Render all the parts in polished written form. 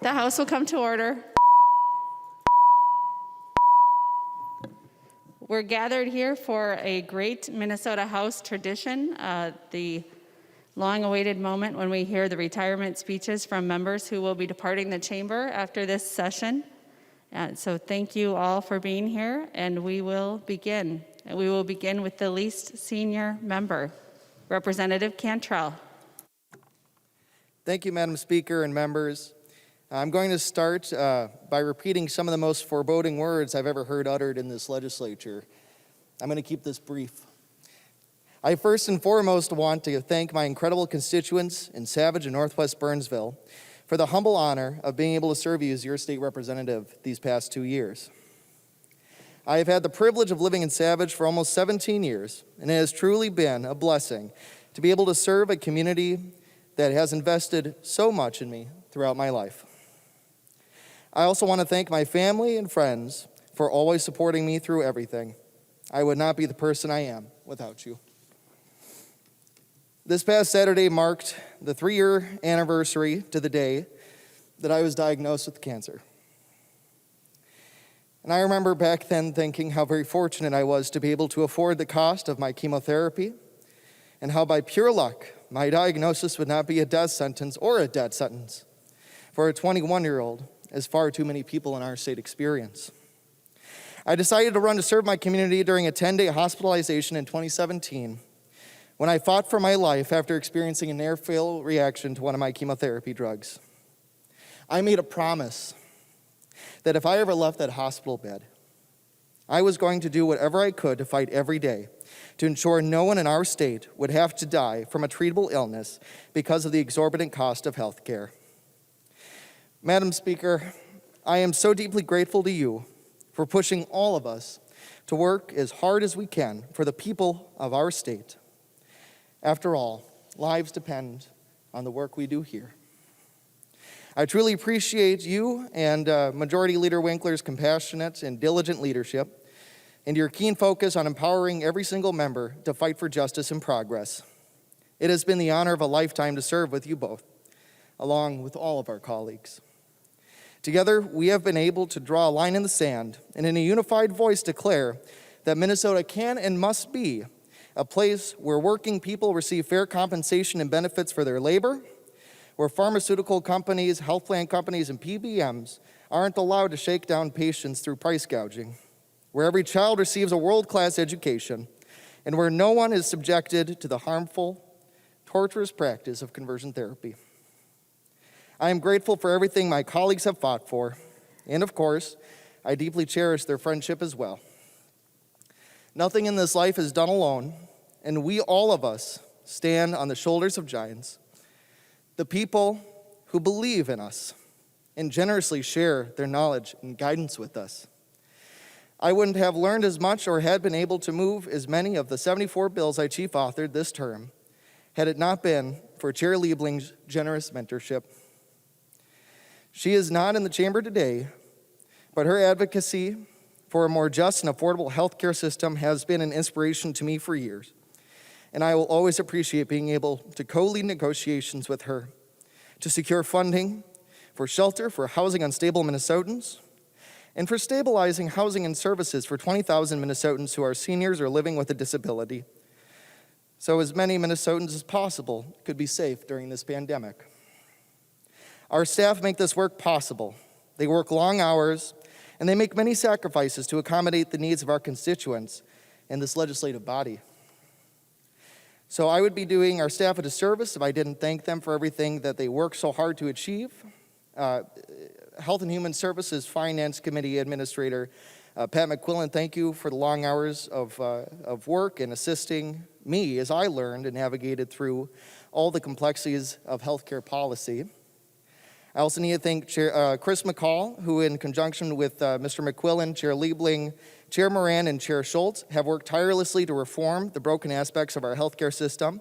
The House will come to order. We're gathered here for a great Minnesota House tradition, the long-awaited moment when we hear the retirement speeches from members who will be departing the chamber after this session. So thank you all for being here, and we will begin. We will begin with the least senior member, Representative Cantrell. Thank you, Madam Speaker and members. I'm going to start by repeating some of the most foreboding words I've ever heard uttered in this legislature. I'm going to keep this brief. I first and foremost want to thank my incredible constituents in Savage and Northwest Burnsville for the humble honor of being able to serve you as your state representative these past 2 years. I have had the privilege of living in Savage for almost 17 years, and it has truly been a blessing to be able to serve a community that has invested so much in me throughout my life. I also want to thank my family and friends for always supporting me through everything. I would not be the person I am without you. This past Saturday marked the 3-year anniversary to the day that I was diagnosed with cancer. And I remember back then thinking how very fortunate I was to be able to afford the cost of my chemotherapy, and how by pure luck, my diagnosis would not be a death sentence or a death sentence for a 21-year-old, as far too many people in our state experience. I decided to run to serve my community during a 10-day hospitalization in 2017 when I fought for my life after experiencing a near-fatal reaction to one of my chemotherapy drugs. I made a promise that if I ever left that hospital bed, I was going to do whatever I could to fight every day to ensure no one in our state would have to die from a treatable illness because of the exorbitant cost of health care. Madam Speaker, I am so deeply grateful to you for pushing all of us to work as hard as we can for the people of our state. After all, lives depend on the work we do here. I truly appreciate you and Majority Leader Winkler's compassionate and diligent leadership and your keen focus on empowering every single member to fight for justice and progress. It has been the honor of a lifetime to serve with you both, along with all of our colleagues. Together, we have been able to draw a line in the sand and in a unified voice declare that Minnesota can and must be a place where working people receive fair compensation and benefits for their labor, where pharmaceutical companies, health plan companies, and PBMs aren't allowed to shake down patients through price gouging, where every child receives a world-class education, and where no one is subjected to the harmful, torturous practice of conversion therapy. I am grateful for everything my colleagues have fought for, and of course, I deeply cherish their friendship as well. Nothing in this life is done alone, and we, all of us, stand on the shoulders of giants, the people who believe in us and generously share their knowledge and guidance with us. I wouldn't have learned as much or had been able to move as many of the 74 bills I chief authored this term had it not been for Chair Liebling's generous mentorship. She is not in the chamber today, but her advocacy for a more just and affordable health care system has been an inspiration to me for years. And I will always appreciate being able to co-lead negotiations with her to secure funding for shelter for housing unstable Minnesotans and for stabilizing housing and services for 20,000 Minnesotans who are seniors or living with a disability, so as many Minnesotans as possible could be safe during this pandemic. Our staff make this work possible. They work long hours, and they make many sacrifices to accommodate the needs of our constituents in this legislative body. So I would be doing our staff a disservice if I didn't thank them for everything that they work so hard to achieve. Health and Human Services Finance Committee Administrator Pat McQuillan, thank you for the long hours of work and assisting me as I learned and navigated through all the complexities of healthcare policy. I also need to thank Chris McCall, who in conjunction with Mr. McQuillan, Chair Liebling, Chair Moran, and Chair Schultz have worked tirelessly to reform the broken aspects of our healthcare system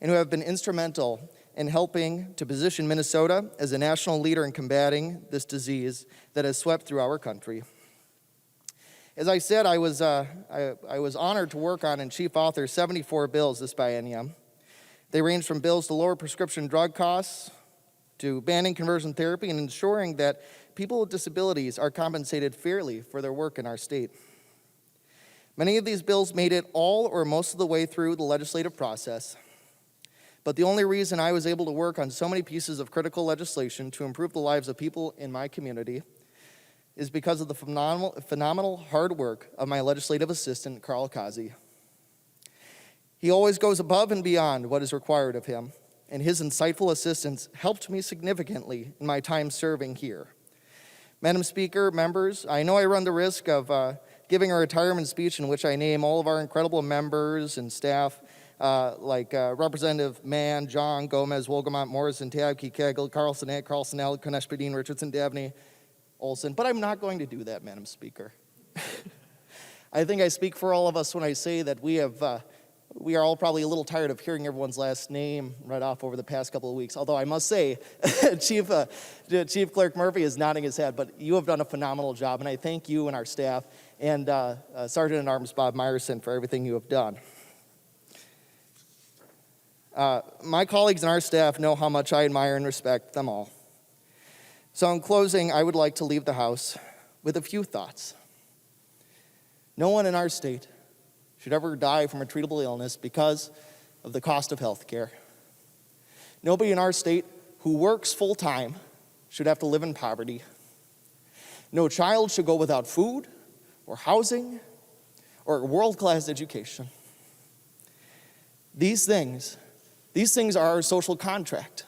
and who have been instrumental in helping to position Minnesota as a national leader in combating this disease that has swept through our country. As I said, I was honored to work on and chief author 74 bills this biennium. They range from bills to lower prescription drug costs, to banning conversion therapy and ensuring that people with disabilities are compensated fairly for their work in our state. Many of these bills made it all or most of the way through the legislative process, but the only reason I was able to work on so many pieces of critical legislation to improve the lives of people in my community is because of the phenomenal hard work of my legislative assistant, Carl Kazi. He always goes above and beyond what is required of him, and his insightful assistance helped me significantly in my time serving here. Madam Speaker, members, I know I run the risk of giving a retirement speech in which I name all of our incredible members and staff, like Representative Mann, John, Gomez, Wolgamont, Morrison, Tabke, Kegel, Carlson, Carlson, Kunesh-Podein, Richardson, Dabney, Olson, but I'm not going to do that, Madam Speaker. I think I speak for all of us when I say that we are all probably a little tired of hearing everyone's last name right off over the past couple of weeks, although I must say, Chief Clerk Murphy is nodding his head, but you have done a phenomenal job, and I thank you and our staff, and Sergeant-at-Arms Bob Meyerson for everything you have done. My colleagues and our staff know how much I admire and respect them all. So in closing, I would like to leave the House with a few thoughts. No one in our state should ever die from a treatable illness because of the cost of health care. Nobody in our state who works full-time should have to live in poverty. No child should go without food or housing or a world-class education. These things are our social contract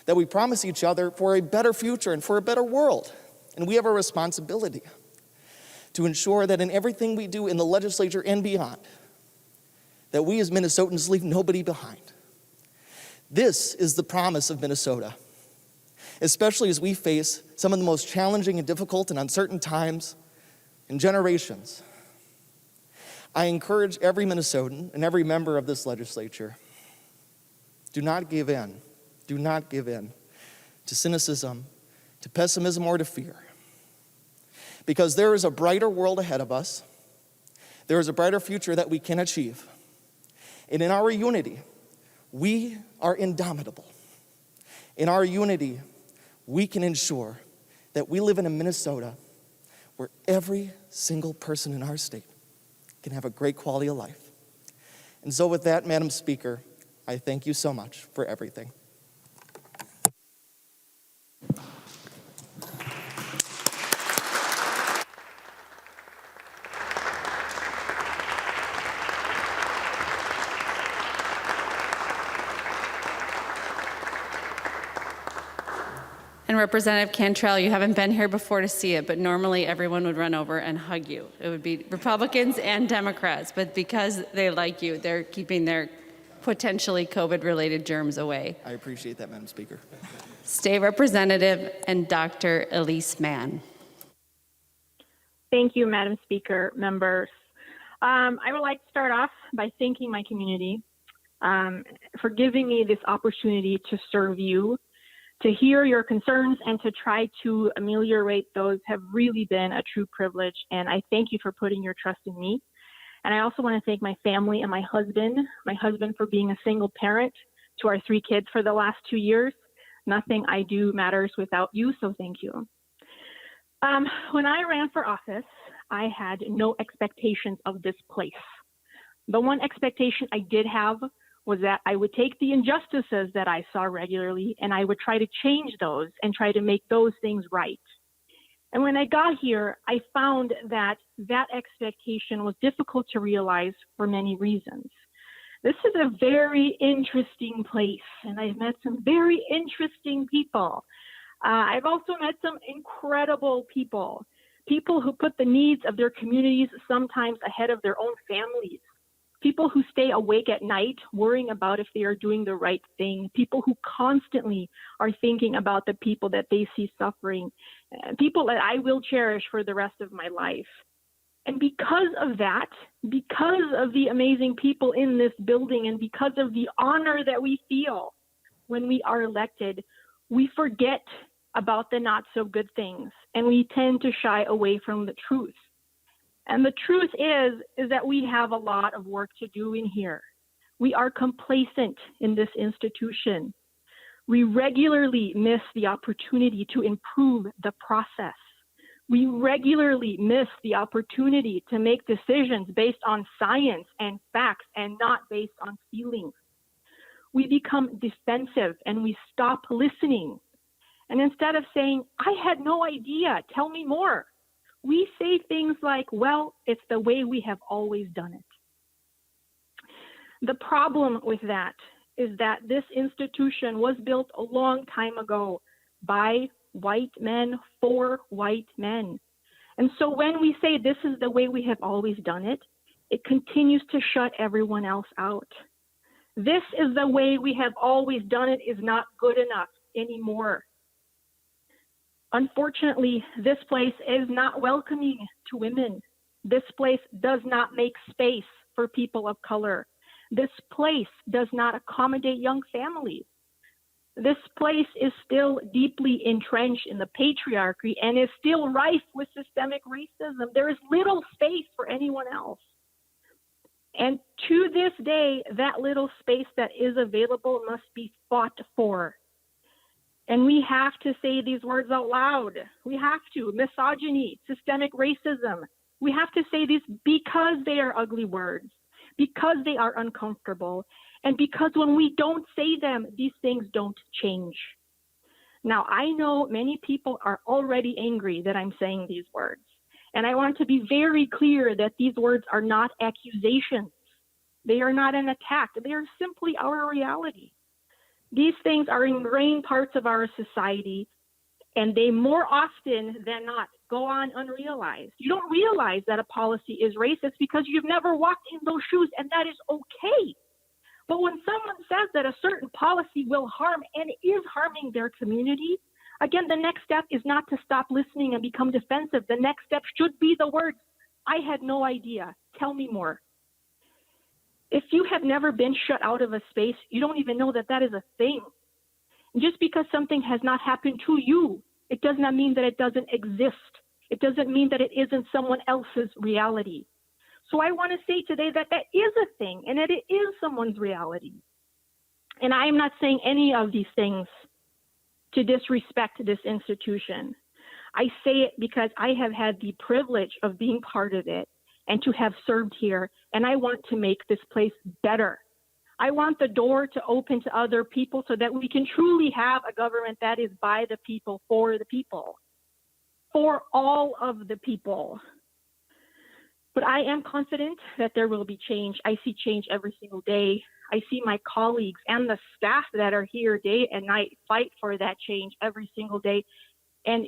that we promise each other for a better future and for a better world. And we have a responsibility to ensure that in everything we do in the legislature and beyond, that we as Minnesotans leave nobody behind. This is the promise of Minnesota, especially as we face some of the most challenging and difficult and uncertain times in generations. I encourage every Minnesotan and every member of this legislature, do not give in. Do not give in to cynicism, to pessimism, or to fear. Because there is a brighter world ahead of us. There is a brighter future that we can achieve. And in our unity, we are indomitable. In our unity, we can ensure that we live in a Minnesota where every single person in our state can have a great quality of life. And so with that, Madam Speaker, I thank you so much for everything. And Representative Cantrell, you haven't been here before to see it, but normally everyone would run over and hug you. It would be Republicans and Democrats, but because they like you, they're keeping their potentially COVID-related germs away. I appreciate that, Madam Speaker. State Representative and Dr. Elise Mann. Thank you, Madam Speaker, members. I would like to start off by thanking my community for giving me this opportunity to serve you, to hear your concerns and to try to ameliorate those have really been a true privilege. And I thank you for putting your trust in me. And I also want to thank my family and my husband for being a single parent to our 3 kids for the last 2 years. Nothing I do matters without you, so thank you. When I ran for office, I had no expectations of this place. The one expectation I did have was that I would take the injustices that I saw regularly and I would try to change those and try to make those things right. And when I got here, I found that that expectation was difficult to realize for many reasons. This is a very interesting place, and I've met some very interesting people. I've also met some incredible people who put the needs of their communities sometimes ahead of their own families. People who stay awake at night worrying about if they are doing the right thing. People who constantly are thinking about the people that they see suffering. People that I will cherish for the rest of my life. And because of that, because of the amazing people in this building and because of the honor that we feel when we are elected, we forget about the not so good things and we tend to shy away from the truth. And the truth is that we have a lot of work to do in here. We are complacent in this institution. We regularly miss the opportunity to improve the process. We regularly miss the opportunity to make decisions based on science and facts and not based on feelings. We become defensive and we stop listening. And instead of saying, I had no idea, tell me more, we say things like, well, it's the way we have always done it. The problem with that is that this institution was built a long time ago by white men for white men. And so when we say this is the way we have always done it, it continues to shut everyone else out. This is the way we have always done it is not good enough anymore. Unfortunately, this place is not welcoming to women. This place does not make space for people of color. This place does not accommodate young families. This place is still deeply entrenched in the patriarchy and is still rife with systemic racism. There is little space for anyone else. And to this day, that little space that is available must be fought for. And we have to say these words out loud. We have to. Misogyny, systemic racism. We have to say these because they are ugly words, because they are uncomfortable, and because when we don't say them, these things don't change. Now, I know many people are already angry that I'm saying these words. And I want to be very clear that these words are not accusations. They are not an attack. They are simply our reality. These things are ingrained parts of our society, and they more often than not go on unrealized. You don't realize that a policy is racist because you've never walked in those shoes, and that is okay. But when someone says that a certain policy will harm and is harming their community, again, the next step is not to stop listening and become defensive. The next step should be the words, I had no idea, tell me more. If you have never been shut out of a space, you don't even know that that is a thing. And just because something has not happened to you, it does not mean that it doesn't exist. It doesn't mean that it isn't someone else's reality. So I want to say today that that is a thing and that it is someone's reality. And I am not saying any of these things to disrespect this institution. I say it because I have had the privilege of being part of it and to have served here, and I want to make this place better. I want the door to open to other people so that we can truly have a government that is by the people, for all of the people. But I am confident that there will be change. I see change every single day. I see my colleagues and the staff that are here day and night fight for that change every single day. And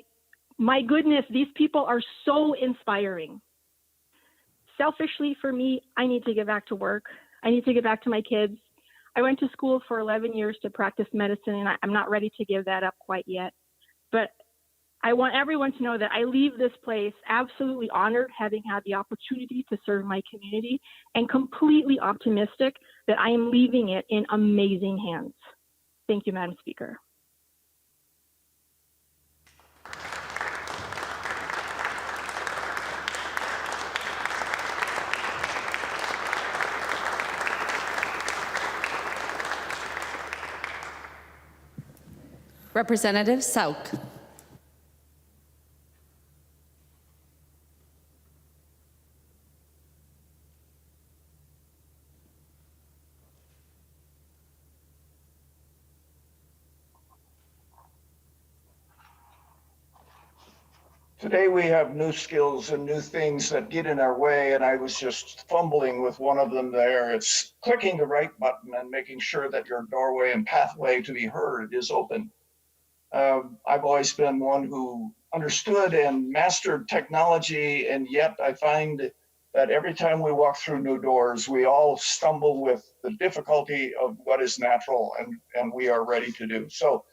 my goodness, these people are so inspiring. Selfishly for me, I need to get back to work. I need to get back to my kids. I went to school for 11 years to practice medicine, and I'm not ready to give that up quite yet. But I want everyone to know that I leave this place absolutely honored, having had the opportunity to serve my community, and completely optimistic that I am leaving it in amazing hands. Thank you, Madam Speaker. Representative Sauke. Today we have new skills and new things that get in our way, and I was just fumbling with one of them there. It's clicking the right button and making sure that your doorway and pathway to be heard is open. I've always been one who understood and mastered technology, and yet I find that every time we walk through new doors, we all stumble with the difficulty of what is natural and we are ready to do. So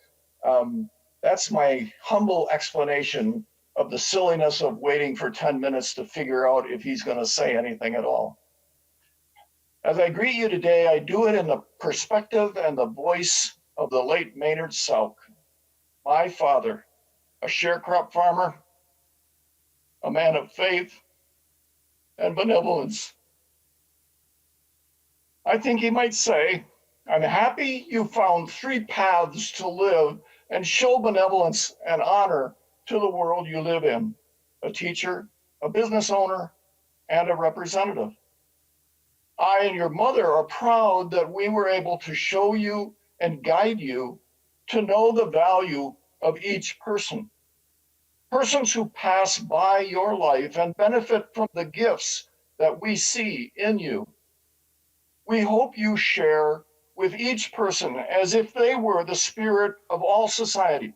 that's my humble explanation of the silliness of waiting for 10 minutes to figure out if he's going to say anything at all. As I greet you today, I do it in the perspective and the voice of the late Maynard Sauke, my father, a sharecrop farmer, a man of faith and benevolence. I think he might say, I'm happy you found 3 paths to live and show benevolence and honor to the world you live in: a teacher, a business owner, and a representative. I and your mother are proud that we were able to show you and guide you to know the value of each person. Persons who pass by your life and benefit from the gifts that we see in you. We hope you share with each person as if they were the spirit of all society.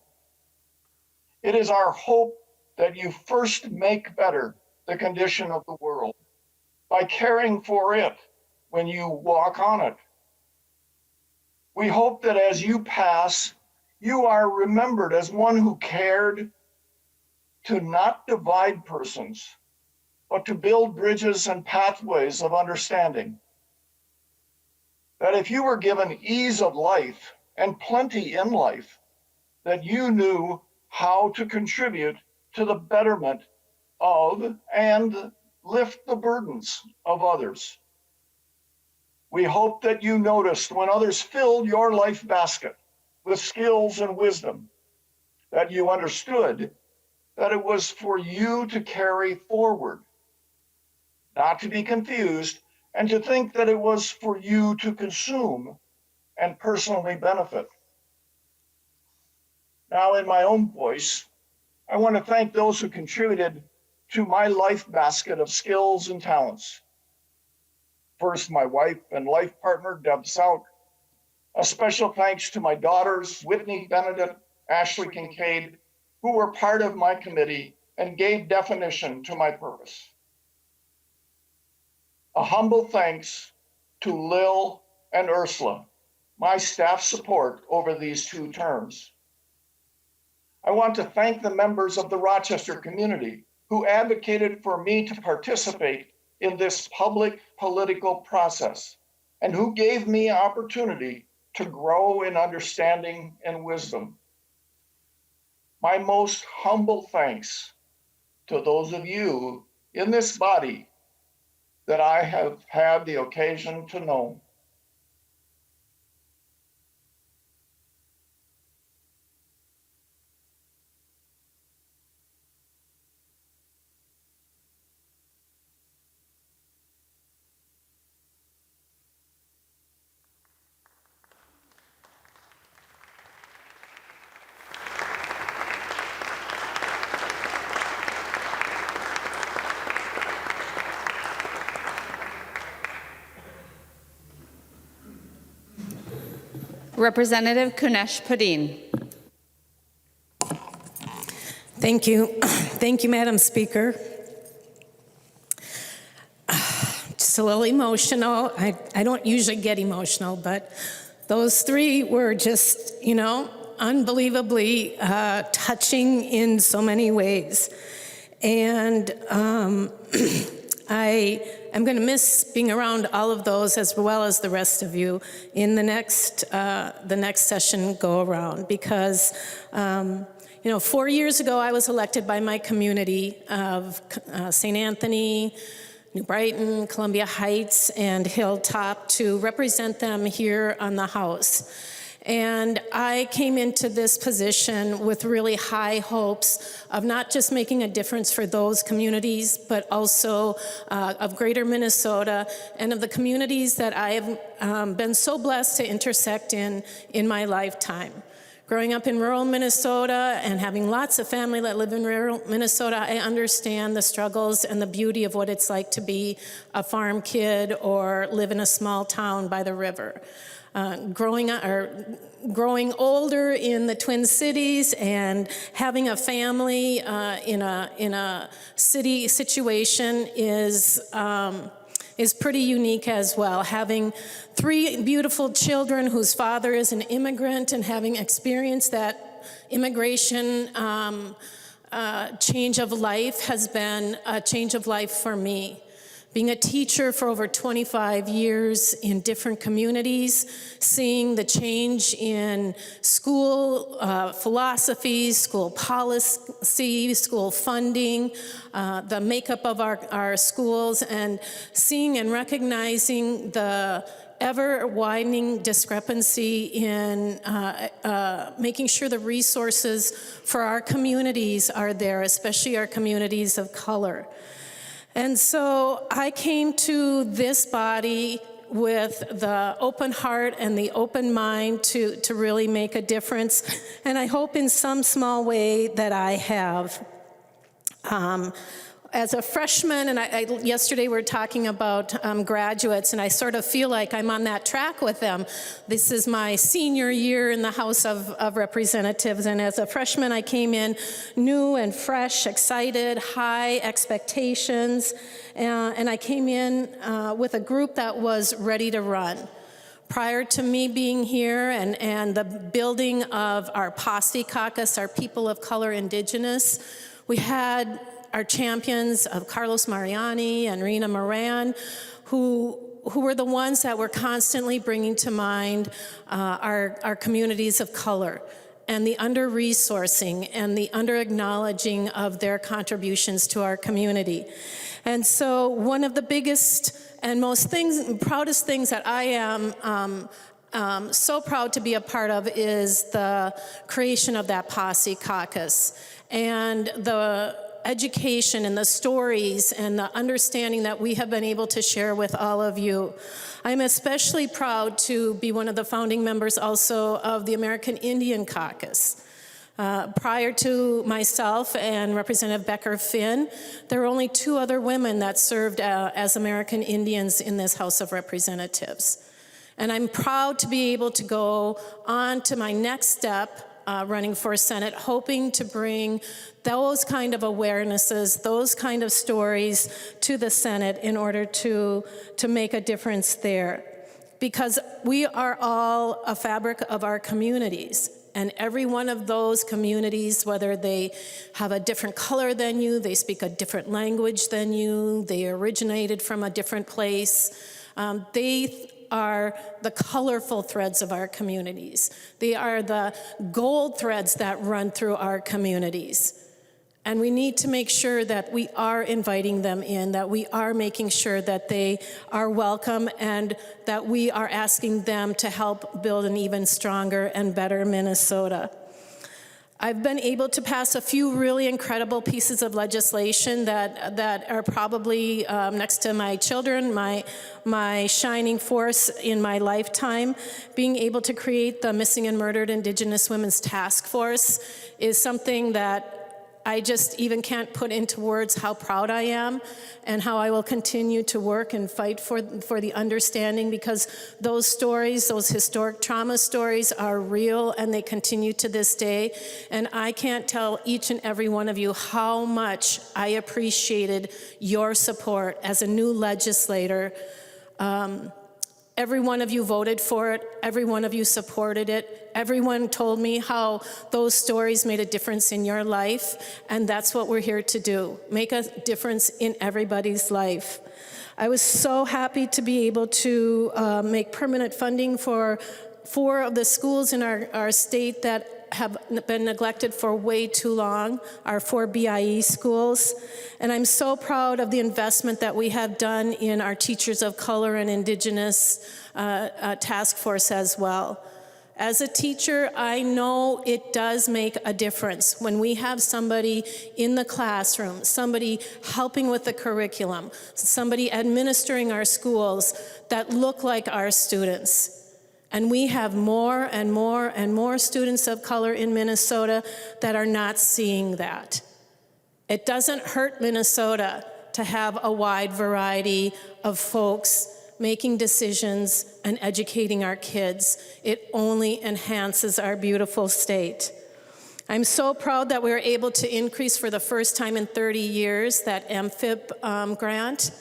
It is our hope that you first make better the condition of the world by caring for it when you walk on it. We hope that as you pass, you are remembered as one who cared to not divide persons, but to build bridges and pathways of understanding. That if you were given ease of life and plenty in life, that you knew how to contribute to the betterment of and lift the burdens of others. We hope that you noticed when others filled your life basket with skills and wisdom, that you understood that it was for you to carry forward, not to be confused, and to think that it was for you to consume and personally benefit. Now, in my own voice, I want to thank those who contributed to my life basket of skills and talents. First, my wife and life partner, Deb Sauke. A special thanks to my daughters, Whitney Benedict, Ashley Kincaid, who were part of my committee and gave definition to my purpose. A humble thanks to Lil and Ursula, my staff support over these 2 terms. I want to thank the members of the Rochester community who advocated for me to participate in this public political process and who gave me opportunity to grow in understanding and wisdom. My most humble thanks to those of you in this body that I have had the occasion to know. Representative Kunesh-Podein. Thank you. Thank you, Madam Speaker. Just a little emotional. I don't usually get emotional, but those 3 were just, unbelievably touching in so many ways. And I'm going to miss being around all of those as well as the rest of you in the next session go around because, 4 years ago I was elected by my community of St. Anthony, New Brighton, Columbia Heights, and Hilltop to represent them here on the House. And I came into this position with really high hopes of not just making a difference for those communities, but also of greater Minnesota and of the communities that I have been so blessed to intersect in my lifetime. Growing up in rural Minnesota and having lots of family that live in rural Minnesota, I understand the struggles and the beauty of what it's like to be a farm kid or live in a small town by the river. Growing older in the Twin Cities and having a family in a city situation is pretty unique as well. Having 3 beautiful children whose father is an immigrant and having experienced that immigration change of life has been a change of life for me. Being a teacher for over 25 years in different communities, seeing the change in school philosophies, school policy, school funding, the makeup of our schools, and seeing and recognizing the ever-widening discrepancy in making sure the resources for our communities are there, especially our communities of color. And so I came to this body with the open heart and the open mind to really make a difference. And I hope in some small way that I have. As a freshman, and yesterday we were talking about graduates, and I sort of feel like I'm on that track with them. This is my senior year in the House of Representatives, and as a freshman I came in new and fresh, excited, high expectations, and I came in with a group that was ready to run. Prior to me being here and the building of our Posse Caucus, our People of Color Indigenous, we had our champions of Carlos Mariani and Rena Moran, who were the ones that were constantly bringing to mind our communities of color and the under-resourcing and the under-acknowledging of their contributions to our community. And so one of the biggest and most proudest things that I am so proud to be a part of is the creation of that Posse Caucus and the education and the stories and the understanding that we have been able to share with all of you. I'm especially proud to be one of the founding members also of the American Indian Caucus. Prior to myself and Representative Becker-Finn, there were only 2 other women that served as American Indians in this House of Representatives. And I'm proud to be able to go on to my next step, running for Senate, hoping to bring those kind of awarenesses, those kind of stories to the Senate in order to make a difference there. Because we are all a fabric of our communities. And every one of those communities, whether they have a different color than you, they speak a different language than you, they originated from a different place, they are the colorful threads of our communities. They are the gold threads that run through our communities. And we need to make sure that we are inviting them in, that we are making sure that they are welcome, and that we are asking them to help build an even stronger and better Minnesota. I've been able to pass a few really incredible pieces of legislation that are probably next to my children, my shining force in my lifetime. Being able to create the Missing and Murdered Indigenous Women's Task Force is something that I just even can't put into words how proud I am and how I will continue to work and fight for the understanding, because those stories, those historic trauma stories are real and they continue to this day. And I can't tell each and every one of you how much I appreciated your support as a new legislator. Every one of you voted for it. Every one of you supported it. Everyone told me how those stories made a difference in your life, and that's what we're here to do, make a difference in everybody's life. I was so happy to be able to make permanent funding for 4 of the schools in our state that have been neglected for way too long, our 4 BIE schools. And I'm so proud of the investment that we have done in our Teachers of Color and Indigenous task force as well. As a teacher, I know it does make a difference when we have somebody in the classroom, somebody helping with the curriculum, somebody administering our schools that look like our students. And we have more and more and more students of color in Minnesota that are not seeing that. It doesn't hurt Minnesota to have a wide variety of folks making decisions and educating our kids. It only enhances our beautiful state. I'm so proud that we were able to increase for the first time in 30 years that MFIP grant.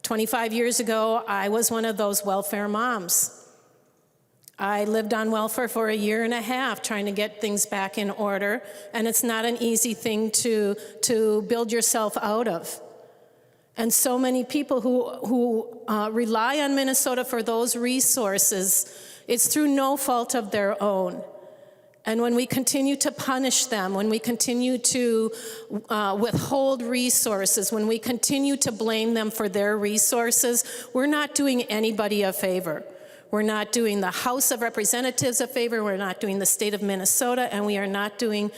25 years ago, I was one of those welfare moms. I lived on welfare for a year and a half trying to get things back in order, and it's not an easy thing to build yourself out of. And so many people who rely on Minnesota for those resources, it's through no fault of their own. And when we continue to punish them, when we continue to withhold resources, when we continue to blame them for their resources, we're not doing anybody a favor. We're not doing the House of Representatives a favor. We're not doing the state of Minnesota, and we are not doing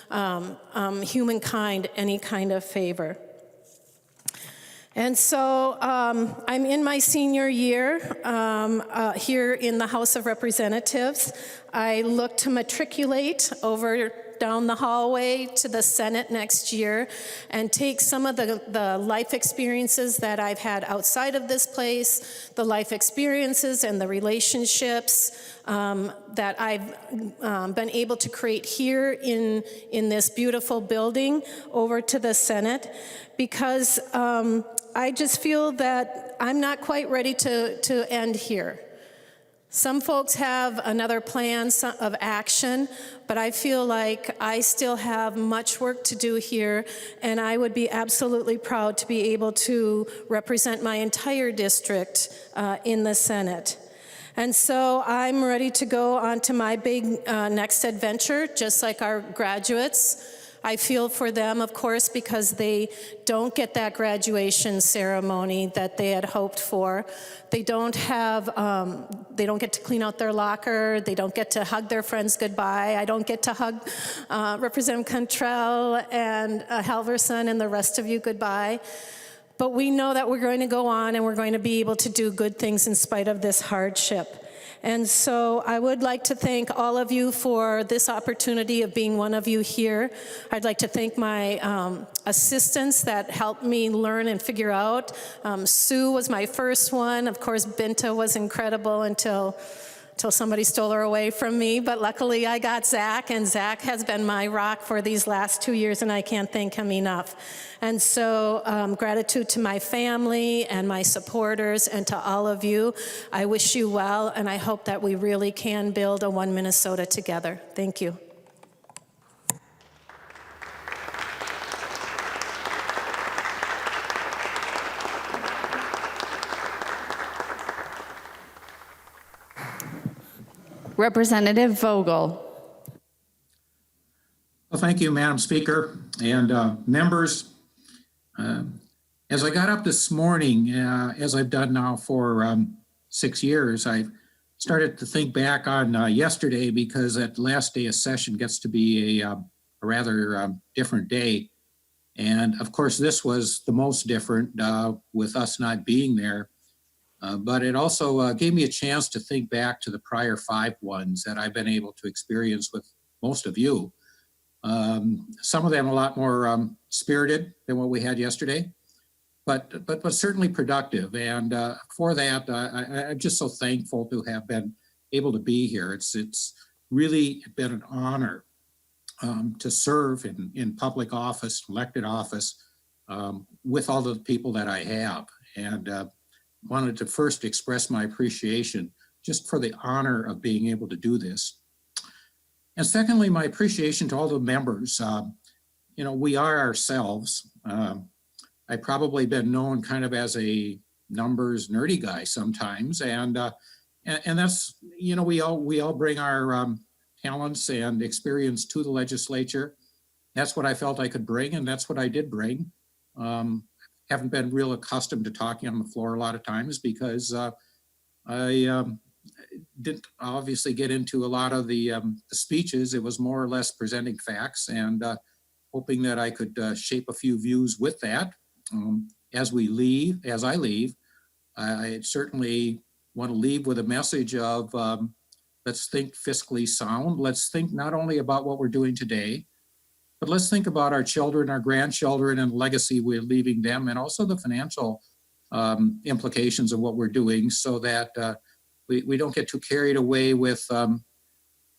humankind any kind of favor. And so I'm in my senior year here in the House of Representatives. I look to matriculate over down the hallway to the Senate next year and take some of the life experiences that I've had outside of this place, the life experiences and the relationships that I've been able to create here in this beautiful building over to the Senate, because I just feel that I'm not quite ready to end here. Some folks have another plan of action, but I feel like I still have much work to do here, and I would be absolutely proud to be able to represent my entire district in the Senate. And so I'm ready to go on to my big next adventure, just like our graduates. I feel for them, of course, because they don't get that graduation ceremony that they had hoped for. They don't get to clean out their locker. They don't get to hug their friends goodbye. I don't get to hug Representative Cantrell and Halverson and the rest of you goodbye. But we know that we're going to go on and we're going to be able to do good things in spite of this hardship. And so I would like to thank all of you for this opportunity of being one of you here. I'd like to thank my assistants that helped me learn and figure out. Sue was my first one. Of course, Binta was incredible until somebody stole her away from me. But luckily I got Zach, and Zach has been my rock for these last 2 years, and I can't thank him enough. And so gratitude to my family and my supporters and to all of you. I wish you well, and I hope that we really can build a One Minnesota together. Thank you. Representative Vogel. Well, thank you, Madam Speaker, and members. As I got up this morning, as I've done now for 6 years, I started to think back on yesterday, because that last day of session gets to be a rather different day. And of course, this was the most different with us not being there. But it also gave me a chance to think back to the prior 5 ones that I've been able to experience with most of you. Some of them a lot more spirited than what we had yesterday, but certainly productive. And for that, I'm just so thankful to have been able to be here. It's really been an honor to serve in public office, elected office, with all the people that I have. And wanted to first express my appreciation just for the honor of being able to do this. And secondly, my appreciation to all the members. We are ourselves. I've probably been known kind of as a numbers nerdy guy sometimes, and that's, we all bring our talents and experience to the legislature. That's what I felt I could bring, and that's what I did bring. Haven't been real accustomed to talking on the floor a lot of times, because I didn't obviously get into a lot of the speeches. It was more or less presenting facts and hoping that I could shape a few views with that. As I leave, I certainly want to leave with a message of let's think fiscally sound. Let's think not only about what we're doing today, but let's think about our children, our grandchildren, and the legacy we're leaving them, and also the financial implications of what we're doing, so that we don't get too carried away with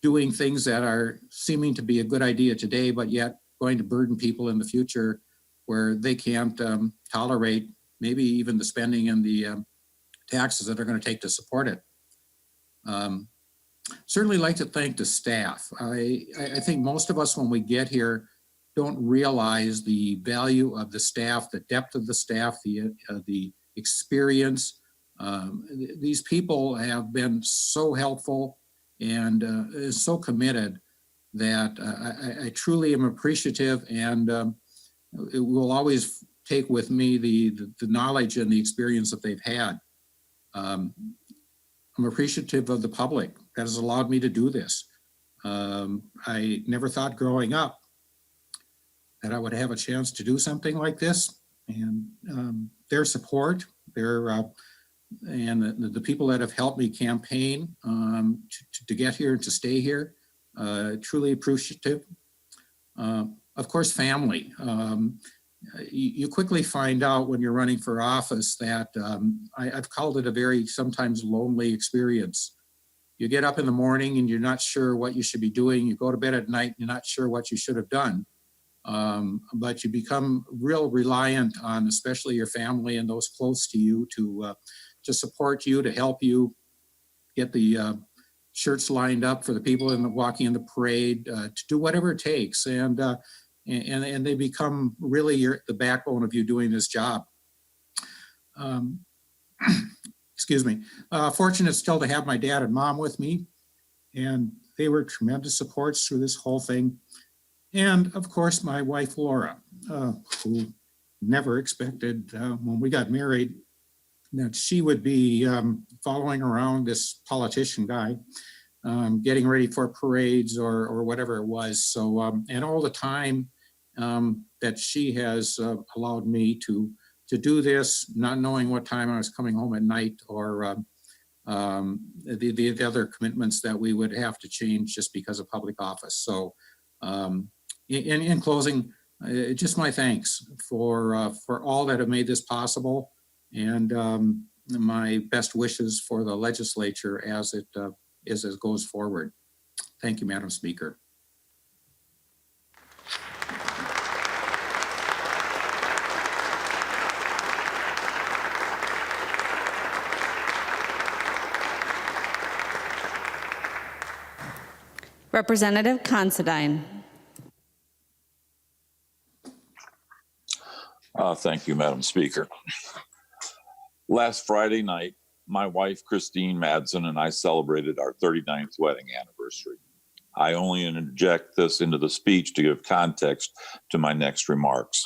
doing things that are seeming to be a good idea today, but yet going to burden people in the future where they can't tolerate maybe even the spending and the taxes that are going to take to support it. Certainly like to thank the staff. I think most of us, when we get here, don't realize the value of the staff, the depth of the staff, the experience. These people have been so helpful and so committed that I truly am appreciative, and it will always take with me the knowledge and the experience that they've had. I'm appreciative of the public that has allowed me to do this. I never thought growing up that I would have a chance to do something like this, and their support, and the people that have helped me campaign to get here, to stay here, truly appreciative. Of course, family. You quickly find out when you're running for office that I've called it a very sometimes lonely experience. You get up in the morning and you're not sure what you should be doing. You go to bed at night and you're not sure what you should have done. But you become real reliant on especially your family and those close to you to support you, to help you get the shirts lined up for the people walking in the parade, to do whatever it takes. And they become really the backbone of you doing this job. Excuse me. Fortunate still to have my dad and mom with me, and they were tremendous supports through this whole thing. And of course, my wife, Laura, who never expected when we got married that she would be following around this politician guy, getting ready for parades or whatever it was. So, and all the time that she has allowed me to do this, not knowing what time I was coming home at night or the other commitments that we would have to change just because of public office. So in closing, just my thanks for all that have made this possible, and my best wishes for the legislature as it goes forward. Thank you, Madam Speaker. Representative Considine. Thank you, Madam Speaker. Last Friday night, my wife, Christine Madsen, and I celebrated our 39th wedding anniversary. I only interject this into the speech to give context to my next remarks.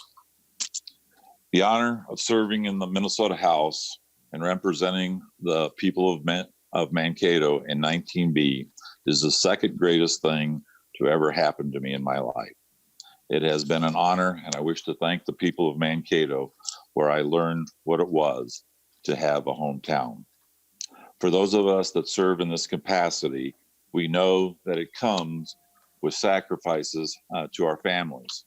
The honor of serving in the Minnesota House and representing the people of Mankato in 19B is the second greatest thing to ever happen to me in my life. It has been an honor, and I wish to thank the people of Mankato, where I learned what it was to have a hometown. For those of us that serve in this capacity, we know that it comes with sacrifices to our families.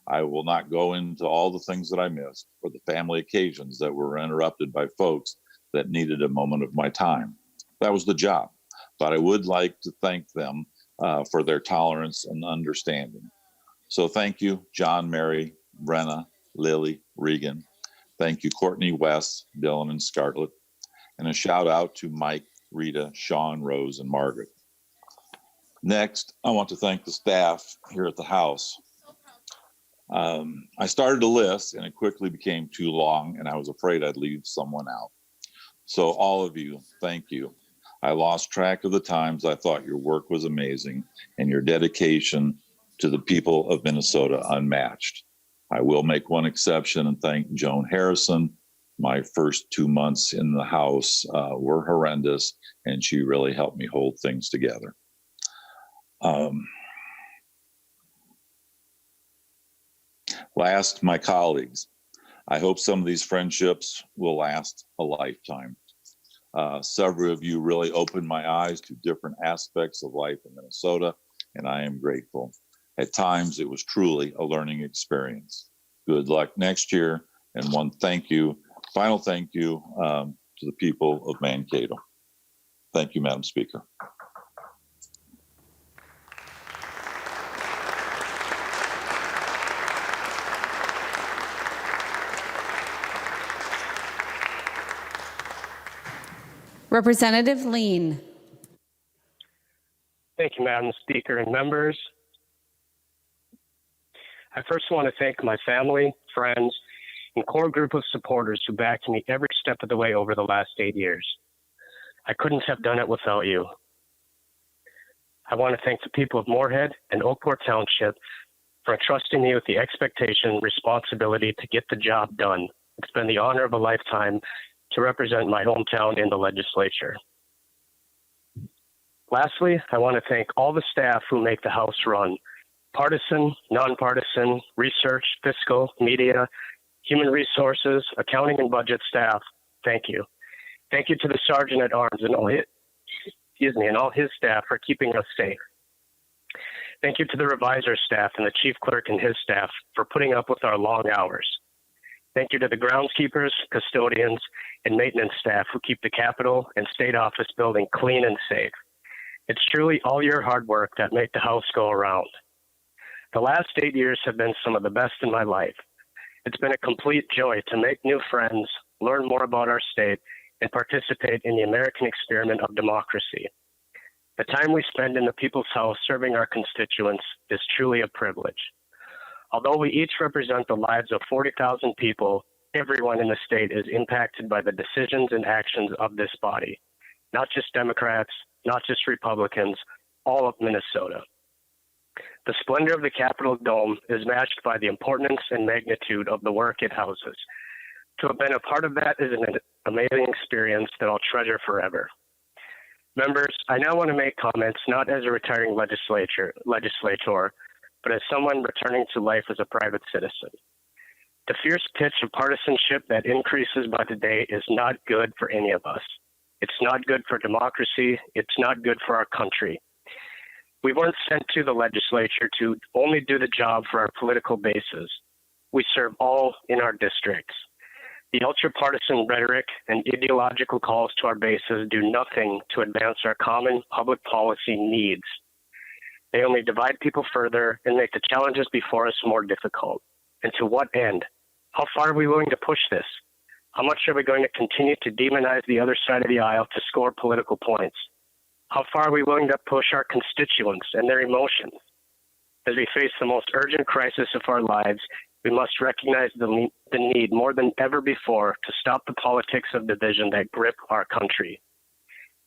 I will not go into all the things that I missed or the family occasions that were interrupted by folks that needed a moment of my time. That was the job, but I would like to thank them for their tolerance and understanding. So thank you, John, Mary, Brenna, Lily, Regan. Thank you, Courtney, Wes, Dylan, and Scarlett. And a shout out to Mike, Rita, Sean, Rose, and Margaret. Next, I want to thank the staff here at the House. I started a list and it quickly became too long and I was afraid I'd leave someone out. So all of you, thank you. I lost track of the times I thought your work was amazing and your dedication to the people of Minnesota unmatched. I will make one exception and thank Joan Harrison. My first 2 months in the House were horrendous, and she really helped me hold things together. Last, my colleagues. I hope some of these friendships will last a lifetime. Several of you really opened my eyes to different aspects of life in Minnesota, and I am grateful. At times, it was truly a learning experience. Good luck next year, and one final thank you to the people of Mankato. Thank you, Madam Speaker. Representative Lien. Thank you, Madam Speaker and members. I first want to thank my family, friends, and core group of supporters who backed me every step of the way over the last 8 years. I couldn't have done it without you. I want to thank the people of Moorhead and Oakport Township for entrusting me with the expectation, responsibility to get the job done. It's been the honor of a lifetime to represent my hometown in the legislature. Lastly, I want to thank all the staff who make the House run: partisan, nonpartisan, research, fiscal, media, human resources, accounting and budget staff. Thank you. Thank you to the Sergeant at Arms and all his staff for keeping us safe. Thank you to the reviser staff and the chief clerk and his staff for putting up with our long hours. Thank you to the groundskeepers, custodians, and maintenance staff who keep the Capitol and state office building clean and safe. It's truly all your hard work that make the House go around. The last 8 years have been some of the best in my life. It's been a complete joy to make new friends, learn more about our state, and participate in the American experiment of democracy. The time we spend in the People's House serving our constituents is truly a privilege. Although we each represent the lives of 40,000 people, everyone in the state is impacted by the decisions and actions of this body. Not just Democrats, not just Republicans, all of Minnesota. The splendor of the Capitol Dome is matched by the importance and magnitude of the work it houses. To have been a part of that is an amazing experience that I'll treasure forever. Members, I now want to make comments not as a retiring legislator, but as someone returning to life as a private citizen. The fierce pitch of partisanship that increases by the day is not good for any of us. It's not good for democracy. It's not good for our country. We weren't sent to the legislature to only do the job for our political bases. We serve all in our districts. The ultra-partisan rhetoric and ideological calls to our bases do nothing to advance our common public policy needs. They only divide people further and make the challenges before us more difficult. And to what end? How far are we willing to push this? How much are we going to continue to demonize the other side of the aisle to score political points? How far are we willing to push our constituents and their emotions? As we face the most urgent crisis of our lives, we must recognize the need more than ever before to stop the politics of division that grip our country.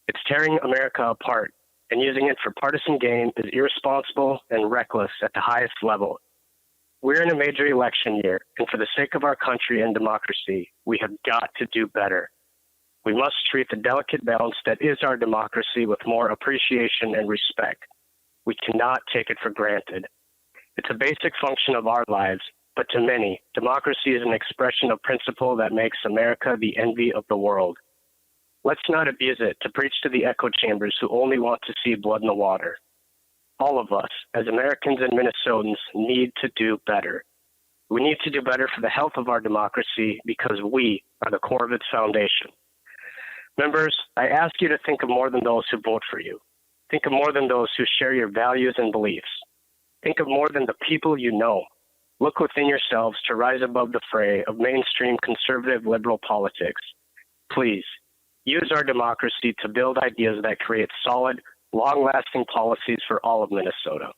It's tearing America apart, and using it for partisan gain is irresponsible and reckless at the highest level. We're in a major election year, and for the sake of our country and democracy, we have got to do better. We must treat the delicate balance that is our democracy with more appreciation and respect. We cannot take it for granted. It's a basic function of our lives, but to many, democracy is an expression of principle that makes America the envy of the world. Let's not abuse it to preach to the echo chambers who only want to see blood in the water. All of us, as Americans and Minnesotans, need to do better. We need to do better for the health of our democracy because we are the core of its foundation. Members, I ask you to think of more than those who vote for you. Think of more than those who share your values and beliefs. Think of more than the people you know. Look within yourselves to rise above the fray of mainstream conservative liberal politics. Please, use our democracy to build ideas that create solid, long-lasting policies for all of Minnesota.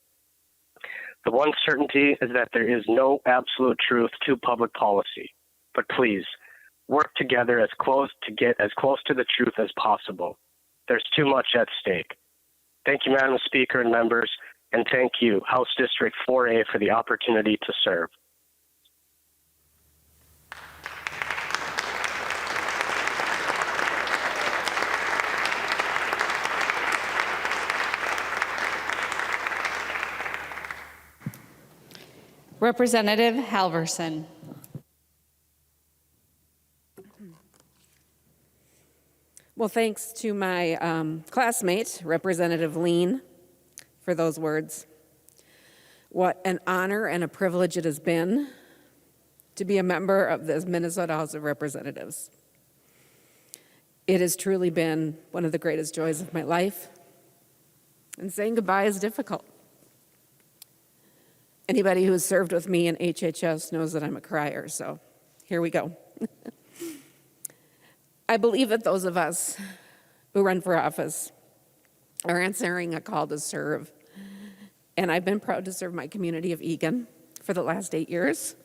The one certainty is that there is no absolute truth to public policy, but please, work together to get as close to the truth as possible. There's too much at stake. Thank you, Madam Speaker and members, and thank you, House District 4A, for the opportunity to serve. Representative Halverson. Well, thanks to my classmate, Representative Lien, for those words. What an honor and a privilege it has been to be a member of the Minnesota House of Representatives. It has truly been one of the greatest joys of my life, and saying goodbye is difficult. Anybody who has served with me in HHS knows that I'm a crier, so here we go. I believe that those of us who run for office are answering a call to serve. And I've been proud to serve my community of Eagan for the last 8 years.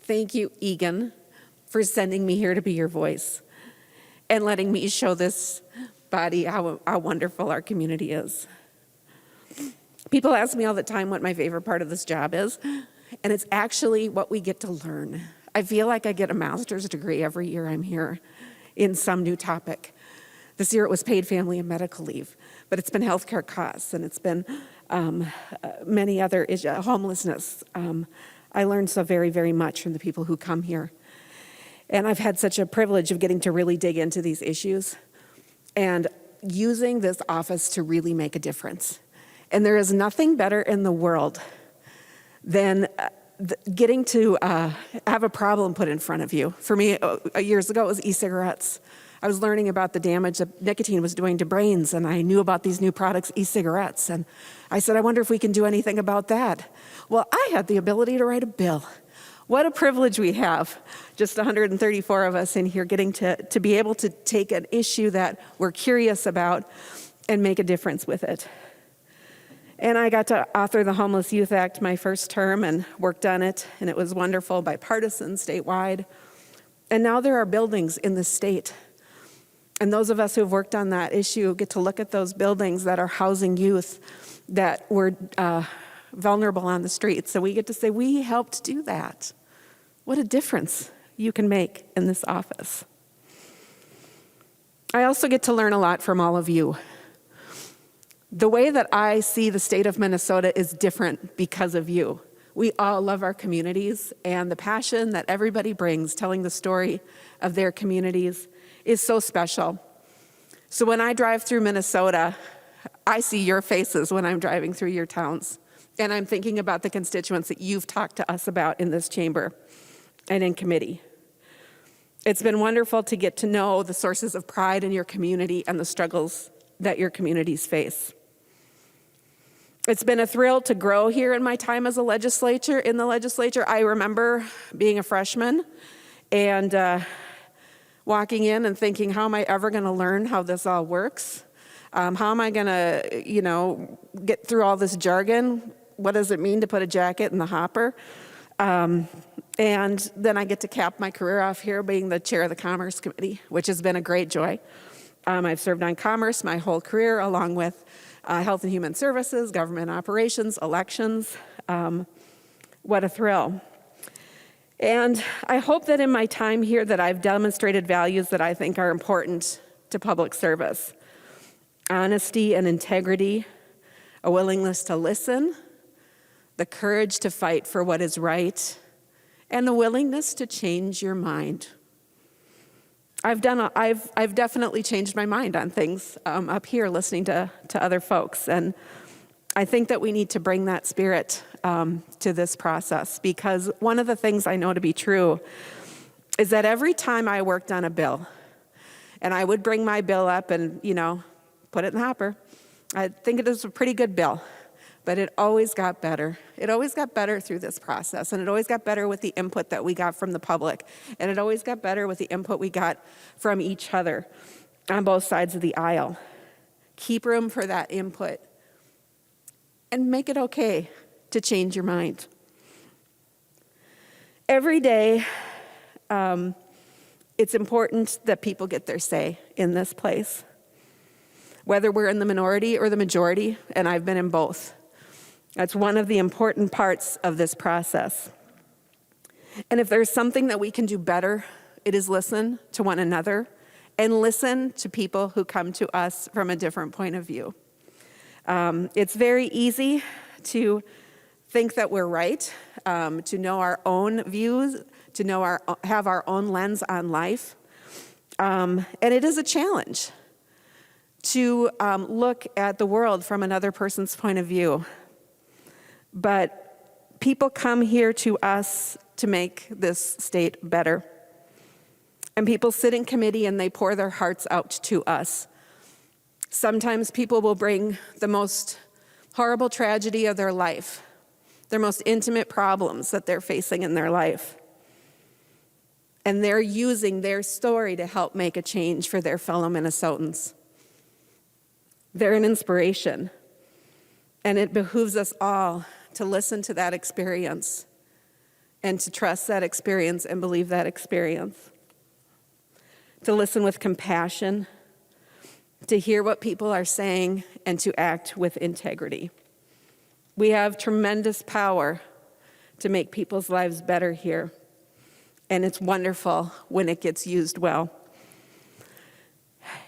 Thank you, Eagan, for sending me here to be your voice and letting me show this body how wonderful our community is. People ask me all the time what my favorite part of this job is, and it's actually what we get to learn. I feel like I get a master's degree every year I'm here in some new topic. This year it was paid family and medical leave. but it's been healthcare costs, and it's been many other issues, homelessness. I learned so very, very much from the people who come here. And I've had such a privilege of getting to really dig into these issues and using this office to really make a difference. And there is nothing better in the world than getting to have a problem put in front of you. For me, years ago, it was e-cigarettes. I was learning about the damage that nicotine was doing to brains, and I knew about these new products, e-cigarettes. And I said, I wonder if we can do anything about that. Well, I had the ability to write a bill. What a privilege we have, just 134 of us in here, getting to be able to take an issue that we're curious about and make a difference with it. And I got to author the Homeless Youth Act my first term and worked on it, and it was wonderful, bipartisan, statewide. And now there are buildings in the state. And those of us who have worked on that issue get to look at those buildings that are housing youth that were vulnerable on the streets. So we get to say, we helped do that. What a difference you can make in this office. I also get to learn a lot from all of you. The way that I see the state of Minnesota is different because of you. We all love our communities, and the passion that everybody brings telling the story of their communities is so special. So when I drive through Minnesota, I see your faces when I'm driving through your towns, and I'm thinking about the constituents that you've talked to us about in this chamber and in committee. It's been wonderful to get to know the sources of pride in your community and the struggles that your communities face. It's been a thrill to grow here in my time as in the legislature. I remember being a freshman and walking in and thinking, how am I ever going to learn how this all works? How am I going to, get through all this jargon? What does it mean to put a jacket in the hopper? And then I get to cap my career off here being the chair of the Commerce Committee, which has been a great joy. I've served on Commerce my whole career, along with Health and Human Services, Government Operations, Elections. What a thrill. And I hope that in my time here that I've demonstrated values that I think are important to public service. Honesty and integrity, a willingness to listen, the courage to fight for what is right, and the willingness to change your mind. I've definitely changed my mind on things up here listening to other folks, and I think that we need to bring that spirit to this process, because one of the things I know to be true is that every time I worked on a bill, and I would bring my bill up and, put it in the hopper, I think it was a pretty good bill, but it always got better. It always got better through this process, and it always got better with the input that we got from the public, and it always got better with the input we got from each other on both sides of the aisle. Keep room for that input, and make it okay to change your mind. Every day, it's important that people get their say in this place, whether we're in the minority or the majority, and I've been in both. That's one of the important parts of this process. And if there's something that we can do better, it is listen to one another and listen to people who come to us from a different point of view. It's very easy to think that we're right, to know our own views, to have our own lens on life. And it is a challenge to look at the world from another person's point of view. But people come here to us to make this state better. And people sit in committee and they pour their hearts out to us. Sometimes people will bring the most horrible tragedy of their life, their most intimate problems that they're facing in their life. And they're using their story to help make a change for their fellow Minnesotans. They're an inspiration. And it behooves us all to listen to that experience and to trust that experience and believe that experience. To listen with compassion, to hear what people are saying, and to act with integrity. We have tremendous power to make people's lives better here, and it's wonderful when it gets used well.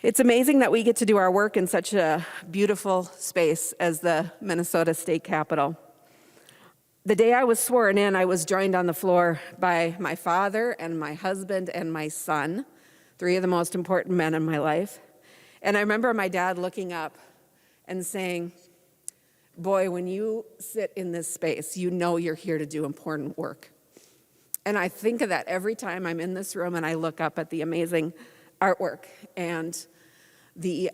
It's amazing that we get to do our work in such a beautiful space as the Minnesota State Capitol. The day I was sworn in, I was joined on the floor by my father and my husband and my son, 3 of the most important men in my life. And I remember my dad looking up and saying, "Boy, when you sit in this space, you know you're here to do important work." And I think of that every time I'm in this room and I look up at the amazing artwork and the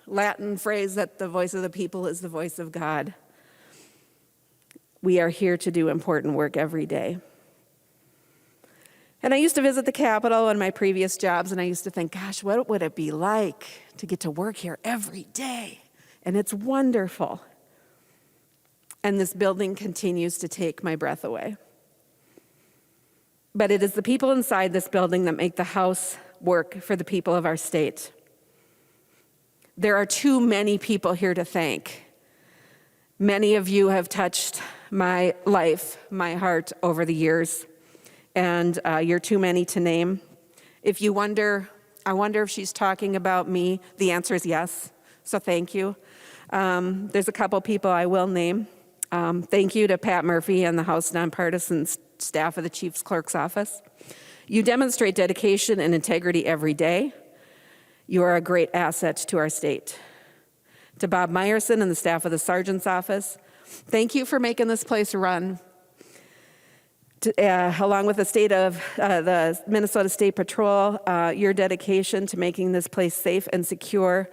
Latin phrase that the voice of the people is the voice of God. We are here to do important work every day. And I used to visit the Capitol in my previous jobs, and I used to think, gosh, what would it be like to get to work here every day? And it's wonderful. And this building continues to take my breath away. But it is the people inside this building that make the House work for the people of our state. There are too many people here to thank. Many of you have touched my life, my heart over the years, and you're too many to name. If you wonder, I wonder if she's talking about me, the answer is yes, so thank you. There's a couple people I will name. Thank you to Pat Murphy and the House nonpartisan staff of the Chief's Clerk's Office. You demonstrate dedication and integrity every day. You are a great asset to our state. To Bob Meyerson and the staff of the Sergeant's Office, thank you for making this place run. Along with the Minnesota State Patrol, your dedication to making this place safe and secure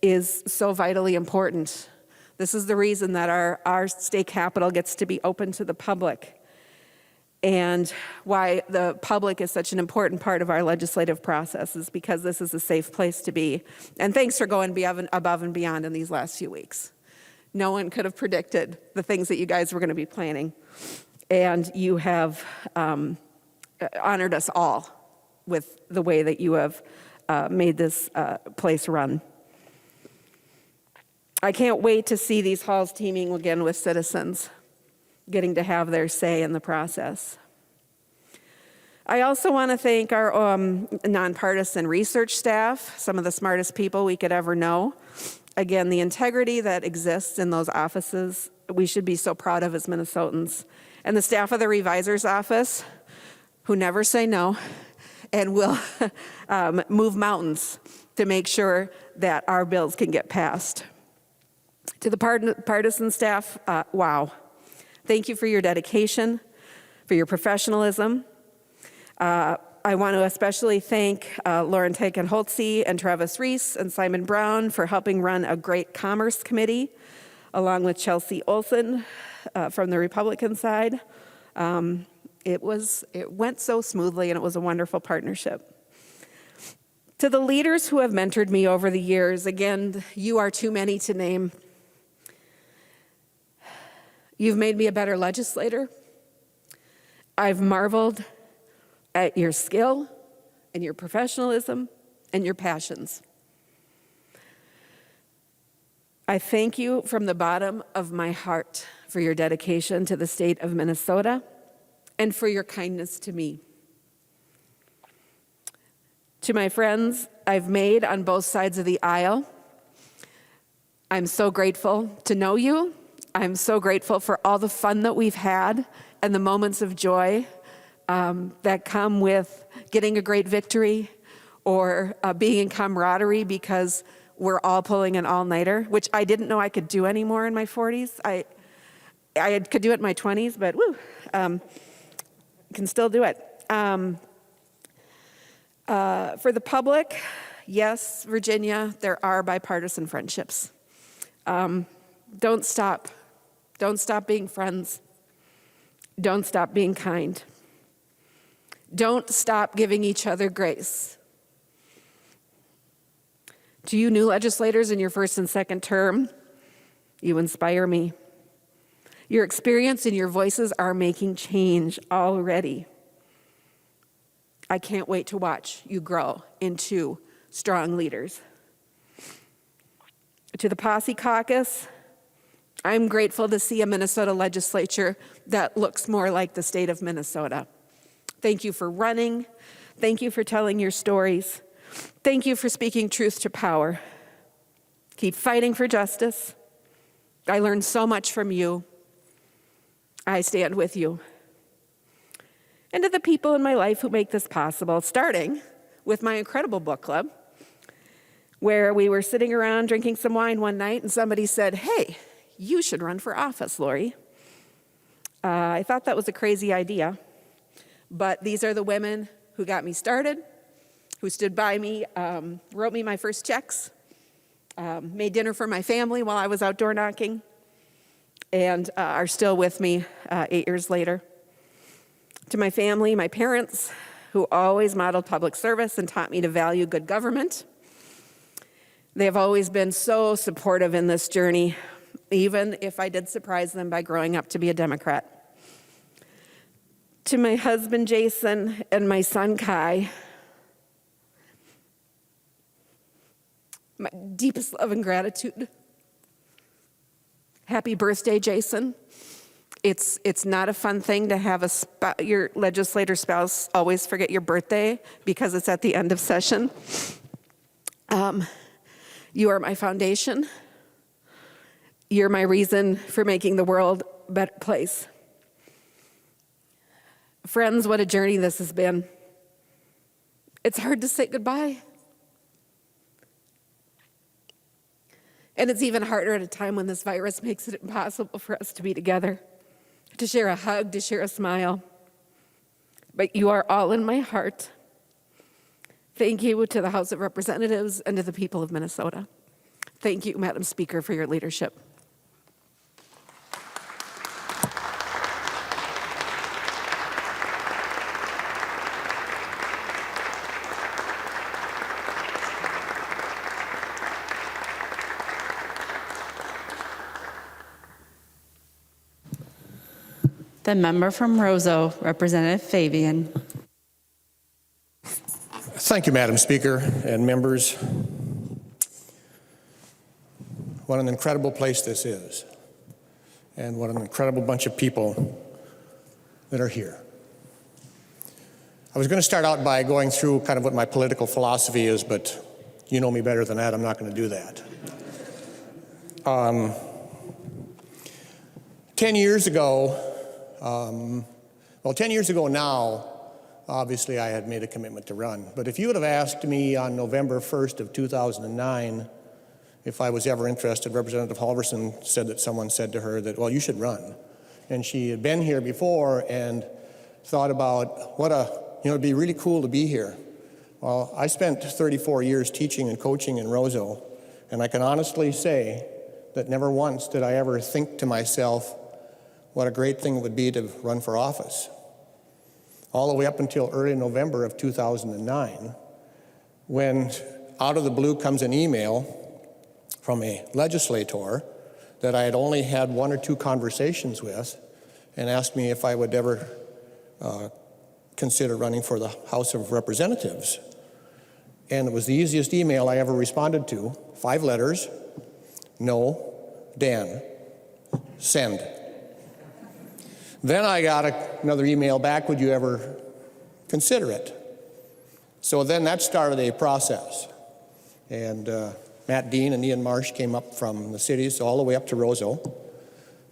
is so vitally important. This is the reason that our state capitol gets to be open to the public, and why the public is such an important part of our legislative process is because this is a safe place to be. And thanks for going above and beyond in these last few weeks. No one could have predicted the things that you guys were going to be planning. And you have honored us all with the way that you have made this place run. I can't wait to see these halls teeming again with citizens, getting to have their say in the process. I also want to thank our nonpartisan research staff, some of the smartest people we could ever know. Again, the integrity that exists in those offices, we should be so proud of as Minnesotans. And the staff of the revisor's office, who never say no, and will move mountains to make sure that our bills can get passed. To the partisan staff, wow. Thank you for your dedication, for your professionalism. I want to especially thank Lauren Taken-Holtze and Travis Reese and Simon Brown for helping run a great Commerce Committee, along with Chelsea Olson from the Republican side. It went so smoothly, and it was a wonderful partnership. To the leaders who have mentored me over the years, again, you are too many to name. You've made me a better legislator. I've marveled at your skill and your professionalism and your passions. I thank you from the bottom of my heart for your dedication to the state of Minnesota and for your kindness to me. To my friends I've made on both sides of the aisle, I'm so grateful to know you. I'm so grateful for all the fun that we've had and the moments of joy that come with getting a great victory or being in camaraderie because we're all pulling an all-nighter, which I didn't know I could do anymore in my 40s. I could do it in my 20s, but woo, can still do it. For the public, yes, Virginia, there are bipartisan friendships. Don't stop. Don't stop being friends. Don't stop being kind. Don't stop giving each other grace. To you new legislators in your first and second term, you inspire me. Your experience and your voices are making change already. I can't wait to watch you grow into strong leaders. To the Posse Caucus, I'm grateful to see a Minnesota legislature that looks more like the state of Minnesota. Thank you for running. Thank you for telling your stories. Thank you for speaking truth to power. Keep fighting for justice. I learned so much from you. I stand with you. And to the people in my life who make this possible, starting with my incredible book club, where we were sitting around drinking some wine one night and somebody said, "Hey, you should run for office, Laurie." I thought that was a crazy idea, but these are the women who got me started, who stood by me, wrote me my first checks, made dinner for my family while I was out door knocking, and are still with me 8 years later. To my family, my parents, who always modeled public service and taught me to value good government. They have always been so supportive in this journey, even if I did surprise them by growing up to be a Democrat. To my husband, Jason, and my son, Kai, my deepest love and gratitude. Happy birthday, Jason. It's not a fun thing to have your legislator spouse always forget your birthday because it's at the end of session. You are my foundation. You're my reason for making the world a better place. Friends, what a journey this has been. It's hard to say goodbye. And it's even harder at a time when this virus makes it impossible for us to be together, to share a hug, to share a smile. But you are all in my heart. Thank you to the House of Representatives and to the people of Minnesota. Thank you, Madam Speaker, for your leadership. The member from Roseau, Representative Fabian. Thank you, Madam Speaker and members. What an incredible place this is, and what an incredible bunch of people that are here. I was going to start out by going through kind of what my political philosophy is, but you know me better than that. I'm not going to do that. 10 years ago, 10 years ago now, obviously I had made a commitment to run. But if you would have asked me on November 1st of 2009 if I was ever interested, Representative Halverson said that someone said to her that, well, you should run. And she had been here before and thought about it'd be really cool to be here. Well, I spent 34 years teaching and coaching in Roseau, and I can honestly say that never once did I ever think to myself what a great thing it would be to run for office. All the way up until early November of 2009, when out of the blue comes an email from a legislator that I had only had 1 or 2 conversations with and asked me if I would ever consider running for the House of Representatives. And it was the easiest email I ever responded to. 5 letters, no, Dan, send. Then I got another email back, would you ever consider it? So then that started a process. And Matt Dean and Ian Marsh came up from the cities all the way up to Roseau.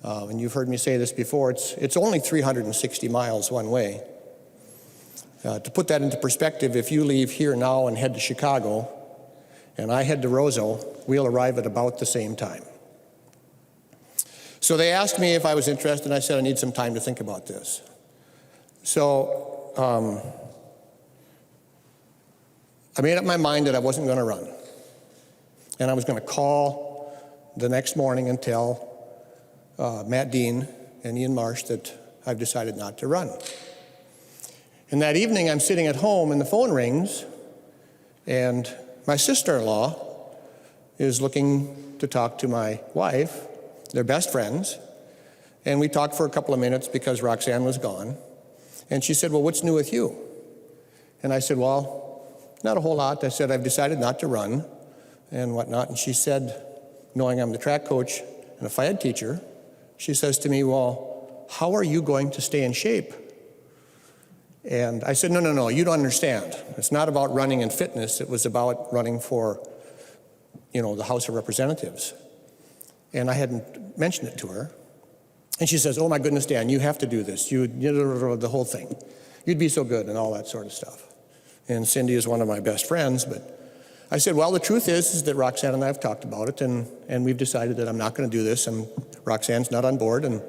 And you've heard me say this before, it's only 360 miles one way. To put that into perspective, if you leave here now and head to Chicago, and I head to Roseau, we'll arrive at about the same time. So they asked me if I was interested, and I said I need some time to think about this. So I made up my mind that I wasn't going to run. And I was going to call the next morning and tell Matt Dean and Ian Marsh that I've decided not to run. And that evening I'm sitting at home and the phone rings, and my sister-in-law is looking to talk to my wife. They're best friends, and we talked for a couple of minutes because Roxanne was gone. And she said, well, what's new with you? And I said, well, not a whole lot. I said, I've decided not to run and whatnot. And she said, knowing I'm the track coach and a Phi Ed teacher, she says to me, well, how are you going to stay in shape? And I said, no, you don't understand. It's not about running in fitness. It was about running for, the House of Representatives. And I hadn't mentioned it to her. And she says, oh my goodness, Dan, you have to do this. The whole thing. You'd be so good and all that sort of stuff. And Cindy is one of my best friends, but I said, well, the truth is that Roxanne and I have talked about it, and we've decided that I'm not going to do this, and Roxanne's not on board, and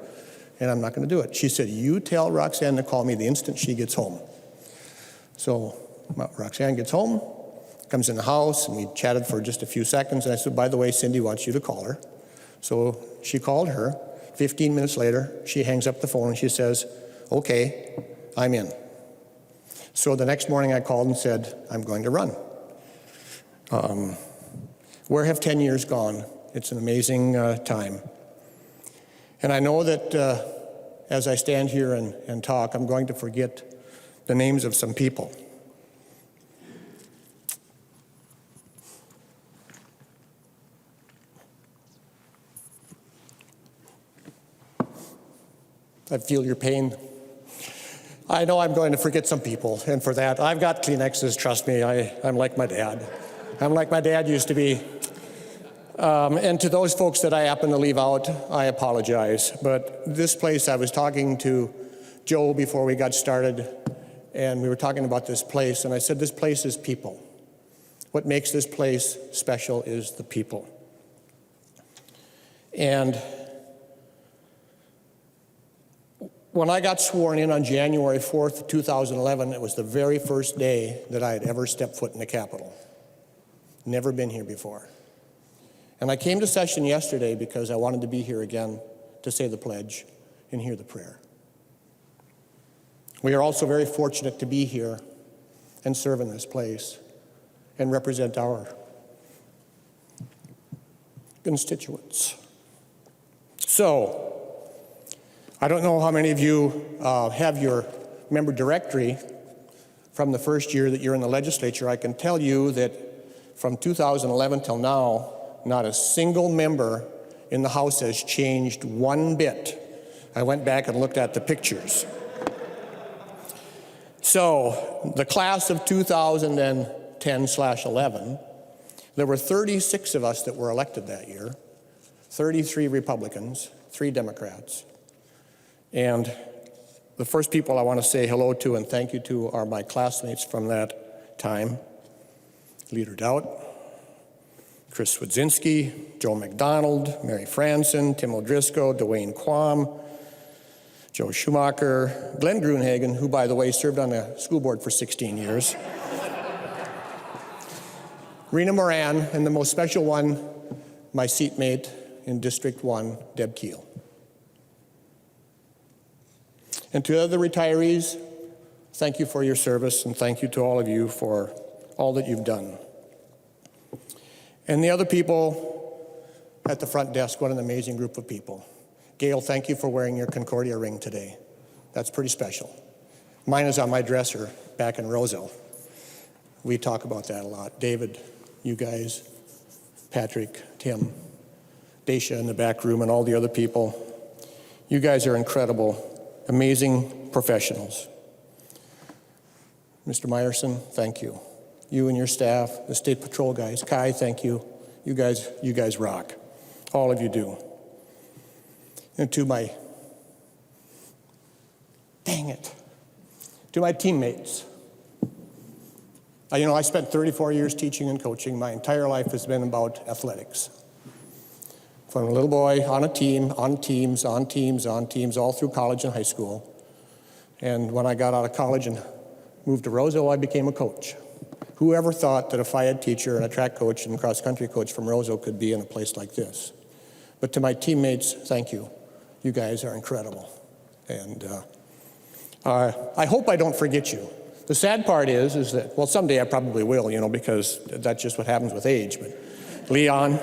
I'm not going to do it. She said, you tell Roxanne to call me the instant she gets home. So Roxanne gets home, comes in the house, and we chatted for just a few seconds, and I said, by the way, Cindy wants you to call her. So she called her. 15 minutes later, she hangs up the phone, and she says, okay, I'm in. So the next morning I called and said, I'm going to run. Where have 10 years gone? It's an amazing time. And I know that as I stand here and talk, I'm going to forget the names of some people. I feel your pain. I know I'm going to forget some people, and for that, I've got Kleenexes, trust me, I'm like my dad. I'm like my dad used to be. And to those folks that I happen to leave out, I apologize. But this place, I was talking to Joe before we got started, and we were talking about this place, and I said, this place is people. What makes this place special is the people. And when I got sworn in on January 4th, 2011, it was the very first day that I had ever stepped foot in the Capitol. Never been here before. And I came to session yesterday because I wanted to be here again to say the pledge and hear the prayer. We are also very fortunate to be here and serve in this place and represent our constituents. So, I don't know how many of you have your member directory from the first year that you're in the legislature. I can tell you that from 2011 till now, not a single member in the House has changed one bit. I went back and looked at the pictures. So, the class of 2010/11, there were 36 of us that were elected that year, 33 Republicans, 3 Democrats. And the first people I want to say hello to and thank you to are my classmates from that time. Leader Dowd, Chris Swedzinski, Joe McDonald, Mary Franson, Tim O'Driscoll, Duane Quam, Joe Schumacher, Glenn Gruenhagen, who, by the way, served on the school board for 16 years, Rena Moran, and the most special one, my seatmate in District 1, Deb Keel. And to other retirees, thank you for your service, and thank you to all of you for all that you've done. And the other people at the front desk, what an amazing group of people. Gail, thank you for wearing your Concordia ring today. That's pretty special. Mine is on my dresser back in Roselle. We talk about that a lot. David, you guys, Patrick, Tim, Dacia in the back room, and all the other people. You guys are incredible. Amazing professionals. Mr. Meyerson, thank you. You and your staff, the State Patrol guys. Kai, thank you. You guys rock. All of you do. And to my teammates. I spent 34 years teaching and coaching. My entire life has been about athletics. From a little boy on a team, on teams, all through college and high school. And when I got out of college and moved to Roselle, I became a coach. Whoever thought that a phy ed teacher and a track coach and cross-country coach from Roselle could be in a place like this? But to my teammates, thank you. You guys are incredible. And I hope I don't forget you. The sad part is that, well, someday I probably will, because that's just what happens with age. But Leon,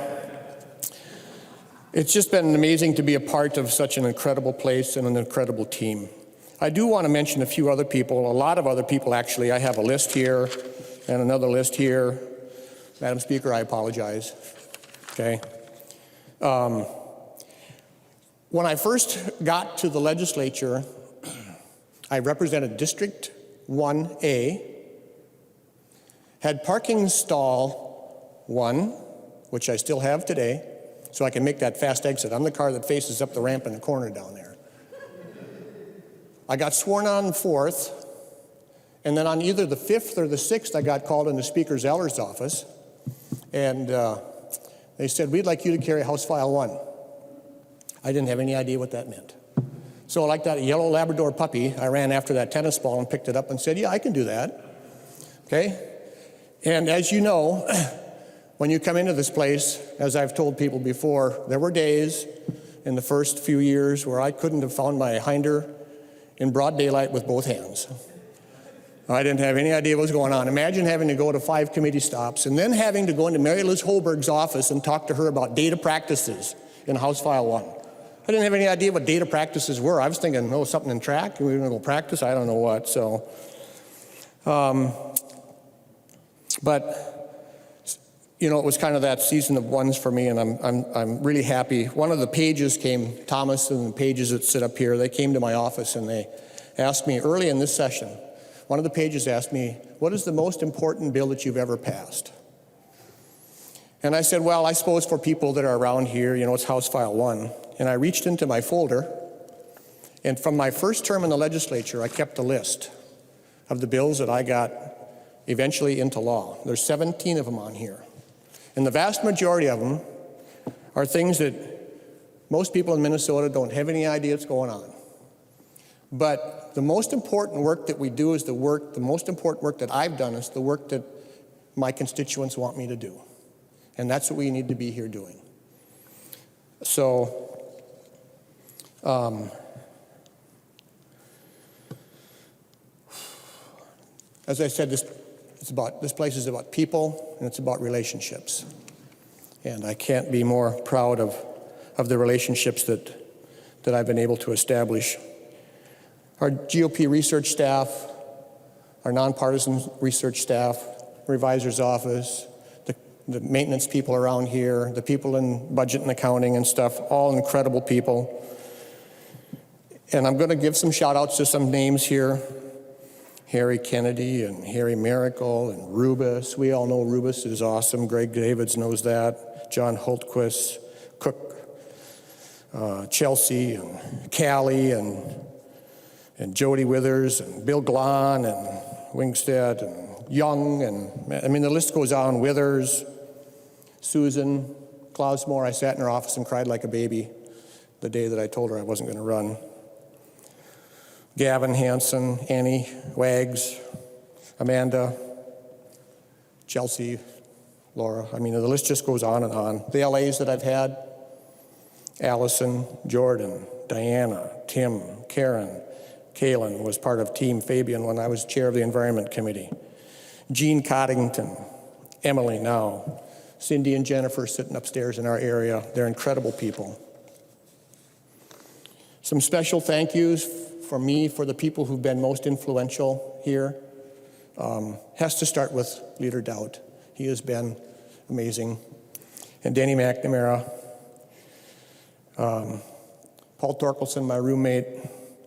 it's just been amazing to be a part of such an incredible place and an incredible team. I do want to mention a few other people, a lot of other people actually. I have a list here and another list here. Madam Speaker, I apologize. Okay. When I first got to the legislature, I represented District 1A, had parking stall 1, which I still have today, so I can make that fast exit. I'm the car that faces up the ramp in the corner down there. I got sworn on the 4th, and then on either the 5th or the 6th, I got called into Speaker Zeller's office, and they said, we'd like you to carry House File 1. I didn't have any idea what that meant. So like that yellow Labrador puppy, I ran after that tennis ball and picked it up and said, yeah, I can do that. Okay? And as you know, when you come into this place, as I've told people before, there were days in the first few years where I couldn't have found my hinder in broad daylight with both hands. I didn't have any idea what was going on. Imagine having to go to 5 committee stops and then having to go into Mary Liz Holberg's office and talk to her about data practices in House File 1. I didn't have any idea what data practices were. I was thinking, oh, something in track, and we were going to go practice, I don't know what. So, but you know, it was kind of that season of ones for me, and I'm really happy. One of the pages came, Thomas and the pages that sit up here, they came to my office and they asked me early in this session, one of the pages asked me, what is the most important bill that you've ever passed? And I said, well, I suppose for people that are around here, you know, it's House File 1. And I reached into my folder, and from my first term in the legislature, I kept a list of the bills that I got eventually into law. There's 17 of them on here. And the vast majority of them are things that most people in Minnesota don't have any idea what's going on. But the most important work that we do is the most important work that I've done is the work that my constituents want me to do. And that's what we need to be here doing. So, as I said, this place is about people and it's about relationships. And I can't be more proud of the relationships that I've been able to establish. Our GOP research staff, our nonpartisan research staff, revisor's office, the maintenance people around here, the people in budget and accounting and stuff, all incredible people. And I'm going to give some shout outs to some names here. Harry Kennedy and Harry Miracle and Rubus. We all know Rubus is awesome. Greg Davids knows that. John Hultquist, Cook, Chelsea and Callie and Jody Withers and Bill Glahn and Wingstead and Young, and I mean the list goes on. Withers, Susan Klausmore. I sat in her office and cried like a baby the day that I told her I wasn't going to run. Gavin Hansen, Annie Wags, Amanda, Chelsea, Laura. I mean the list just goes on and on. The LAs that I've had: Allison, Jordan, Diana, Tim, Karen, Kaylin was part of Team Fabian when I was chair of the Environment Committee. Jean Coddington, Emily now, Cindy and Jennifer sitting upstairs in our area. They're incredible people. Some special thank yous from me for the people who've been most influential here. Has to start with Leader Dowd. He has been amazing. And Danny McNamara, Paul Torkelson, my roommate,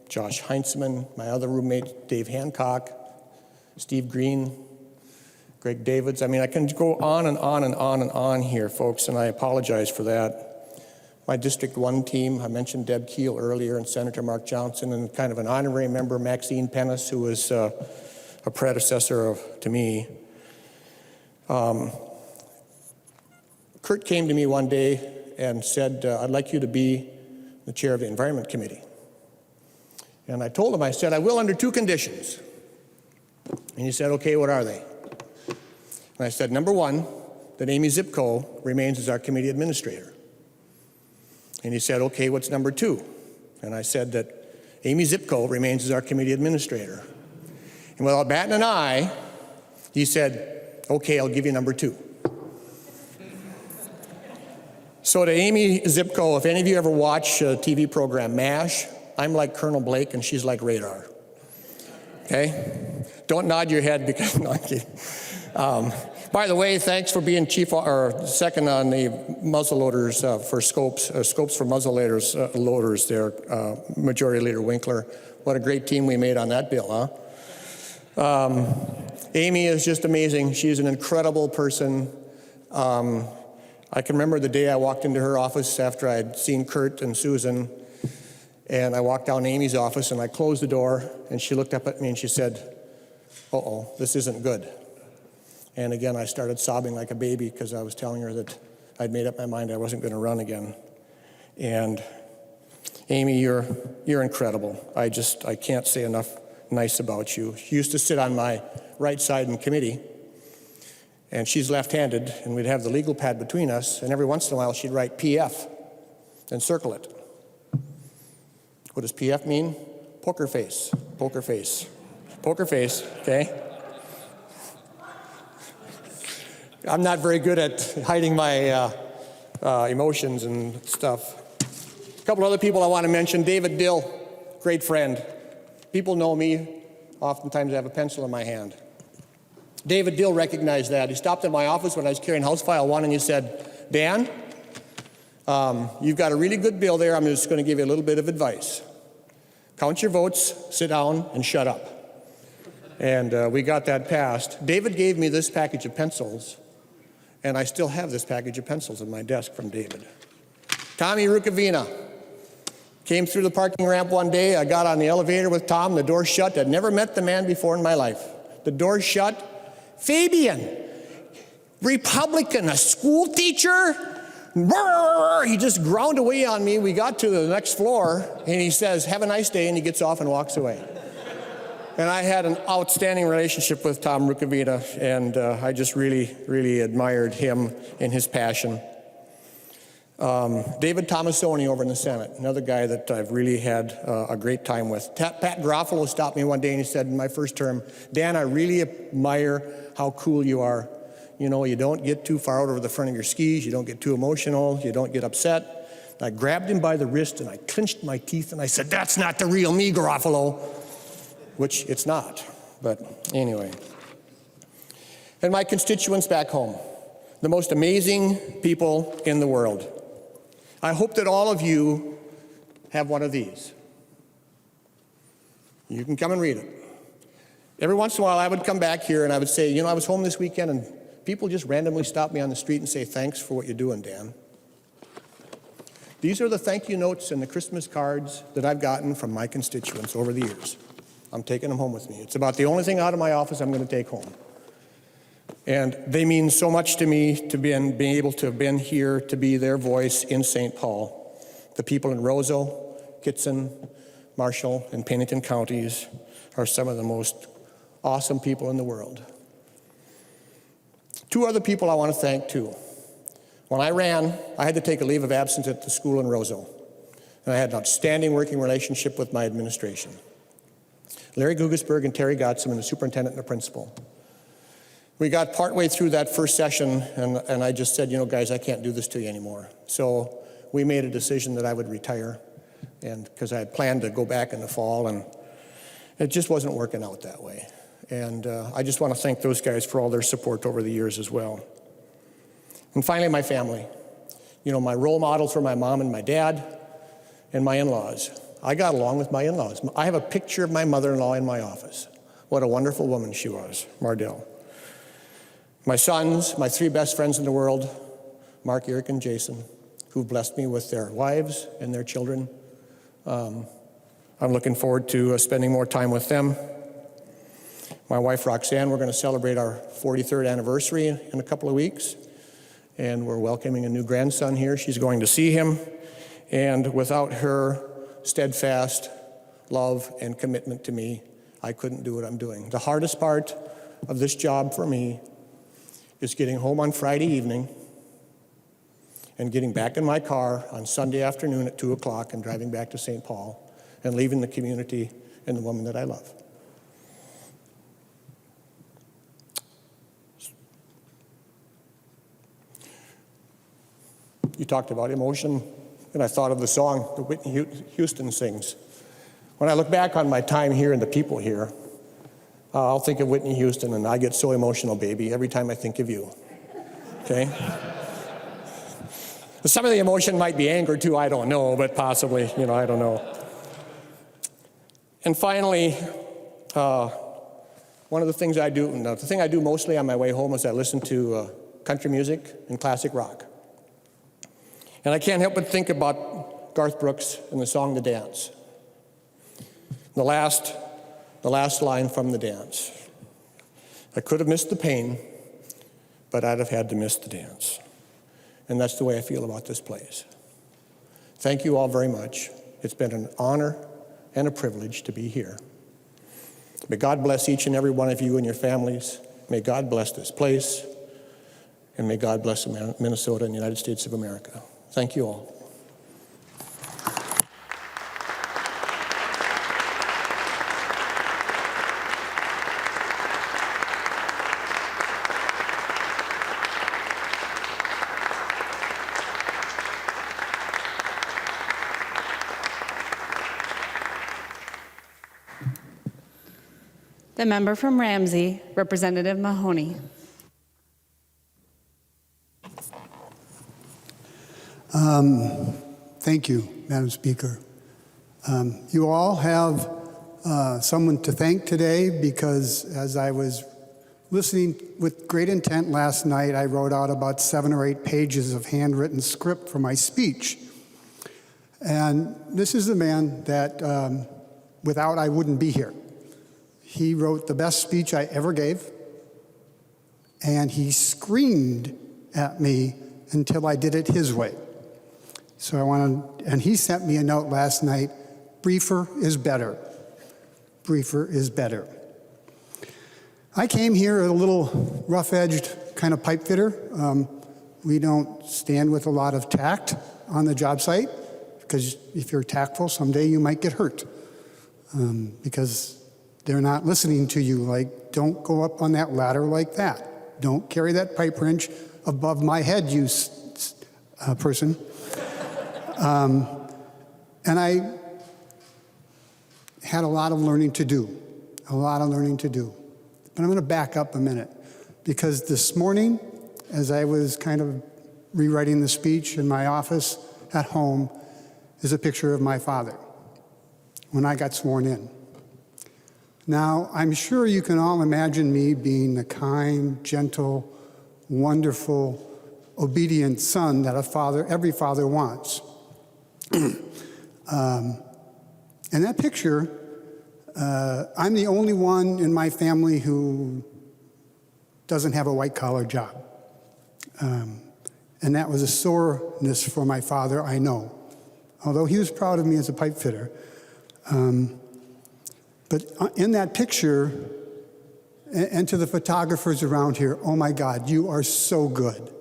Josh Heinzman, my other roommate, Dave Hancock, Steve Green, Greg Davids. I mean, I can go on and on and on and on here, folks, and I apologize for that. My District 1 team, I mentioned Deb Keel earlier, and Senator Mark Johnson, and kind of an honorary member, Maxine Pennis, who was a predecessor to me. Kurt came to me one day and said, I'd like you to be the chair of the Environment Committee. And I told him, I said, I will under 2 conditions. And he said, okay, what are they? And I said, number 1, that Amy Zipko remains as our committee administrator. And he said, okay, what's number 2? And I said that Amy Zipko remains as our committee administrator. And without batting an eye, he said, okay, I'll give you number 2. So to Amy Zipko, if any of you ever watch a TV program, MASH, I'm like Colonel Blake and she's like Radar. Okay? Don't nod your head because, no, I'm kidding. By the way, thanks for being second on the muzzle loaders for scopes for muzzle loaders there, Majority Leader Winkler. What a great team we made on that bill, huh? Amy is just amazing. She's an incredible person. I can remember the day I walked into her office after I'd seen Kurt and Susan, and I walked down Amy's office and I closed the door, and she looked up at me and she said, "Uh-oh, this isn't good." And again, I started sobbing like a baby because I was telling her that I'd made up my mind I wasn't going to run again. And Amy, you're incredible. I can't say enough nice about you. She used to sit on my right side in committee, and she's left-handed, and we'd have the legal pad between us, and every once in a while she'd write PF and circle it. What does PF mean? Poker face, poker face, poker face, okay? I'm not very good at hiding my emotions and stuff. A couple other people I want to mention. David Dill, great friend. People know me. Oftentimes I have a pencil in my hand. David Dill recognized that. He stopped in my office when I was carrying House File 1 and he said, "Dan, you've got a really good bill there. I'm just going to give you a little bit of advice. Count your votes, sit down, and shut up." And we got that passed. David gave me this package of pencils, and I still have this package of pencils in my desk from David. Tommy Rukavina came through the parking ramp one day. I got on the elevator with Tom. The door shut. I'd never met the man before in my life. The door shut. "Fabian, Republican, a school teacher?" He just ground away on me. We got to the next floor, and he says, "Have a nice day," and he gets off and walks away. And I had an outstanding relationship with Tom Rukavina, and I just really, really admired him and his passion. David Tomasoni over in the Senate, another guy that I've really had a great time with. Pat Garofalo stopped me one day and he said in my first term, "Dan, I really admire how cool you are. You know, you don't get too far out over the front of your skis, you don't get too emotional, you don't get upset." And I grabbed him by the wrist and I clenched my teeth and I said, "That's not the real me, Garofalo," which it's not, but anyway. And my constituents back home, the most amazing people in the world. I hope that all of you have one of these. You can come and read it. Every once in a while I would come back here and I would say, "You know, I was home this weekend and people just randomly stop me on the street and say, 'Thanks for what you're doing, Dan.'" These are the thank you notes and the Christmas cards that I've gotten from my constituents over the years. I'm taking them home with me. It's about the only thing out of my office I'm going to take home. And they mean so much to me to being able to have been here to be their voice in St. Paul. The people in Roseau, Kitson, Marshall, and Pennington counties are some of the most awesome people in the world. Two other people I want to thank too. When I ran, I had to take a leave of absence at the school in Roseau. And I had an outstanding working relationship with my administration. Larry Gugesberg and Terry Gottsman, the superintendent and the principal. We got partway through that first session, and I just said, "You know, guys, I can't do this to you anymore." So we made a decision that I would retire, and because I had planned to go back in the fall, and it just wasn't working out that way. And I just want to thank those guys for all their support over the years as well. And finally, my family. You know, my role models were my mom and my dad and my in-laws. I got along with my in-laws. I have a picture of my mother-in-law in my office. What a wonderful woman she was, Mardell. My sons, my three best friends in the world, Mark, Eric, and Jason, who've blessed me with their wives and their children. I'm looking forward to spending more time with them. My wife, Roxanne, we're going to celebrate our 43rd anniversary in a couple of weeks, and we're welcoming a new grandson here. She's going to see him, and without her steadfast love and commitment to me, I couldn't do what I'm doing. The hardest part of this job for me is getting home on Friday evening and getting back in my car on Sunday afternoon at 2 o'clock and driving back to St. Paul and leaving the community and the woman that I love. You talked about emotion, and I thought of the song that Whitney Houston sings. When I look back on my time here and the people here, I'll think of Whitney Houston, and I get so emotional, baby, every time I think of you, okay? Some of the emotion might be anger, too, I don't know, but possibly, I don't know. And finally, One of the things I do, the thing I do mostly on my way home is I listen to country music and classic rock. And I can't help but think about Garth Brooks and the song The Dance. The last line from The Dance. I could have missed the pain, but I'd have had to miss the dance. And that's the way I feel about this place. Thank you all very much. It's been an honor and a privilege to be here. May God bless each and every one of you and your families. May God bless this place. And may God bless Minnesota and the United States of America. Thank you all. The member from Ramsey, Representative Mahoney. Thank you, Madam Speaker. You all have someone to thank today because as I was listening with great intent last night, I wrote out about 7 or 8 pages of handwritten script for my speech. And this is the man that without I wouldn't be here. He wrote the best speech I ever gave, and he screamed at me until I did it his way. So and he sent me a note last night, briefer is better. Briefer is better. I came here a little rough-edged kind of pipe fitter. We don't stand with a lot of tact on the job site, because if you're tactful, someday you might get hurt. Because they're not listening to you, like, don't go up on that ladder like that. Don't carry that pipe wrench above my head, you person. And I had a lot of learning to do, But I'm going to back up a minute, because this morning, as I was kind of rewriting the speech in my office at home, is a picture of my father when I got sworn in. Now, I'm sure you can all imagine me being the kind, gentle, wonderful, obedient son that every father wants. And that picture, I'm the only one in my family who doesn't have a white-collar job. And that was a soreness for my father, I know. Although he was proud of me as a pipe fitter. But in that picture, and to the photographers around here, oh my God, you are so good,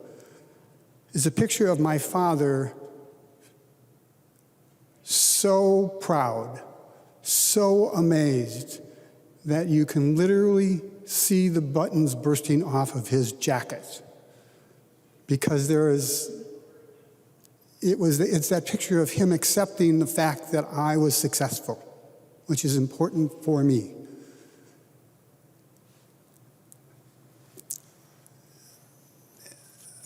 is a picture of my father so proud, so amazed that you can literally see the buttons bursting off of his jacket. Because it's that picture of him accepting the fact that I was successful, which is important for me.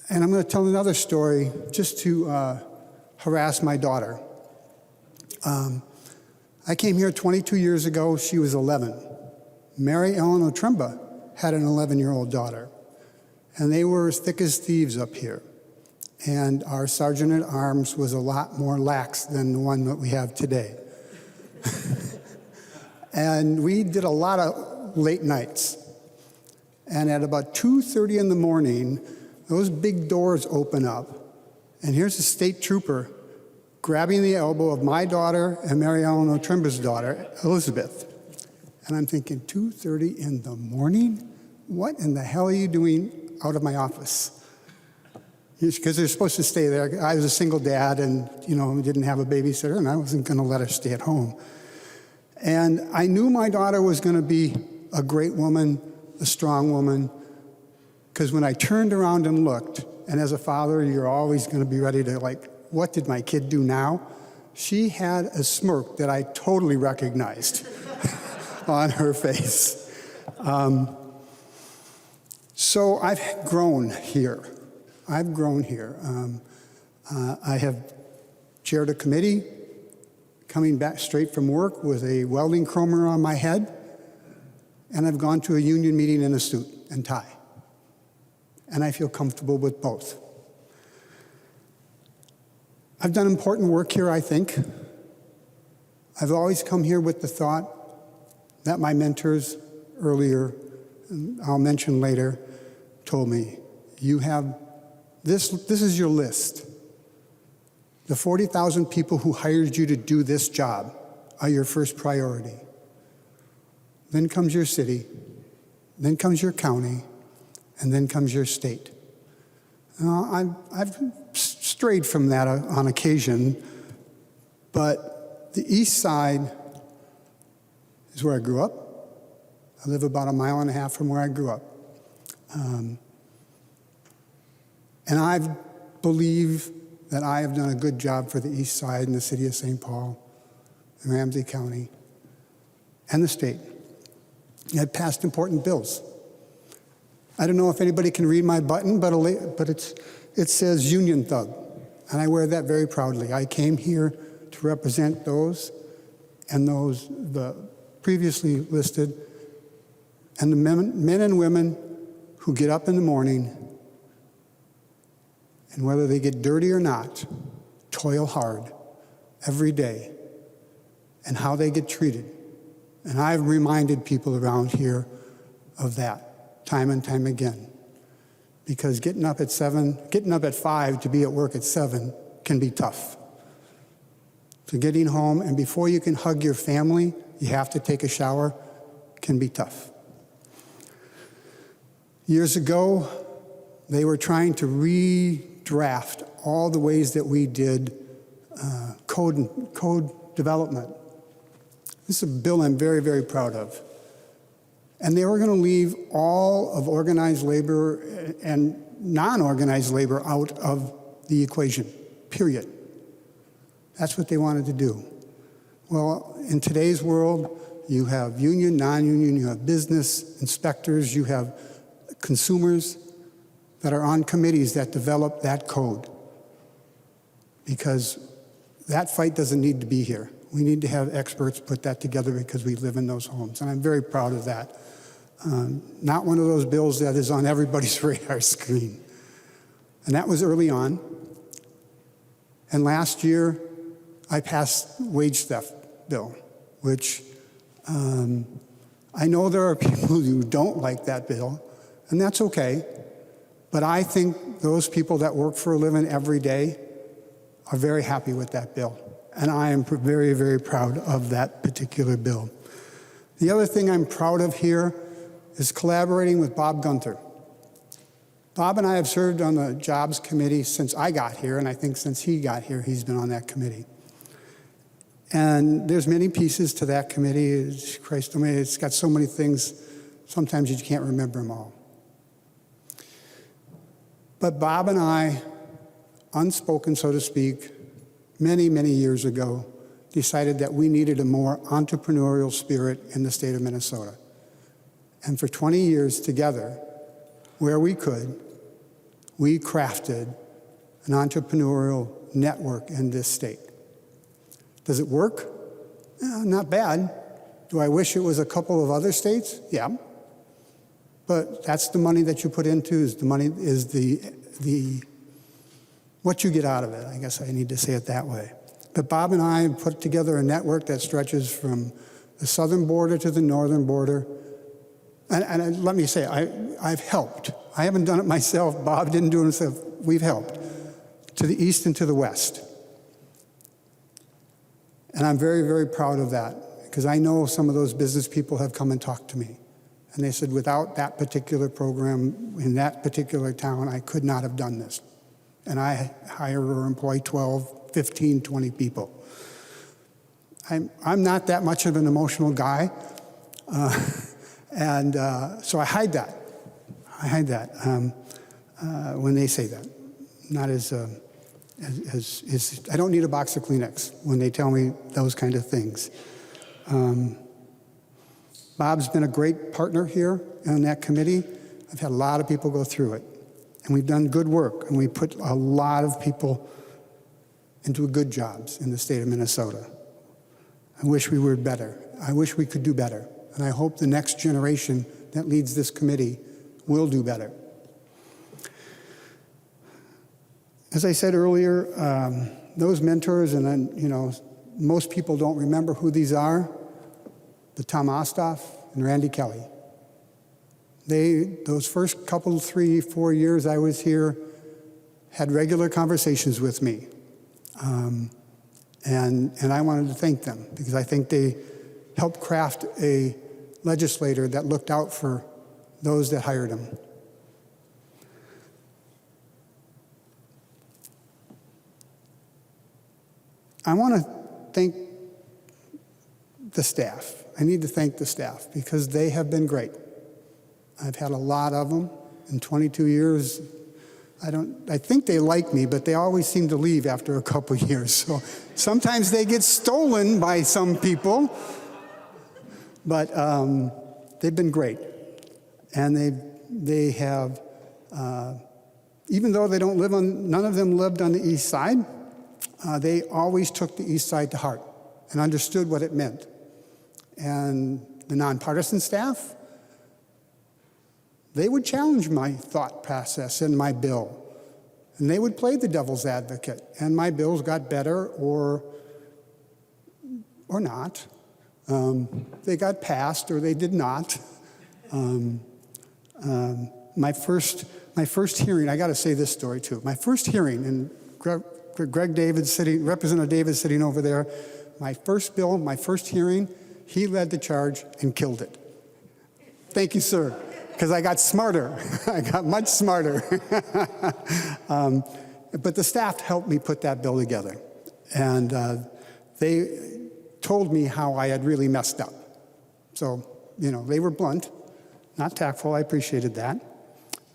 And I'm going to tell another story just to harass my daughter. I came here 22 years ago. She was 11. Mary Ellen Otremba had an 11-year-old daughter. And they were as thick as thieves up here. And our sergeant at arms was a lot more lax than the one that we have today. And we did a lot of late nights. And at about 2:30 in the morning, those big doors open up. And here's a state trooper grabbing the elbow of my daughter and Mary Ellen Otremba's daughter, Elizabeth. And I'm thinking, 2:30 in the morning? What in the hell are you doing out of my office? Because they're supposed to stay there. I was a single dad and, didn't have a babysitter, and I wasn't going to let her stay at home. And I knew my daughter was going to be a great woman, a strong woman, because when I turned around and looked, and as a father, you're always going to be ready to, what did my kid do now? She had a smirk that I totally recognized on her face. So I've grown here. I have chaired a committee, coming back straight from work with a welding chromer on my head. and I've gone to a union meeting in a suit and tie. And I feel comfortable with both. I've done important work here, I think. I've always come here with the thought that my mentors earlier, and I'll mention later, told me, you have, this is your list. The 40,000 people who hired you to do this job are your first priority. Then comes your city, then comes your county, and then comes your state. I've strayed from that on occasion, but the East Side is where I grew up. I live about 1.5 miles from where I grew up. And I believe that I have done a good job for the East Side and the city of St. Paul, and Ramsey County, and the state. I've passed important bills. I don't know if anybody can read my button, but it says Union Thug, and I wear that very proudly. I came here to represent those and those, the previously listed, and the men and women who get up in the morning, and whether they get dirty or not, toil hard every day, and how they get treated. And I've reminded people around here of that time and time again. Because getting up at 5 to be at work at 7 can be tough. So getting home, and before you can hug your family, you have to take a shower, can be tough. Years ago, they were trying to redraft all the ways that we did code development. This is a bill I'm very, very proud of. And they were going to leave all of organized labor and non-organized labor out of the equation, period. That's what they wanted to do. Well, in today's world, you have union, non-union, you have business, inspectors, you have consumers that are on committees that develop that code. Because that fight doesn't need to be here. We need to have experts put that together because we live in those homes. And I'm very proud of that. Not one of those bills that is on everybody's radar screen. And that was early on. And last year, I passed wage theft bill, which I know there are people who don't like that bill, and that's okay. But I think those people that work for a living every day are very happy with that bill. And I am very, very proud of that particular bill. The other thing I'm proud of here is collaborating with Bob Gunther. Bob and I have served on the Jobs Committee since I got here, and I think since he got here, he's been on that committee. And there's many pieces to that committee. Christ, it's got so many things, sometimes you can't remember them all. But Bob and I, unspoken, so to speak, many, many years ago, decided that we needed a more entrepreneurial spirit in the state of Minnesota. And for 20 years together, where we could, we crafted an entrepreneurial network in this state. Does it work? Not bad. Do I wish it was a couple of other states? Yeah. But that's the money that you put into, is the money, is the what you get out of it. I guess I need to say it that way. But Bob and I put together a network that stretches from the southern border to the northern border. And let me say, I've helped. I haven't done it myself. Bob didn't do it himself. We've helped to the east and to the west. And I'm very, very proud of that, because I know some of those business people have come and talked to me. And they said, without that particular program in that particular town, I could not have done this. And I hire or employ 12, 15, 20 people. I'm not that much of an emotional guy. So I hide that. When they say that. Not as I don't need a box of Kleenex when they tell me those kind of things. Bob's been a great partner here on that committee. I've had a lot of people go through it. And we've done good work, and we put a lot of people into good jobs in the state of Minnesota. I wish we were better. I wish we could do better. And I hope the next generation that leads this committee will do better. As I said earlier, those mentors, and then, you know, most people don't remember who these are, but Tom Ostoff and Randy Kelly. Those first couple, 3, 4 years I was here, had regular conversations with me. And I wanted to thank them because I think they helped craft a legislator that looked out for those that hired him. I want to thank the staff. I need to thank the staff because they have been great. I've had a lot of them in 22 years. I think they like me, but they always seem to leave after a couple years. So sometimes they get stolen by some people, but they've been great. And they have, even though they don't live on, none of them lived on the east side, they always took the east side to heart and understood what it meant. And the nonpartisan staff, they would challenge my thought process and my bill. And they would play the devil's advocate. And my bills got better or not. They got passed or they did not. My first hearing, I got to say this story too. My first hearing, and Greg David Representative David sitting over there, my first bill, my first hearing, he led the charge and killed it. Thank you, sir. Because I got smarter. I got much smarter. But the staff helped me put that bill together. And they told me how I had really messed up. So, you know, they were blunt, not tactful. I appreciated that.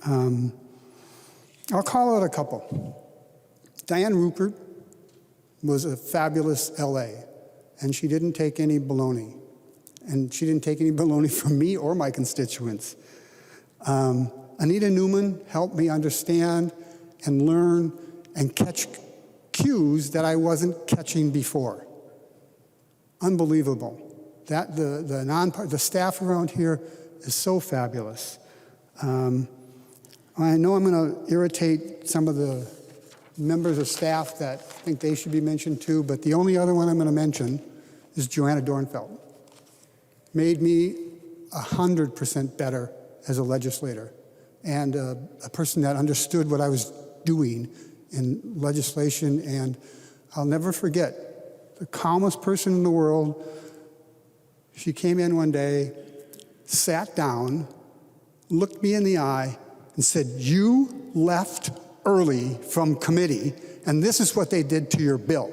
I'll call out a couple. Diane Rupert was a fabulous LA, and she didn't take any baloney. And she didn't take any baloney from me or my constituents. Anita Newman helped me understand and learn and catch cues that I wasn't catching before. Unbelievable. The staff around here is so fabulous. I know I'm going to irritate some of the members of staff that think they should be mentioned too, but the only other one I'm going to mention is Joanna Dornfeld. Made me 100% better as a legislator and a person that understood what I was doing in legislation. And I'll never forget, the calmest person in the world, she came in one day, sat down, looked me in the eye, and said, "You left early from committee, and this is what they did to your bill."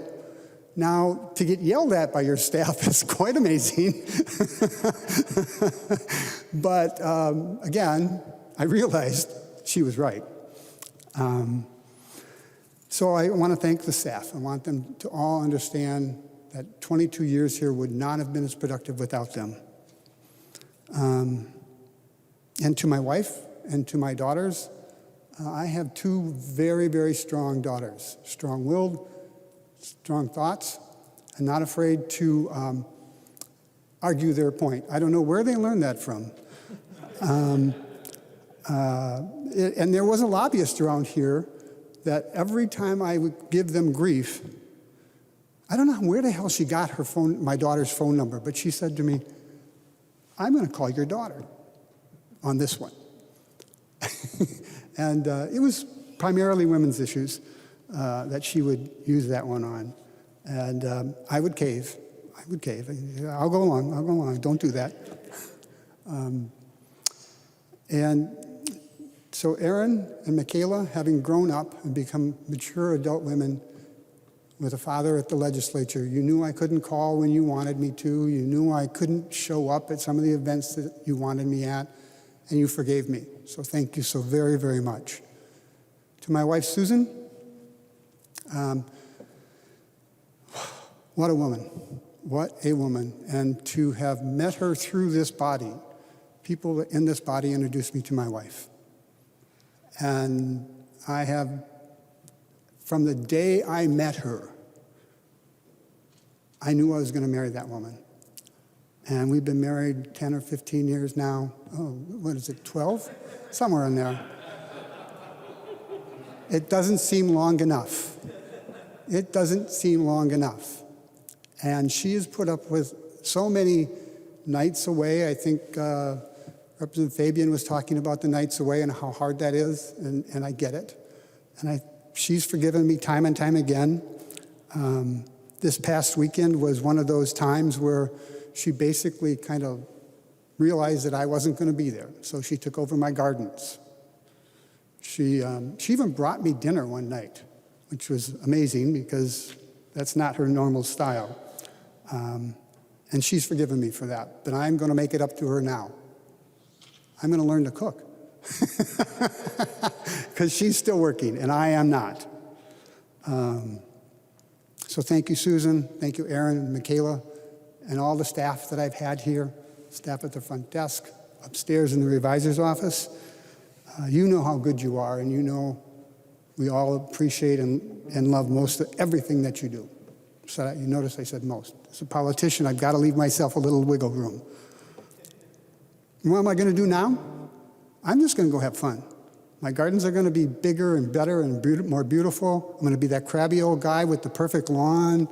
Now, to get yelled at by your staff is quite amazing. But again, I realized she was right. So I want to thank the staff. I want them to all understand that 22 years here would not have been as productive without them. And to my wife and to my daughters, I have two very, very strong daughters, strong-willed, strong thoughts, and not afraid to argue their point. I don't know where they learned that from. And there was a lobbyist around here that every time I would give them grief, I don't know where the hell she got my daughter's phone number, but she said to me, "I'm going to call your daughter on this one." And it was primarily women's issues that she would use that one on. And I would cave. I'll go along. Don't do that. And so Erin and Michaela, having grown up and become mature adult women with a father at the legislature, you knew I couldn't call when you wanted me to. You knew I couldn't show up at some of the events that you wanted me at, and you forgave me. So thank you so very, very much. To my wife, Susan, what a woman. What a woman. And to have met her through this body, people in this body introduced me to my wife. And I have, from the day I met her, I knew I was going to marry that woman. And we've been married 10 or 15 years now. Oh, what is it, 12? Somewhere in there. It doesn't seem long enough. It doesn't seem long enough. And she has put up with so many nights away. I think Representative Fabian was talking about the nights away and how hard that is, and I get it. And she's forgiven me time and time again. This past weekend was one of those times where she basically kind of realized that I wasn't going to be there, so she took over my gardens. She even brought me dinner one night, which was amazing because that's not her normal style. And she's forgiven me for that, but I'm going to make it up to her now. I'm going to learn to cook because she's still working and I am not. So thank you, Susan. Thank you, Aaron and Michaela, and all the staff that I've had here, staff at the front desk, upstairs in the revisor's office. You know how good you are, and you know we all appreciate and love most of everything that you do. So you notice I said most. As a politician, I've got to leave myself a little wiggle room. And what am I going to do now? I'm just going to go have fun. My gardens are going to be bigger and better and more beautiful. I'm going to be that crabby old guy with the perfect lawn.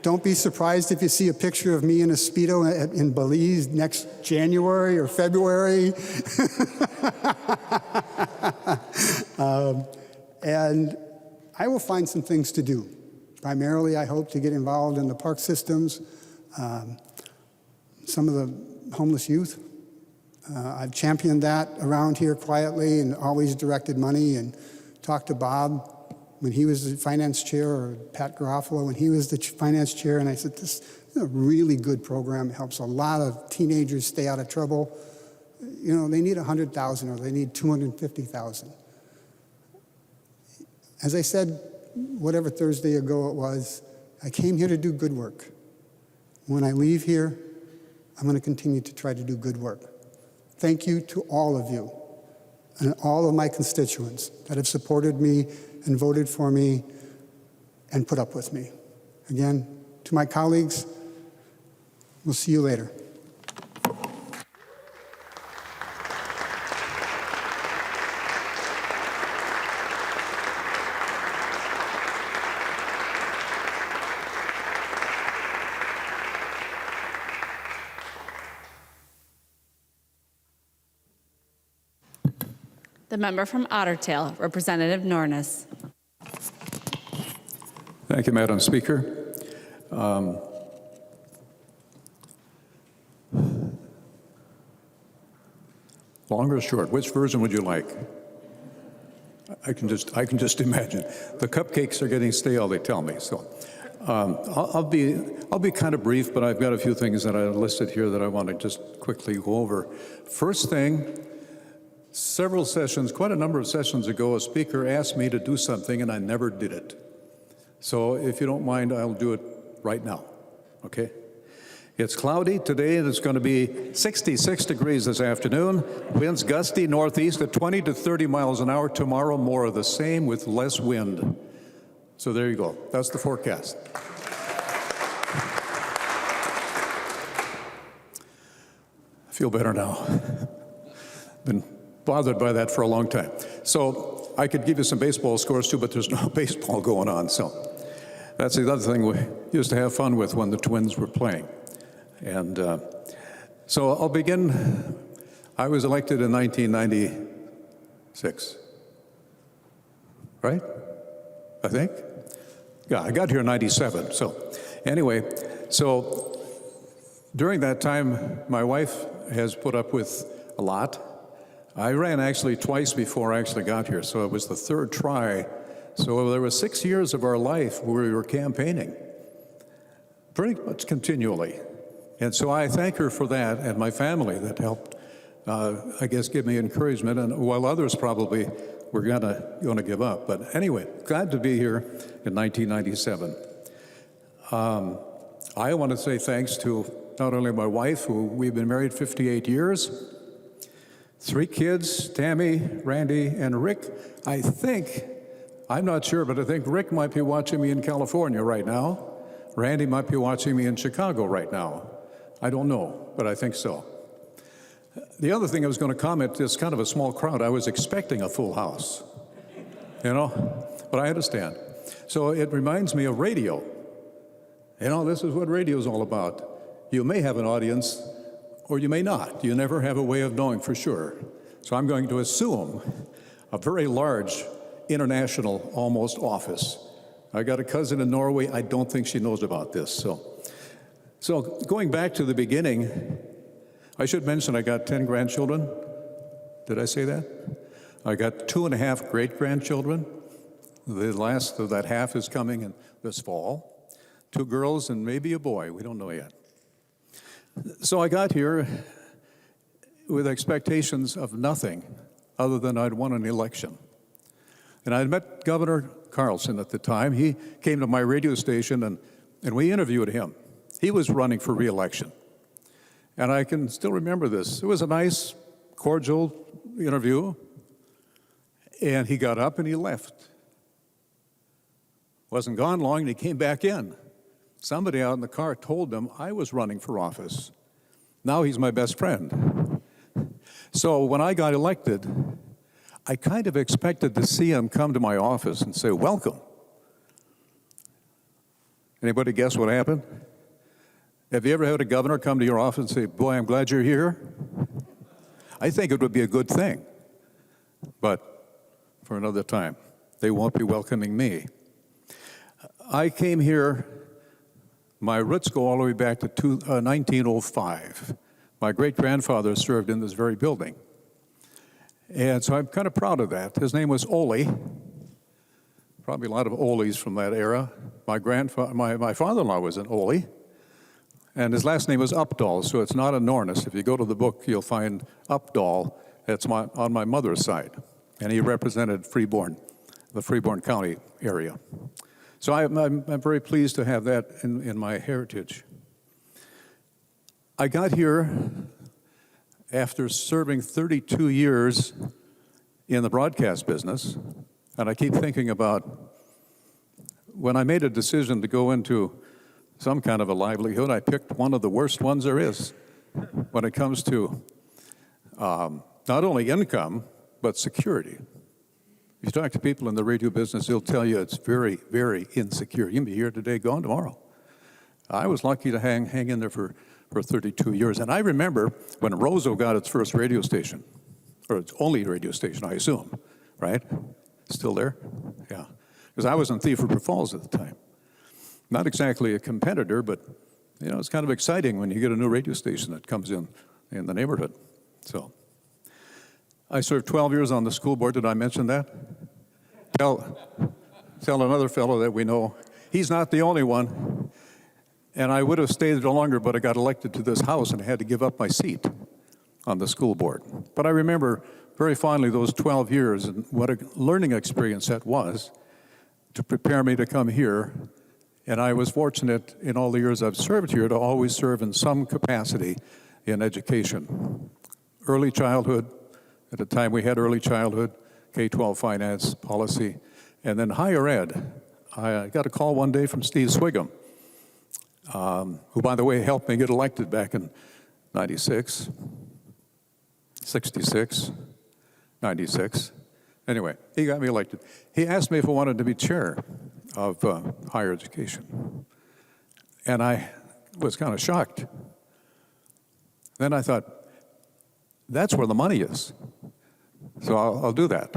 Don't be surprised if you see a picture of me in a Speedo in Belize next January or February. And I will find some things to do. Primarily, I hope to get involved in the park systems, some of the homeless youth. I've championed that around here quietly and always directed money and talked to Bob when he was the finance chair, or Pat Garofalo when he was the finance chair, and I said, this is a really good program. It helps a lot of teenagers stay out of trouble. You know, they need 100,000 or they need 250,000. As I said, whatever Thursday ago it was, I came here to do good work. When I leave here, I'm going to continue to try to do good work. Thank you to all of you and all of my constituents that have supported me and voted for me and put up with me. Again, to my colleagues, we'll see you later. The member from Ottertail, Representative Nornes. Thank you, Madam Speaker. Long or short, which version would you like? I can just imagine. The cupcakes are getting stale, they tell me. So I'll be kind of brief, but I've got a few things that I listed here that I want to just quickly go over. First thing, several sessions, quite a number of sessions ago, a speaker asked me to do something and I never did it. So if you don't mind, I'll do it right now, okay? It's cloudy today and it's going to be 66 degrees this afternoon. Winds gusty northeast at 20 to 30 miles an hour. Tomorrow, more of the same with less wind. So there you go. That's the forecast. I feel better now. Been bothered by that for a long time. So I could give you some baseball scores too, but there's no baseball going on. So that's the other thing we used to have fun with when the Twins were playing. And so I'll begin. I was elected in 1996, right? I think? Yeah, I got here in 97. So anyway, so during that time, my wife has put up with a lot. I ran actually twice before I actually got here, so it was the third try. So there were 6 years of our life where we were campaigning, pretty much continually. And so I thank her for that, and my family that helped, I guess, give me encouragement, and while others probably were gonna give up. But anyway, glad to be here in 1997. I want to say thanks to not only my wife, who we've been married 58 years, 3 kids, Tammy, Randy, and Rick. I'm not sure, but I think Rick might be watching me in California right now, Randy might be watching me in Chicago right now. I don't know, but I think so. The other thing I was going to comment is kind of a small crowd. I was expecting a full house, but I understand. So it reminds me of radio. This is what radio is all about. You may have an audience, or you may not. You never have a way of knowing for sure. So I'm going to assume a very large international almost office. I got a cousin in Norway. I don't think she knows about this. So going back to the beginning, I should mention I got 10 grandchildren. Did I say that? I got 2.5 great-grandchildren. The last of that half is coming in this fall. 2 girls and maybe a boy. We don't know yet. So I got here with expectations of nothing other than I'd won an election. And I'd met Governor Carlson at the time. He came to my radio station and we interviewed him. He was running for reelection. And I can still remember this. It was a nice, cordial interview. And he got up and he left. Wasn't gone long and he came back in. Somebody out in the car told him I was running for office. Now he's my best friend. So when I got elected, I kind of expected to see him come to my office and say, welcome. Anybody guess what happened? Have you ever had a governor come to your office and say, boy, I'm glad you're here? I think it would be a good thing. But for another time, they won't be welcoming me. I came here, my roots go all the way back to 1905. My great-grandfather served in this very building. And so I'm kind of proud of that. His name was Ole. Probably a lot of Oles from that era. My father-in-law was an Ole. And his last name was Updahl, so it's not a Nornes. If you go to the book, you'll find Updahl. It's on my mother's side. And he represented Freeborn, the Freeborn County area. So I'm very pleased to have that in my heritage. I got here after serving 32 years in the broadcast business, and I keep thinking about when I made a decision to go into some kind of a livelihood, I picked one of the worst ones there is when it comes to not only income, but security. If you talk to people in the radio business, they'll tell you it's very, very insecure. You can be here today, gone tomorrow. I was lucky to hang in there for 32 years. And I remember when Roseau got its first radio station, or its only radio station, I assume, right? Still there? Yeah. Because I was in Thief River Falls at the time. Not exactly a competitor, but it's kind of exciting when you get a new radio station that comes in the neighborhood. So I served 12 years on the school board. Did I mention that? Tell another fellow that we know. He's not the only one. And I would have stayed there longer, but I got elected to this house and I had to give up my seat on the school board. But I remember very fondly those 12 years and what a learning experience that was to prepare me to come here. And I was fortunate in all the years I've served here to always serve in some capacity in education. Early childhood, at the time we had early childhood, K-12 finance, policy, and then higher ed. I got a call one day from Steve Swigum, who, by the way, helped me get elected back in 96, 66, 96. Anyway, he got me elected. He asked me if I wanted to be chair of higher education. And I was kind of shocked. Then I thought, that's where the money is. So I'll do that.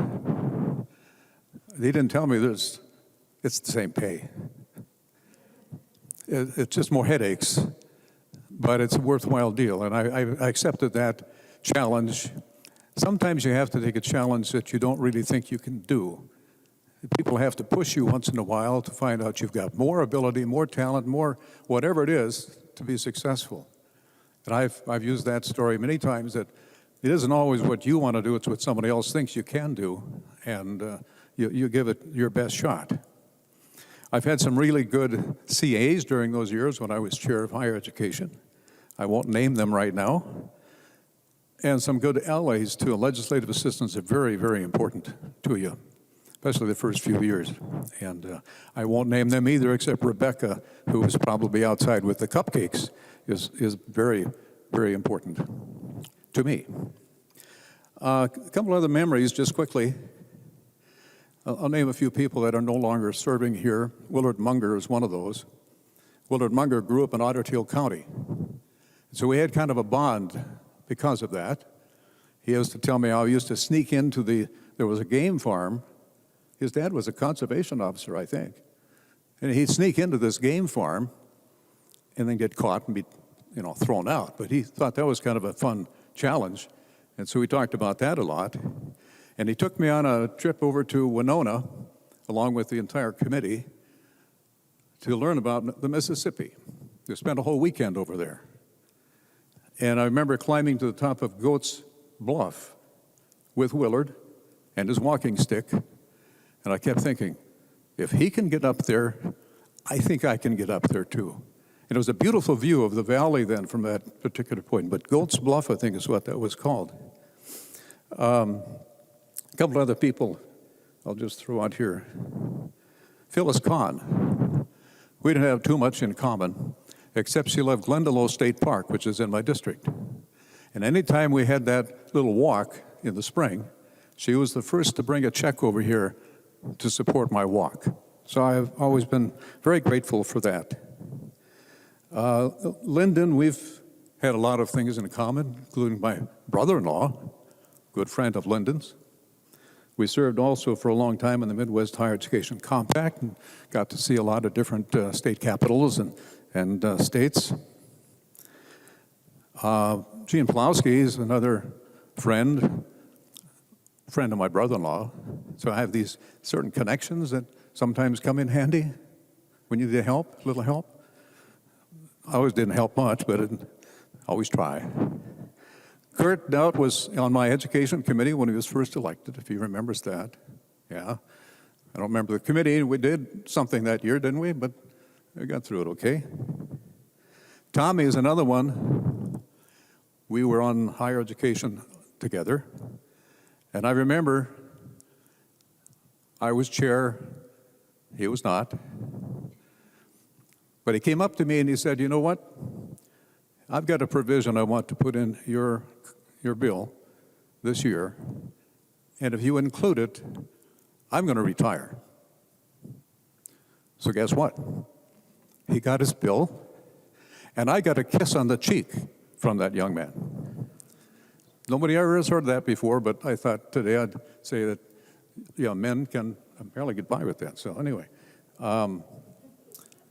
They didn't tell me it's the same pay. It's just more headaches, but it's a worthwhile deal. And I accepted that challenge. Sometimes you have to take a challenge that you don't really think you can do. People have to push you once in a while to find out you've got more ability, more talent, more whatever it is to be successful. And I've used that story many times that it isn't always what you want to do, it's what somebody else thinks you can do, and you give it your best shot. I've had some really good CAs during those years when I was chair of higher education. I won't name them right now. And some good allies too. Legislative assistants are very, very important to you. especially the first few years. And I won't name them either, except Rebecca, who is probably outside with the cupcakes, is very, very important to me. A couple other memories, just quickly. I'll name a few people that are no longer serving here. Willard Munger is one of those. Willard Munger grew up in Otter Tail County. So we had kind of a bond because of that. He used to tell me how he used to sneak into there was a game farm. His dad was a conservation officer, I think. And he'd sneak into this game farm and then get caught and be, thrown out. But he thought that was kind of a fun challenge. And so we talked about that a lot. And he took me on a trip over to Winona, along with the entire committee, to learn about the Mississippi. We spent a whole weekend over there. And I remember climbing to the top of Goat's Bluff with Willard and his walking stick. And I kept thinking, if he can get up there, I think I can get up there too. And it was a beautiful view of the valley then from that particular point. But Goat's Bluff, I think, is what that was called. A couple other people I'll just throw out here. Phyllis Kahn. We didn't have too much in common, except she loved Glendalough State Park, which is in my district. And anytime we had that little walk in the spring, she was the first to bring a check over here to support my walk. So I've always been very grateful for that. Lyndon, we've had a lot of things in common, including my brother-in-law, good friend of Lyndon's. We served also for a long time in the Midwest Higher Education Compact and got to see a lot of different state capitals and states. Gene Plowski is another friend of my brother-in-law. So I have these certain connections that sometimes come in handy when you need help, a little help. I always didn't help much, but I always try. Kurt Dowd was on my education committee when he was first elected, if he remembers that. Yeah. I don't remember the committee. We did something that year, didn't we? But we got through it okay. Tommy is another one. We were on higher education together. And I remember I was chair, he was not. But he came up to me and he said, you know what? I've got a provision I want to put in your bill this year, and if you include it, I'm going to retire. So guess what? He got his bill, and I got a kiss on the cheek from that young man. Nobody ever has heard that before, but I thought today I'd say that men can apparently get by with that. So anyway,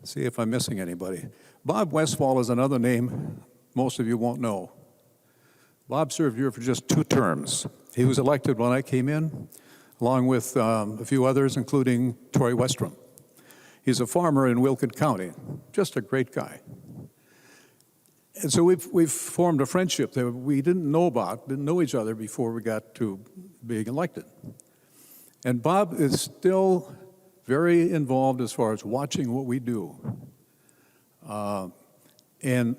see if I'm missing anybody. Bob Westfall is another name most of you won't know. Bob served here for just 2 terms. He was elected when I came in, along with a few others, including Troy Westrom. He's a farmer in Wilkett County, just a great guy. And so we've formed a friendship that we didn't know each other before we got to being elected. And Bob is still very involved as far as watching what we do. And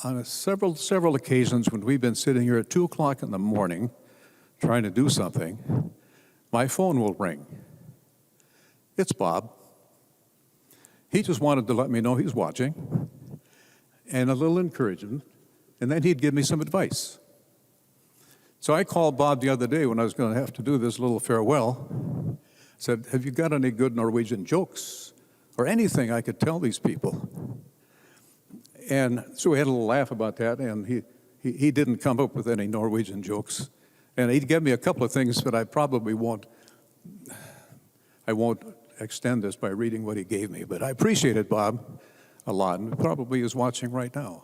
on several occasions when we've been sitting here at 2 o'clock in the morning trying to do something, my phone will ring. It's Bob. He just wanted to let me know he's watching and a little encouragement, and then he'd give me some advice. So I called Bob the other day when I was going to have to do this little farewell. Said, have you got any good Norwegian jokes or anything I could tell these people? And so we had a little laugh about that, and he didn't come up with any Norwegian jokes. And he gave me a couple of things that I probably won't extend this by reading what he gave me, but I appreciated Bob a lot, and probably is watching right now.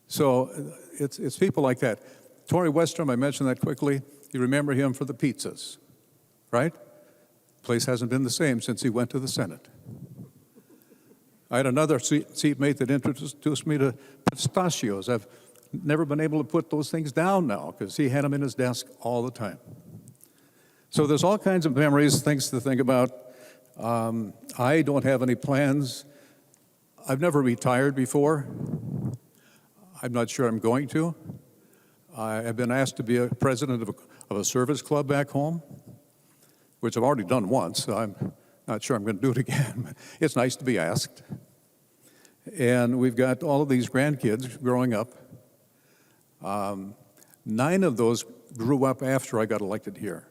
So it's people like that. Torrey Westrom, I mentioned that quickly. You remember him for the pizzas, right? Place hasn't been the same since he went to the Senate. I had another seatmate that introduced me to pistachios. I've never been able to put those things down now because he had them in his desk all the time. So there's all kinds of memories, things to think about. I don't have any plans. I've never retired before. I'm not sure I'm going to. I have been asked to be a president of a service club back home, which I've already done once, so I'm not sure I'm going to do it again. It's nice to be asked. And we've got all of these grandkids growing up. 9 of those grew up after I got elected here.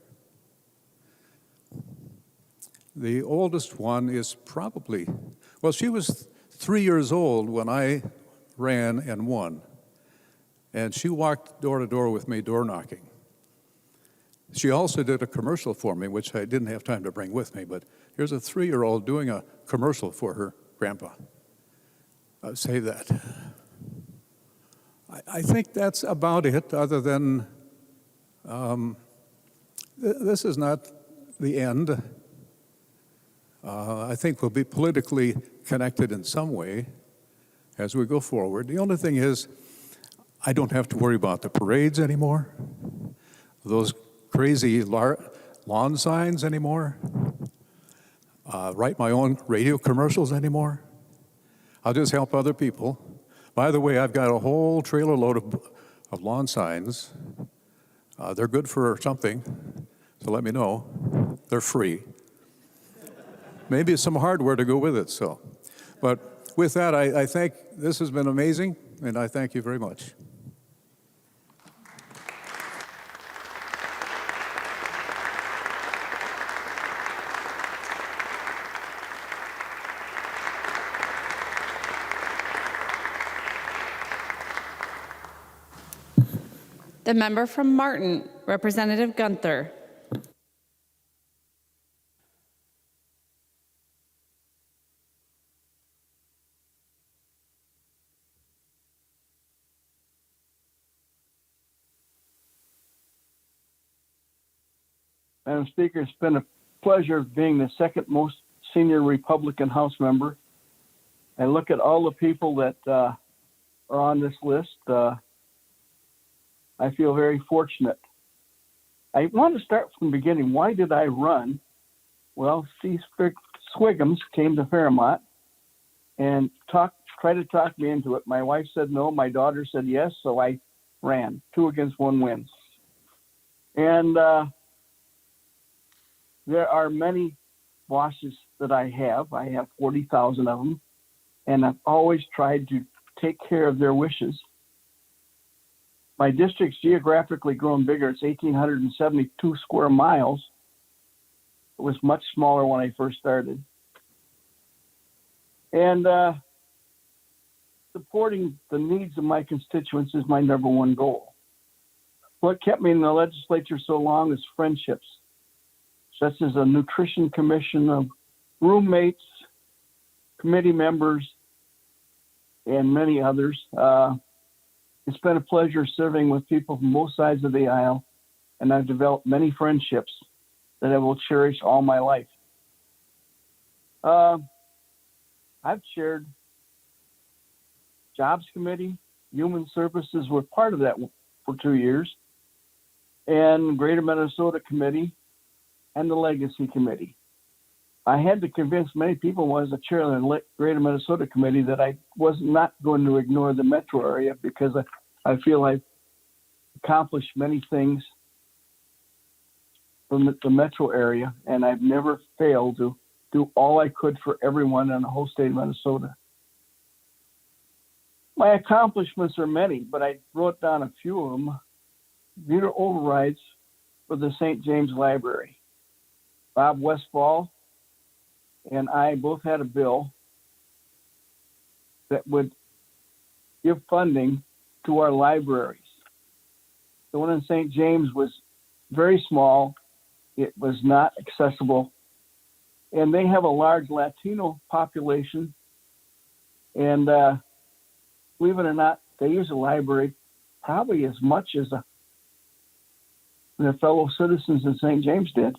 The oldest one is probably, well, she was 3 years old when I ran and won. And she walked door to door with me, door knocking. She also did a commercial for me, which I didn't have time to bring with me, but here's a 3-year-old doing a commercial for her grandpa. Save that. I think that's about it, other than this is not the end. I think we'll be politically connected in some way as we go forward. The only thing is, I don't have to worry about the parades anymore, those crazy lawn signs anymore, write my own radio commercials anymore. I'll just help other people. By the way, I've got a whole trailer load of lawn signs. They're good for something, so let me know. They're free. Maybe some hardware to go with it, so. But with that, I think this has been amazing, and I thank you very much. The member from Martin, Representative Gunther. Madam Speaker, it's been a pleasure being the second most senior Republican House member. I look at all the people that are on this list. I feel very fortunate. I want to start from the beginning. Why did I run? Well, Steve Swiggums came to Fairmont and tried to talk me into it. My wife said no. My daughter said yes, so I ran. 2 against 1 wins. And there are many bosses that I have. I have 40,000 of them, and I've always tried to take care of their wishes. My district's geographically grown bigger. It's 1,872 square miles. It was much smaller when I first started. And supporting the needs of my constituents is my number one goal. What kept me in the legislature so long is friendships, such as a nutrition commission of roommates, committee members, and many others. It's been a pleasure serving with people from both sides of the aisle, and I've developed many friendships that I will cherish all my life. I've chaired Jobs Committee, Human Services were part of that for 2 years, and Greater Minnesota Committee, and the Legacy Committee. I had to convince many people when I was a chair of the Greater Minnesota Committee that I was not going to ignore the metro area, because I feel I've accomplished many things from the metro area, and I've never failed to do all I could for everyone in the whole state of Minnesota. My accomplishments are many, but I wrote down a few of them. Veto overrides for the St. James Library. Bob Westfall and I both had a bill that would give funding to our libraries. The one in St. James was very small. It was not accessible. And they have a large Latino population. And believe it or not, they use a library probably as much as their fellow citizens in St. James did.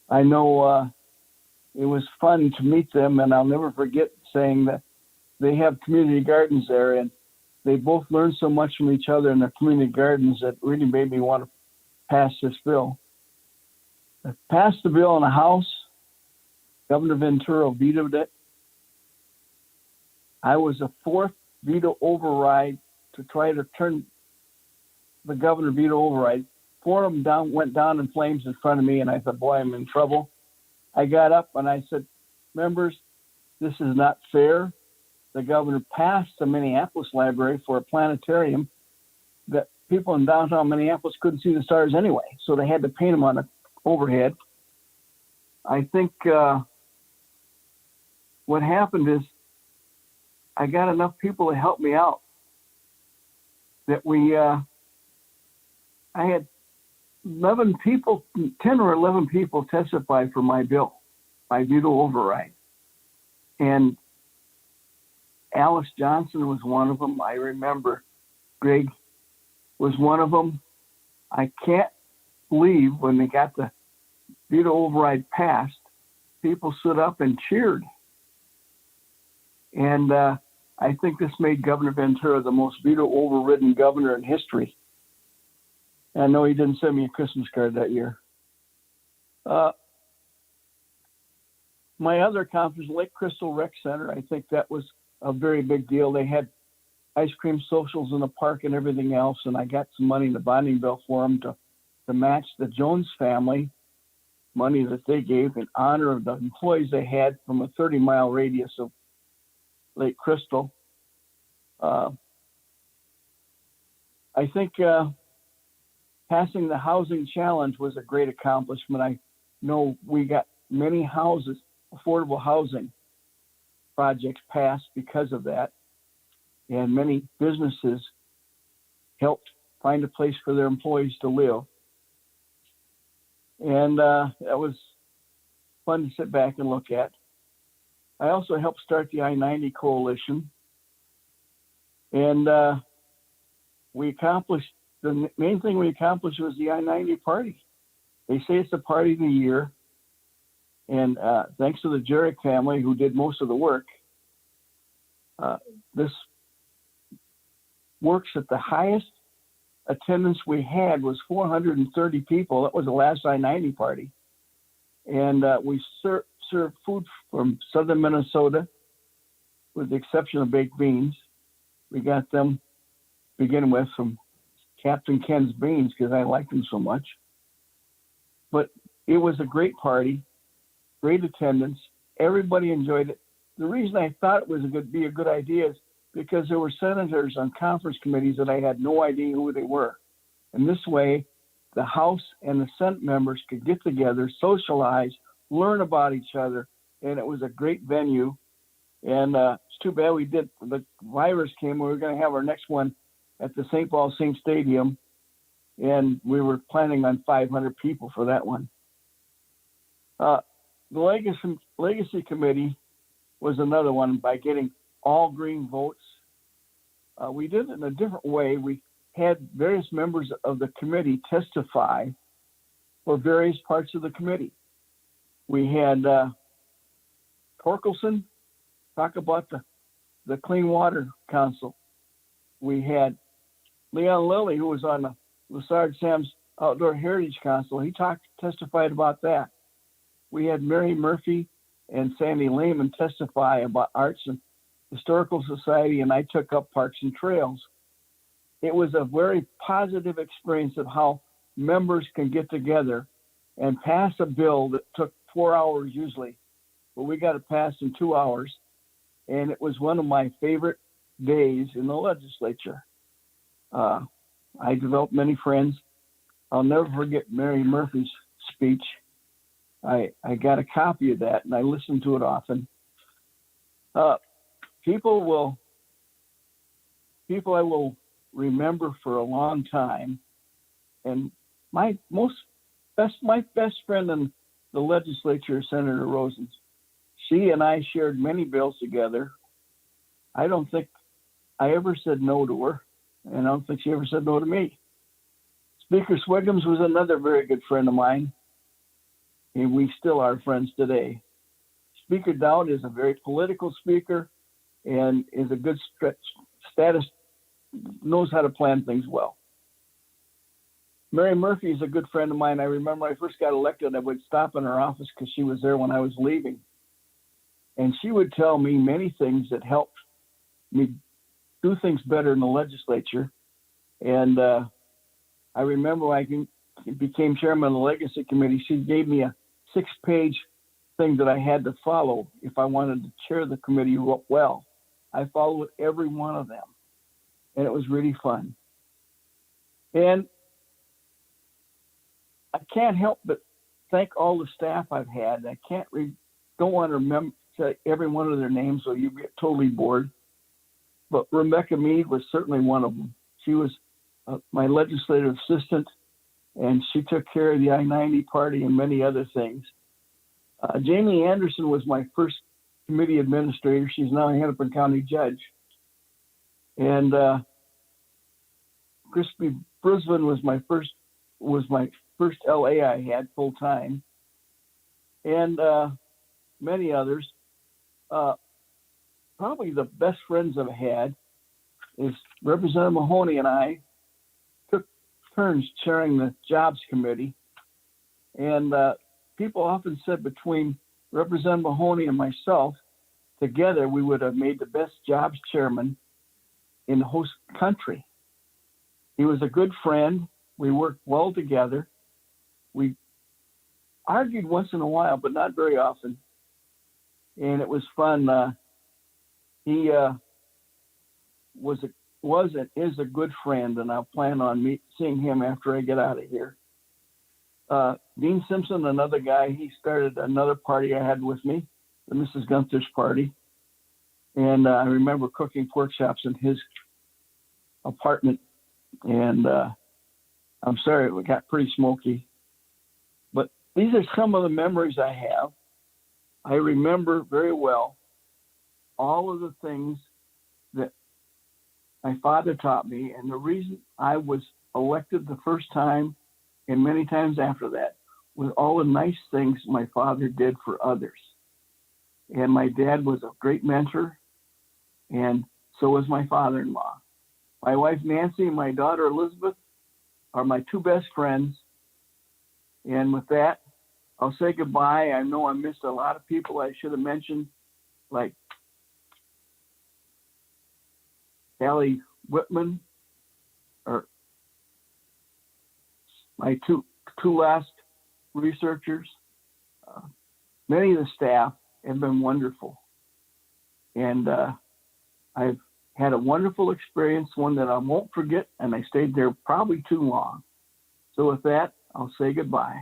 I know it was fun to meet them, and I'll never forget saying that they have community gardens there, and they both learned so much from each other in their community gardens that really made me want to pass this bill. I passed the bill in the House. Governor Ventura vetoed it. I was a fourth veto override to try to turn the governor veto override four of them went down in flames in front of me, and I thought, boy, I'm in trouble. I got up and I said, members, this is not fair. The governor passed the Minneapolis library for a planetarium that people in downtown Minneapolis couldn't see the stars anyway, so they had to paint them on the overhead. I think what happened is I got enough people to help me out that I had 10 or 11 people testify for my bill, my veto override. And Alice Johnson was one of them. I remember Greg was one of them. I can't believe when they got the veto override passed, people stood up and cheered. And I think this made Governor Ventura the most veto overridden governor in history. And I know he didn't send me a Christmas card that year. My other conference, Lake Crystal Rec Center, I think that was a very big deal. They had ice cream socials in the park and everything else, and I got some money in the bonding bill for them to match the Jones family money that they gave in honor of the employees they had from a 30-mile radius of Lake Crystal. I think passing the housing challenge was a great accomplishment. I know we got many houses, affordable housing projects passed because of that, and many businesses helped find a place for their employees to live. And that was fun to sit back and look at. I also helped start the I-90 Coalition, and we accomplished, the main thing we accomplished was the I-90 party. They say it's the party of the year, and thanks to the Jarek family who did most of the work, this works at the highest attendance we had was 430 people. That was the last I-90 party. And we served food from southern Minnesota, with the exception of baked beans. We got them, to begin with, from Captain Ken's Beans because I liked them so much. But it was a great party, great attendance. Everybody enjoyed it. The reason I thought it was be a good idea is because there were senators on conference committees that I had no idea who they were. And this way, the House and the Senate members could get together, socialize, learn about each other, and it was a great venue. And it's too bad the virus came. We were going to have our next one at the St. Paul Saint Stadium, and we were planning on 500 people for that one. The Legacy Committee was another one by getting all green votes. We did it in a different way. We had various members of the committee testify for various parts of the committee. We had Carlson talk about the Clean Water Council. We had Leon Lilly, who was on the Lessard Sam's Outdoor Heritage Council. He testified about that. We had Mary Murphy and Sandy Lehman testify about Arts and Historical Society, and I took up Parks and Trails. It was a very positive experience of how members can get together and pass a bill that took 4 hours usually, but we got it passed in 2 hours, and it was one of my favorite days in the legislature. I developed many friends. I'll never forget Mary Murphy's speech. I got a copy of that, and I listened to it often. People I will remember for a long time. And my best friend in the legislature is Senator Rosen. She and I shared many bills together. I don't think I ever said no to her, and I don't think she ever said no to me. Speaker Swiggums was another very good friend of mine, and we still are friends today. Speaker Dowd is a very political speaker and is a good status, knows how to plan things well. Mary Murphy is a good friend of mine. I remember when I first got elected, I would stop in her office because she was there when I was leaving. And she would tell me many things that helped me do things better in the legislature. And I remember I became chairman of the Legacy Committee, she gave me a 6-page thing that I had to follow if I wanted to chair the committee well. I followed every one of them, and it was really fun. And I can't help but thank all the staff I've had. I don't want to remember every one of their names, so you get totally bored. But Rebecca Mead was certainly one of them. She was my legislative assistant, and she took care of the I-90 party and many other things. Jamie Anderson was my first committee administrator. She's now a Hennepin County judge. And Crispy Brisbane was my first LA I had full time, and many others. Probably the best friends I've had is Representative Mahoney and I took turns chairing the Jobs Committee, and people often said between Representative Mahoney and myself, together we would have made the best Jobs chairman in the whole country. He was a good friend. We worked well together. We argued once in a while, but not very often. And it was fun. He was and is a good friend, and I'll plan on seeing him after I get out of here. Dean Simpson, another guy, he started another party I had with me, the Mrs. Gunther's party. And I remember cooking pork chops in his apartment. And I'm sorry, it got pretty smoky. But these are some of the memories I have. I remember very well all of the things that my father taught me. And the reason I was elected the first time and many times after that was all the nice things my father did for others. And my dad was a great mentor, and so was my father-in-law. My wife Nancy and my daughter Elizabeth are my two best friends. And with that, I'll say goodbye. I know I missed a lot of people I should have mentioned, like Allie Whitman, or my two last researchers. Many of the staff have been wonderful. And I've had a wonderful experience, one that I won't forget, and I stayed there probably too long. So with that, I'll say goodbye.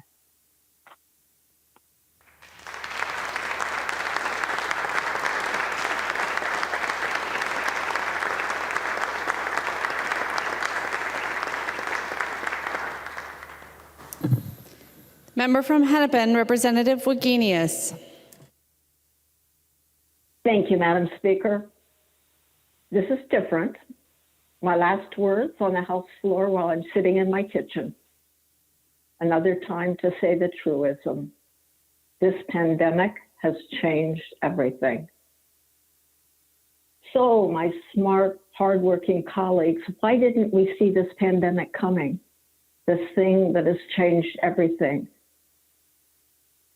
Member from Hennepin, Representative Wagenius. Thank you, Madam Speaker. This is different. My last words on the House floor while I'm sitting in my kitchen. Another time to say the truism. This pandemic has changed everything. So, my smart, hardworking colleagues, why didn't we see this pandemic coming? This thing that has changed everything.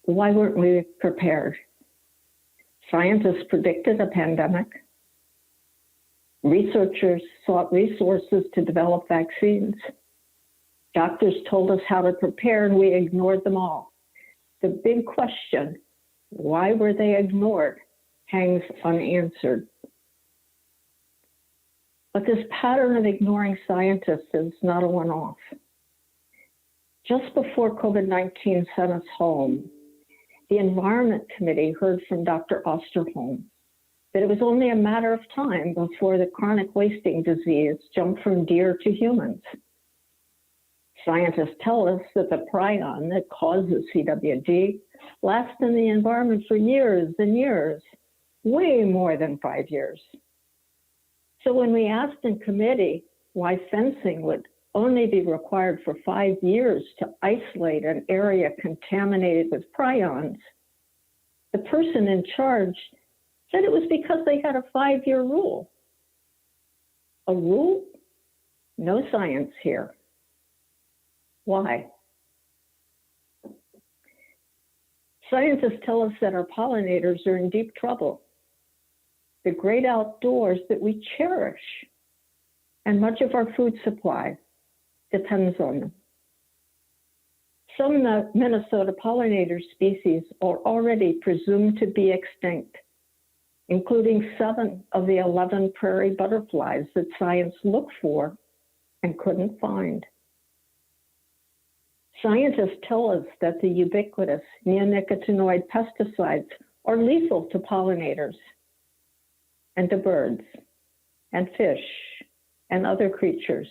Why weren't we prepared? Scientists predicted a pandemic. Researchers sought resources to develop vaccines. Doctors told us how to prepare, and we ignored them all. The big question, why were they ignored, hangs unanswered. But this pattern of ignoring scientists is not a one-off. Just before COVID-19 sent us home, the Environment Committee heard from Dr. Osterholm that it was only a matter of time before the chronic wasting disease jumped from deer to humans. Scientists tell us that the prion that causes CWD lasts in the environment for years and years, way more than 5 years. So when we asked in committee why fencing would only be required for 5 years to isolate an area contaminated with prions, the person in charge said it was because they had a 5-year rule. A rule? No science here. Why? Scientists tell us that our pollinators are in deep trouble. The great outdoors that we cherish, and much of our food supply depends on them. Some Minnesota pollinator species are already presumed to be extinct, including 7 of the 11 prairie butterflies that science looked for and couldn't find. Scientists tell us that the ubiquitous neonicotinoid pesticides are lethal to pollinators and to birds and fish and other creatures.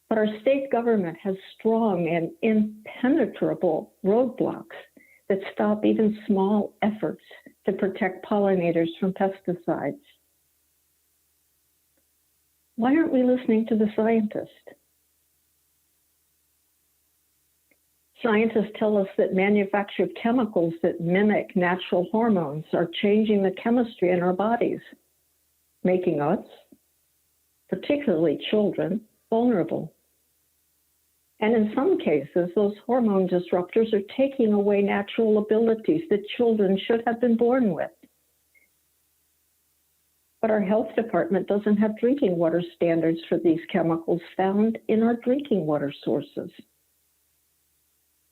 But our state government has strong and impenetrable roadblocks that stop even small efforts to protect pollinators from pesticides. Why aren't we listening to the scientists? Scientists tell us that manufactured chemicals that mimic natural hormones are changing the chemistry in our bodies, making us, particularly children, vulnerable. And in some cases, those hormone disruptors are taking away natural abilities that children should have been born with. But our health department doesn't have drinking water standards for these chemicals found in our drinking water sources.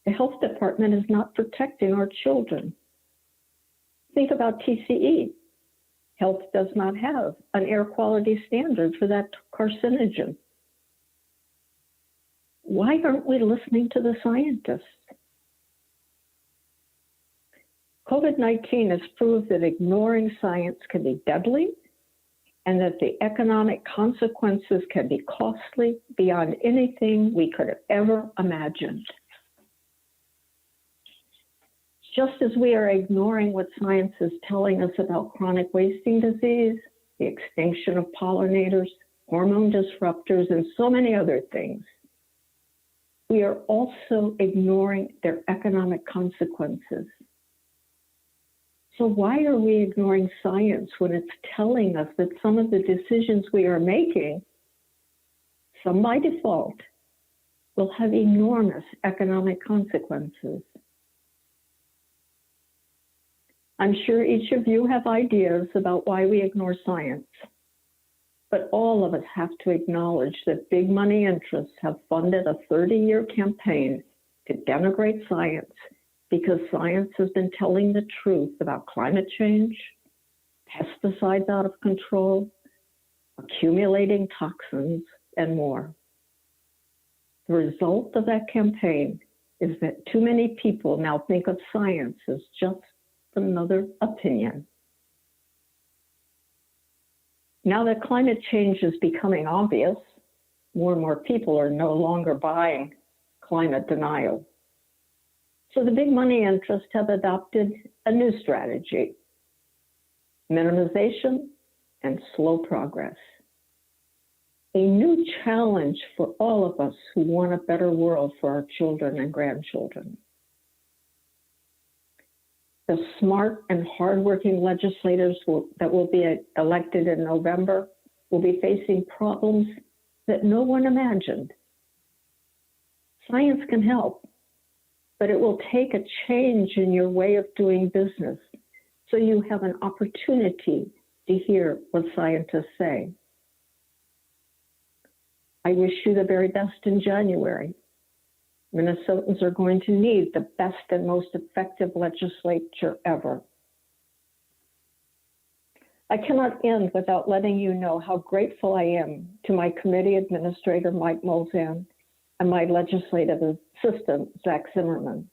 The health department is not protecting our children. Think about TCE. Health does not have an air quality standard for that carcinogen. Why aren't we listening to the scientists? COVID-19 has proved that ignoring science can be deadly and that the economic consequences can be costly beyond anything we could have ever imagined. Just as we are ignoring what science is telling us about chronic wasting disease, the extinction of pollinators, hormone disruptors, and so many other things, we are also ignoring their economic consequences. So why are we ignoring science when it's telling us that some of the decisions we are making, some by default, will have enormous economic consequences? I'm sure each of you have ideas about why we ignore science, but all of us have to acknowledge that big money interests have funded a 30-year campaign to denigrate science because science has been telling the truth about climate change, pesticides out of control, accumulating toxins, and more. The result of that campaign is that too many people now think of science as just another opinion. Now that climate change is becoming obvious, more and more people are no longer buying climate denial. So the big money interests have adopted a new strategy: minimization and slow progress. A new challenge for all of us who want a better world for our children and grandchildren. The smart and hardworking legislators that will be elected in November will be facing problems that no one imagined. Science can help, but it will take a change in your way of doing business so you have an opportunity to hear what scientists say. I wish you the very best in January. Minnesotans are going to need the best and most effective legislature ever. I cannot end without letting you know how grateful I am to my committee administrator, Mike Molzan, and my legislative assistant, Zach Zimmerman.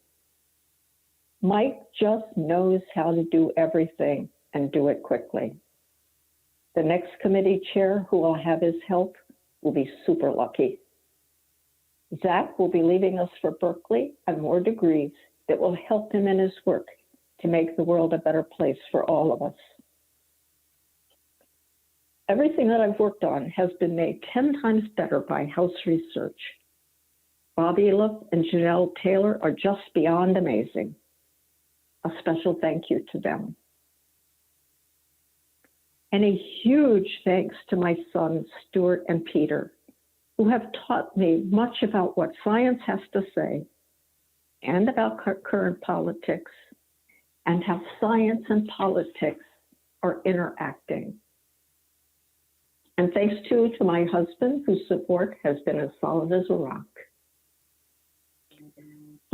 Mike just knows how to do everything and do it quickly. The next committee chair who will have his help will be super lucky. Zach will be leaving us for Berkeley and more degrees that will help him in his work to make the world a better place for all of us. Everything that I've worked on has been made 10 times better by House research. Bob Eliff and Janelle Taylor are just beyond amazing. A special thank you to them. And a huge thanks to my sons, Stuart and Peter, who have taught me much about what science has to say and about current politics and how science and politics are interacting. And thanks too to my husband, whose support has been as solid as a rock.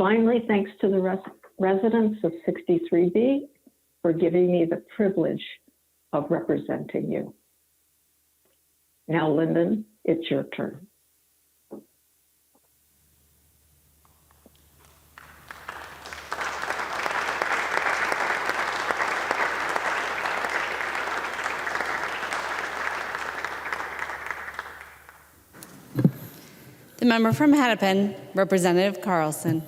Finally, thanks to the residents of 63B for giving me the privilege of representing you. Now, Lyndon, it's your turn. The member from Hennepin, Representative Carlson.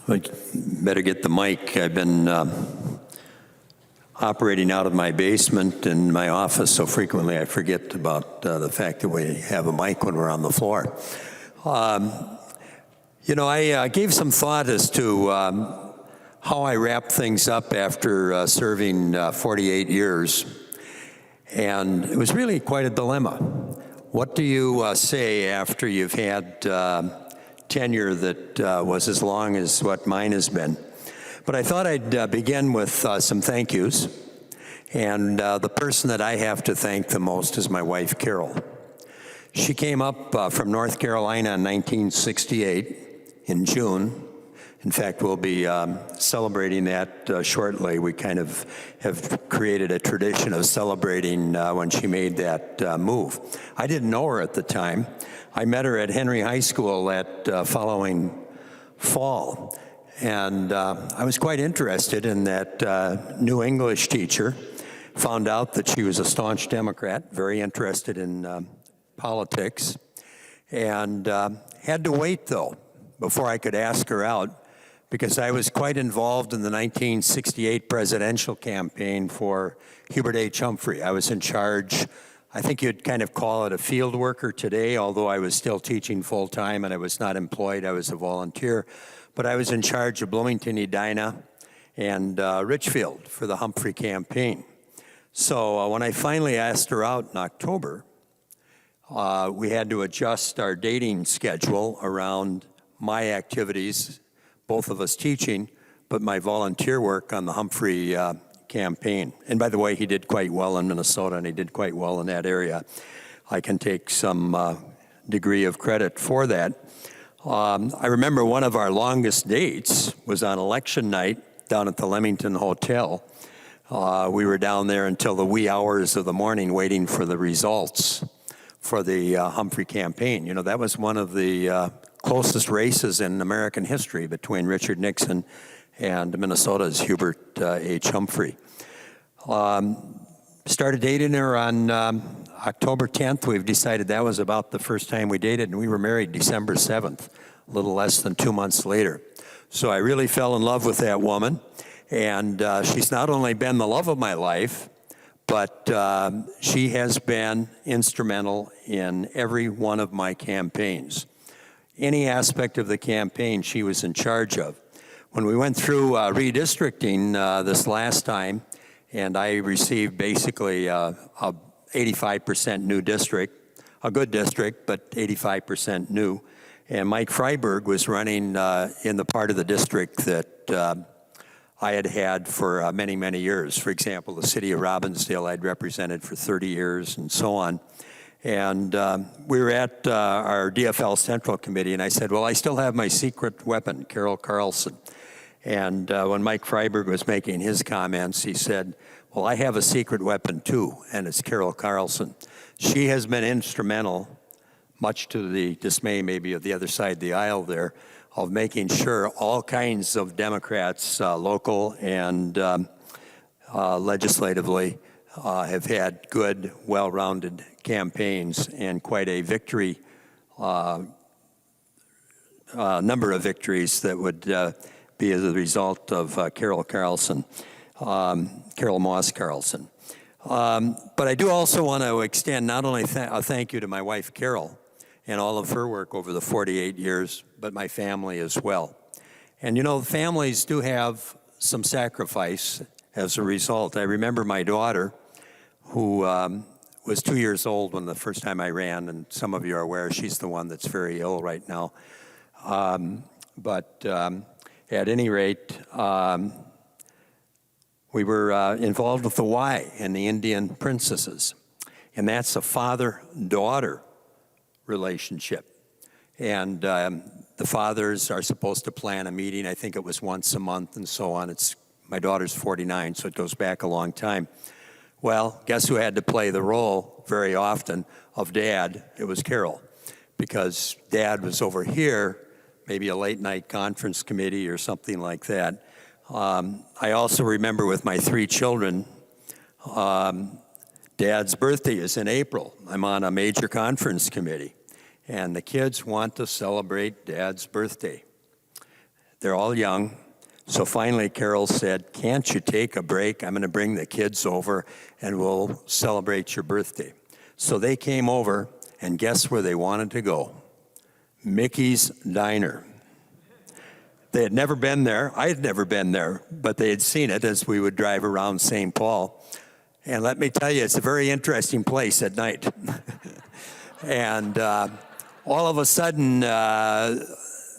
I better get the mic. I've been operating out of my basement in my office so frequently I forget about the fact that we have a mic when we're on the floor. You know, I gave some thought as to how I wrap things up after serving 48 years. And it was really quite a dilemma. What do you say after you've had tenure that was as long as what mine has been? But I thought I'd begin with some thank yous. And the person that I have to thank the most is my wife, Carol. She came up from North Carolina in 1968 in June. In fact, we'll be celebrating that shortly. We kind of have created a tradition of celebrating when she made that move. I didn't know her at the time. I met her at Henry High School that following fall. And I was quite interested in that new English teacher. Found out that she was a staunch Democrat, very interested in politics. And had to wait, though, before I could ask her out, because I was quite involved in the 1968 presidential campaign for Hubert H. Humphrey. I was in charge, I think you'd kind of call it a field worker today, although I was still teaching full-time and I was not employed, I was a volunteer. But I was in charge of Bloomington, Edina, and Richfield for the Humphrey campaign. So when I finally asked her out in October, we had to adjust our dating schedule around my activities, both of us teaching, but my volunteer work on the Humphrey campaign. And by the way, he did quite well in Minnesota, and he did quite well in that area. I can take some degree of credit for that. I remember one of our longest dates was on election night down at the Leamington Hotel. We were down there until the wee hours of the morning waiting for the results for the Humphrey campaign. You know, that was one of the closest races in American history between Richard Nixon and Minnesota's Hubert H. Humphrey. Started dating her on October 10th. We've decided that was about the first time we dated, and we were married December 7th, a little less than 2 months later. So I really fell in love with that woman, and she's not only been the love of my life, but she has been instrumental in every one of my campaigns. Any aspect of the campaign she was in charge of. When we went through redistricting this last time, and I received basically a 85% new district, a good district, but 85% new. And Mike Freiberg was running in the part of the district that I had had for many, many years. For example, the city of Robbinsdale I'd represented for 30 years and so on. And we were at our DFL Central Committee, and I said, well, I still have my secret weapon, Carol Carlson. And when Mike Freiberg was making his comments, he said, well, I have a secret weapon too, and it's Carol Carlson. She has been instrumental, much to the dismay maybe of the other side of the aisle there, of making sure all kinds of Democrats, local and legislatively, have had good, well-rounded campaigns and quite a victory, number of victories that would be as a result of Carol Carlson, Carol Moss Carlson. But I do also want to extend not only a thank you to my wife, Carol, and all of her work over the 48 years, but my family as well. And you know, families do have some sacrifice as a result. I remember my daughter, who was 2 years old when the first time I ran, and some of you are aware she's the one that's very ill right now. But at any rate, when We were involved with the Y and the Indian princesses, and that's a father-daughter relationship. And the fathers are supposed to plan a meeting. I think it was once a month and so on. My daughter's 49, so it goes back a long time. Well, guess who had to play the role very often of Dad? It was Carol, because Dad was over here, maybe a late night conference committee or something like that. I also remember with my 3 children, Dad's birthday is in April. I'm on a major conference committee, and the kids want to celebrate Dad's birthday. They're all young. So finally, Carol said, can't you take a break? I'm going to bring the kids over and we'll celebrate your birthday. So they came over, and guess where they wanted to go? Mickey's Diner. They had never been there. I had never been there, but they had seen it as we would drive around St. Paul. And let me tell you, it's a very interesting place at night. And all of a sudden,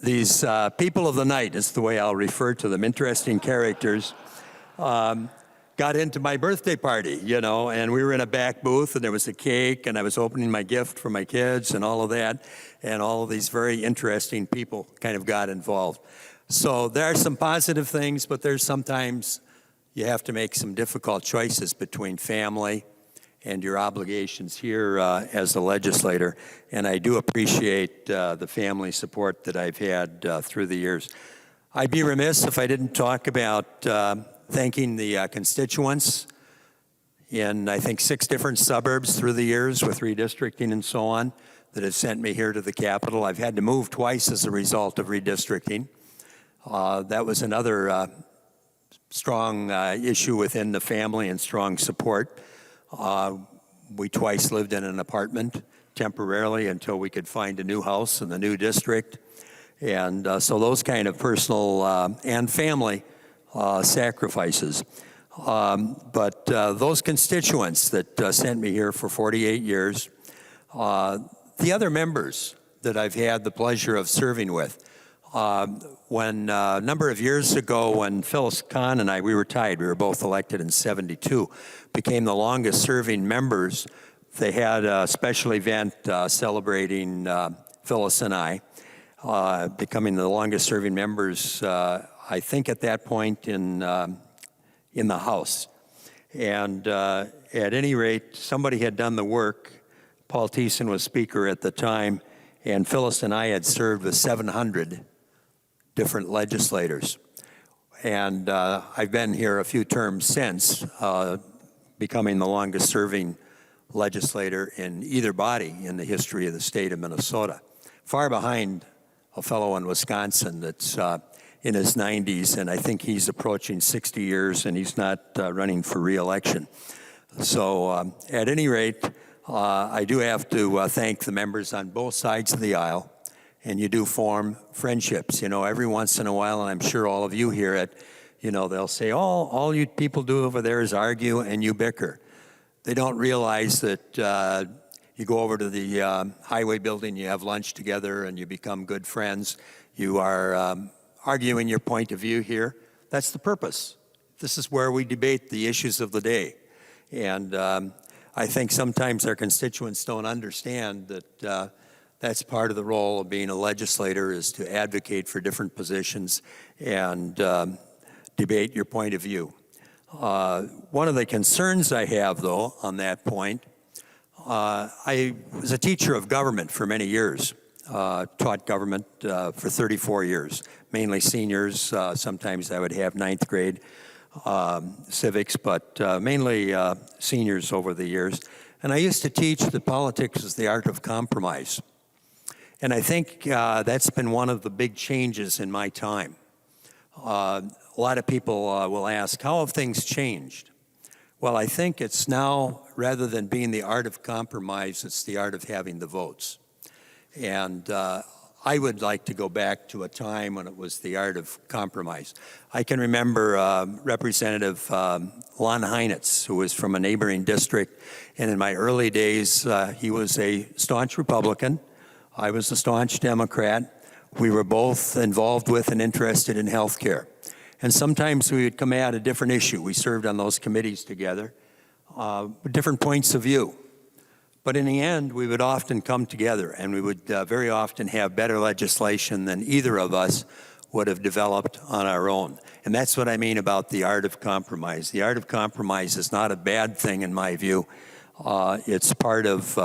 these people of the night is the way I'll refer to them, interesting characters, got into my birthday party, and we were in a back booth, and there was a cake, and I was opening my gift for my kids and all of that, and all of these very interesting people kind of got involved. So there are some positive things, but there's sometimes you have to make some difficult choices between family and your obligations here as a legislator. And I do appreciate the family support that I've had through the years. I'd be remiss if I didn't talk about thanking the constituents in, I think, 6 different suburbs through the years with redistricting and so on that have sent me here to the Capitol. I've had to move twice as a result of redistricting. That was another strong issue within the family and strong support. We twice lived in an apartment temporarily until we could find a new house in the new district. And so those kind of personal and family sacrifices. But those constituents that sent me here for 48 years, the other members that I've had the pleasure of serving with, when a number of years ago when Phyllis Kahn and we were tied, we were both elected in 72, became the longest serving members. They had a special event celebrating Phyllis and I, becoming the longest serving members, I think at that point in the House. And at any rate, somebody had done the work. Paul Thiessen was Speaker at the time, and Phyllis and I had served with 700 different legislators. And I've been here a few terms since, becoming the longest serving legislator in either body in the history of the state of Minnesota. Far behind a fellow in Wisconsin that's in his 90s, and I think he's approaching 60 years, and he's not running for reelection. So at any rate, I do have to thank the members on both sides of the aisle. And you do form friendships, every once in a while, and I'm sure all of you hear it, they'll say, all you people do over there is argue and you bicker. They don't realize that you go over to the highway building, you have lunch together, and you become good friends. You are arguing your point of view here. That's the purpose. This is where we debate the issues of the day. And I think sometimes our constituents don't understand that that's part of the role of being a legislator, is to advocate for different positions and debate your point of view. One of the concerns I have, though, on that point, I was a teacher of government for many years, taught government for 34 years, mainly seniors. Sometimes I would have 9th grade civics, but mainly seniors over the years. And I used to teach that politics is the art of compromise. And I think that's been one of the big changes in my time. A lot of people will ask, how have things changed? Well, I think it's now, rather than being the art of compromise, it's the art of having the votes. And I would like to go back to a time when it was the art of compromise. I can remember Representative Lon Heinitz, who was from a neighboring district. And in my early days, he was a staunch Republican. I was a staunch Democrat. We were both involved with and interested in health care. And sometimes we would come at a different issue. We served on those committees together, with different points of view. But in the end, we would often come together, and we would very often have better legislation than either of us would have developed on our own. And that's what I mean about the art of compromise. The art of compromise is not a bad thing in my view. It's part of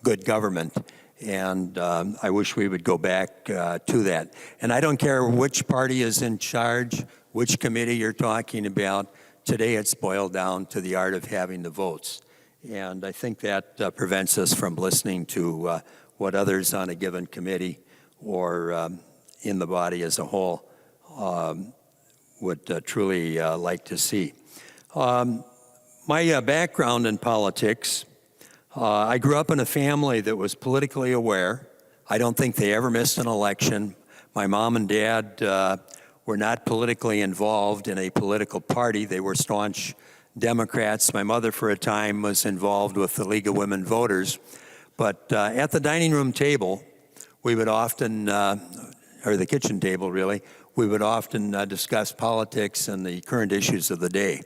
good government. And I wish we would go back to that. And I don't care which party is in charge, which committee you're talking about. Today it's boiled down to the art of having the votes. And I think that prevents us from listening to what others on a given committee or in the body as a whole would truly like to see. My background in politics, I grew up in a family that was politically aware. I don't think they ever missed an election. My mom and dad were not politically involved in a political party. They were staunch Democrats. My mother, for a time, was involved with the League of Women Voters. But at the dining room table, we would often, or the kitchen table really, we would often discuss politics and the current issues of the day.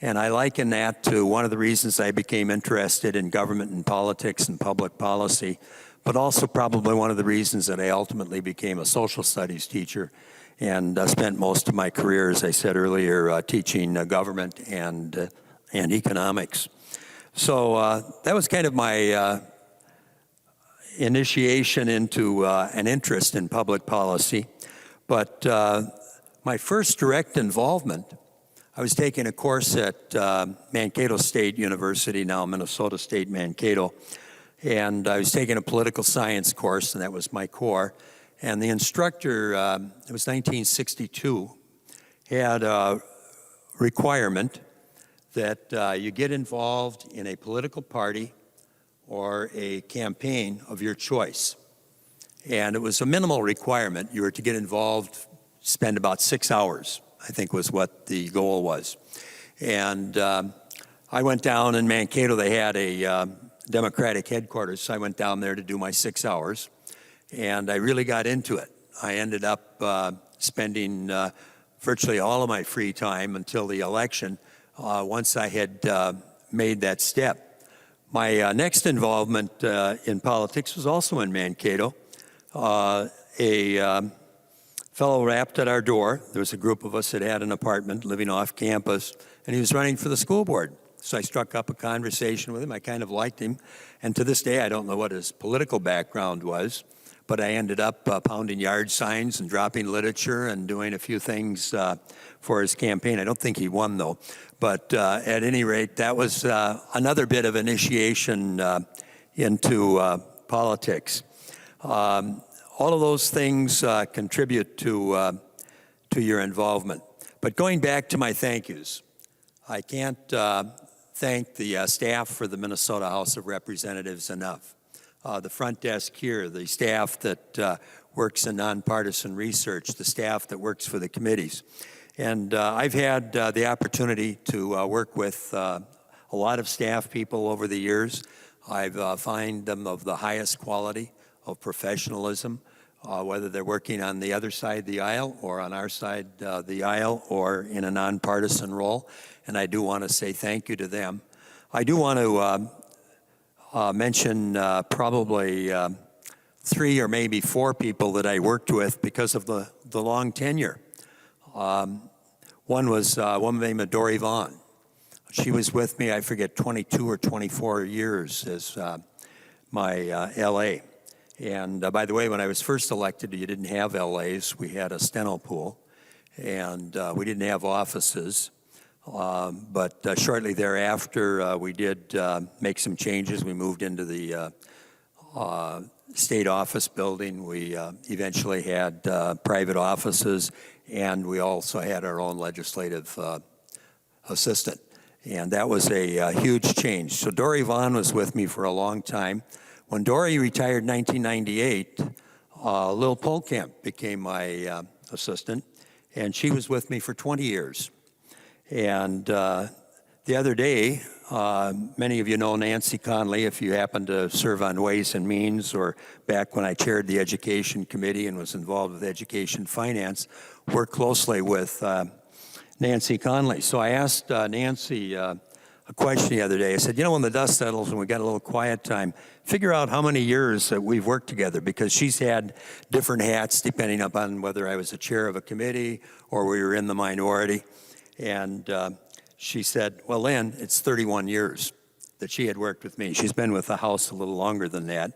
And I liken that to one of the reasons I became interested in government and politics and public policy, but also probably one of the reasons that I ultimately became a social studies teacher and spent most of my career, as I said earlier, teaching government and economics. So that was kind of my initiation into an interest in public policy. But my first direct involvement, I was taking a course at Mankato State University, now Minnesota State Mankato, and I was taking a political science course, and that was my core. And the instructor, it was 1962, had a requirement that you get involved in a political party or a campaign of your choice. And it was a minimal requirement. You were to get involved, spend about 6 hours, I think was what the goal was. And I went down in Mankato. They had a Democratic headquarters, so I went down there to do my 6 hours. And I really got into it. I ended up spending virtually all of my free time until the election once I had made that step. My next involvement in politics was also in Mankato. A fellow rapped at our door. There was a group of us that had an apartment living off campus, and he was running for the school board. So I struck up a conversation with him. I kind of liked him. And to this day, I don't know what his political background was, but I ended up pounding yard signs and dropping literature and doing a few things for his campaign. I don't think he won, though. But at any rate, that was another bit of initiation into politics. All of those things contribute to your involvement. But going back to my thank yous, I can't thank the staff for the Minnesota House of Representatives enough. The front desk here, the staff that works in nonpartisan research, the staff that works for the committees. And I've had the opportunity to work with a lot of staff people over the years. I've find them of the highest quality of professionalism, whether they're working on the other side of the aisle or on our side of the aisle or in a nonpartisan role. And I do want to say thank you to them. I do want to mention probably 3 or maybe 4 people that I worked with because of the long tenure. One was a woman named Dory Vaughn. She was with me, I forget, 22 or 24 years as my LA. And by the way, when I was first elected, you didn't have LAs. We had a steno pool, and we didn't have offices. But shortly thereafter, we did make some changes. We moved into the state office building. We eventually had private offices, and we also had our own legislative assistant. And that was a huge change. So Dory Vaughn was with me for a long time. When Dory retired in 1998, Lil Polkamp became my assistant, and she was with me for 20 years. And the other day, Many of you know Nancy Conley if you happen to serve on Ways and Means, or back when I chaired the Education Committee and was involved with education finance, worked closely with Nancy Conley. So I asked Nancy a question the other day. I said, when the dust settles and we got a little quiet time, figure out how many years that we've worked together, because she's had different hats depending upon whether I was the chair of a committee or we were in the minority. And she said, well, Lynn, it's 31 years that she had worked with me. She's been with the House a little longer than that.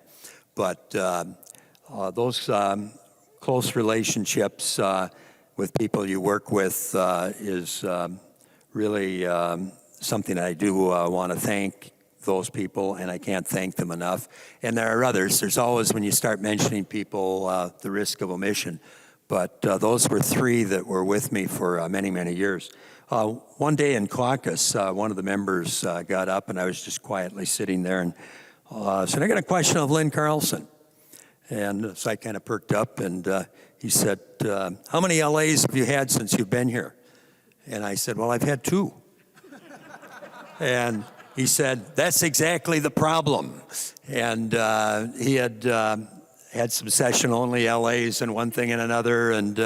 But those close relationships with people you work with is really something I do want to thank those people, and I can't thank them enough. And there are others. There's always, when you start mentioning people, the risk of omission. But those were three that were with me for many, many years. One day in caucus, one of the members got up, and I was just quietly sitting there and said, I got a question of Lynn Carlson. And so I kind of perked up, and he said, how many LAs have you had since you've been here? And I said, well, I've had 2. And he said, that's exactly the problem. And he had had some session-only LAs and one thing and another. And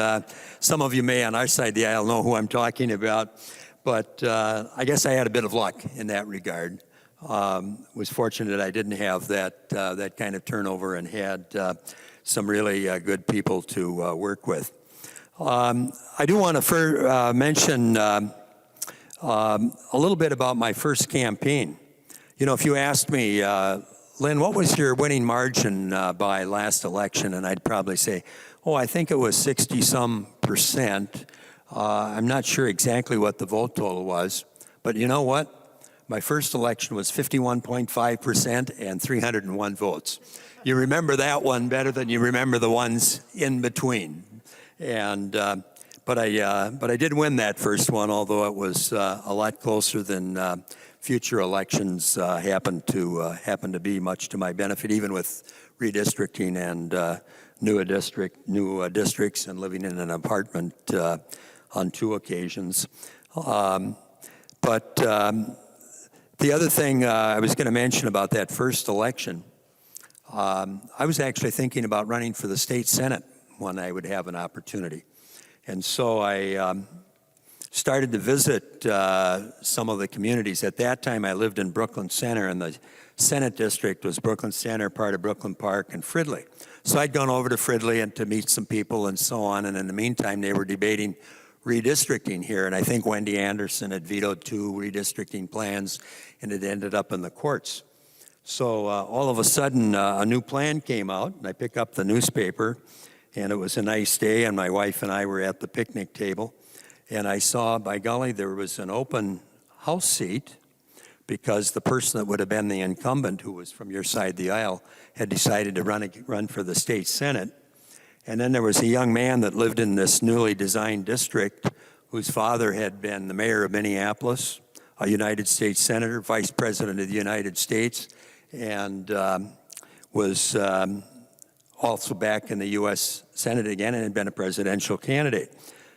some of you may on our side of the aisle know who I'm talking about. But I guess I had a bit of luck in that regard. Was fortunate I didn't have that kind of turnover and had some really good people to work with. I do want to mention a little bit about my first campaign. If you asked me, Lynn, what was your winning margin by last election? And I'd probably say, I think it was 60-some%. I'm not sure exactly what the vote total was. But you know what? My first election was 51.5% and 301 votes. You remember that one better than you remember the ones in between. And but I did win that first one, although it was a lot closer than future elections happened to be, much to my benefit, even with redistricting and new districts and living in an apartment on 2 occasions. But the other thing I was going to mention about that first election, I was actually thinking about running for the state Senate when I would have an opportunity. And so I started to visit some of the communities. At that time, I lived in Brooklyn Center, and the Senate district was Brooklyn Center, part of Brooklyn Park, and Fridley. So I'd gone over to Fridley and to meet some people and so on, and in the meantime, they were debating redistricting here, and I think Wendy Anderson had vetoed 2 redistricting plans, and it ended up in the courts. So all of a sudden, a new plan came out, and I picked up the newspaper, and it was a nice day, and my wife and I were at the picnic table, and I saw, by golly, there was an open House seat because the person that would have been the incumbent, who was from your side of the aisle, had decided to run for the state Senate. And then there was a young man that lived in this newly designed district whose father had been the mayor of Minneapolis, a United States senator, vice president of the United States, and was also back in the U.S. Senate again and had been a presidential candidate.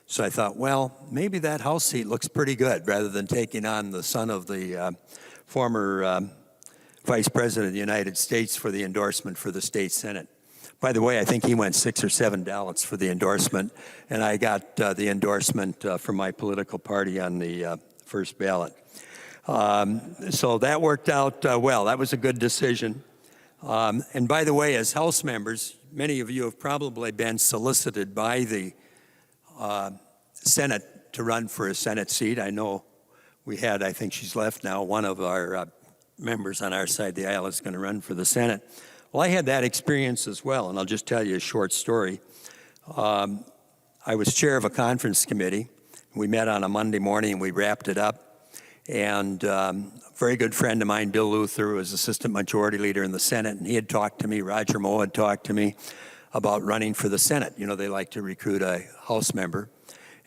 So I thought, well, maybe that House seat looks pretty good, rather than taking on the son of the former vice president of the United States for the endorsement for the state Senate. By the way, I think he went 6 or 7 ballots for the endorsement, and I got the endorsement from my political party on the first ballot. So that worked out well. That was a good decision. And by the way, as House members, many of you have probably been solicited by the Senate to run for a Senate seat. I know we had, I think she's left now, one of our members on our side of the aisle is going to run for the Senate. Well, I had that experience as well, and I'll just tell you a short story. I was chair of a conference committee. We met on a Monday morning, and we wrapped it up. And a very good friend of mine, Bill Luther, was assistant majority leader in the Senate, and he had talked to me, Roger Moe had talked to me about running for the Senate. You know, they like to recruit a House member.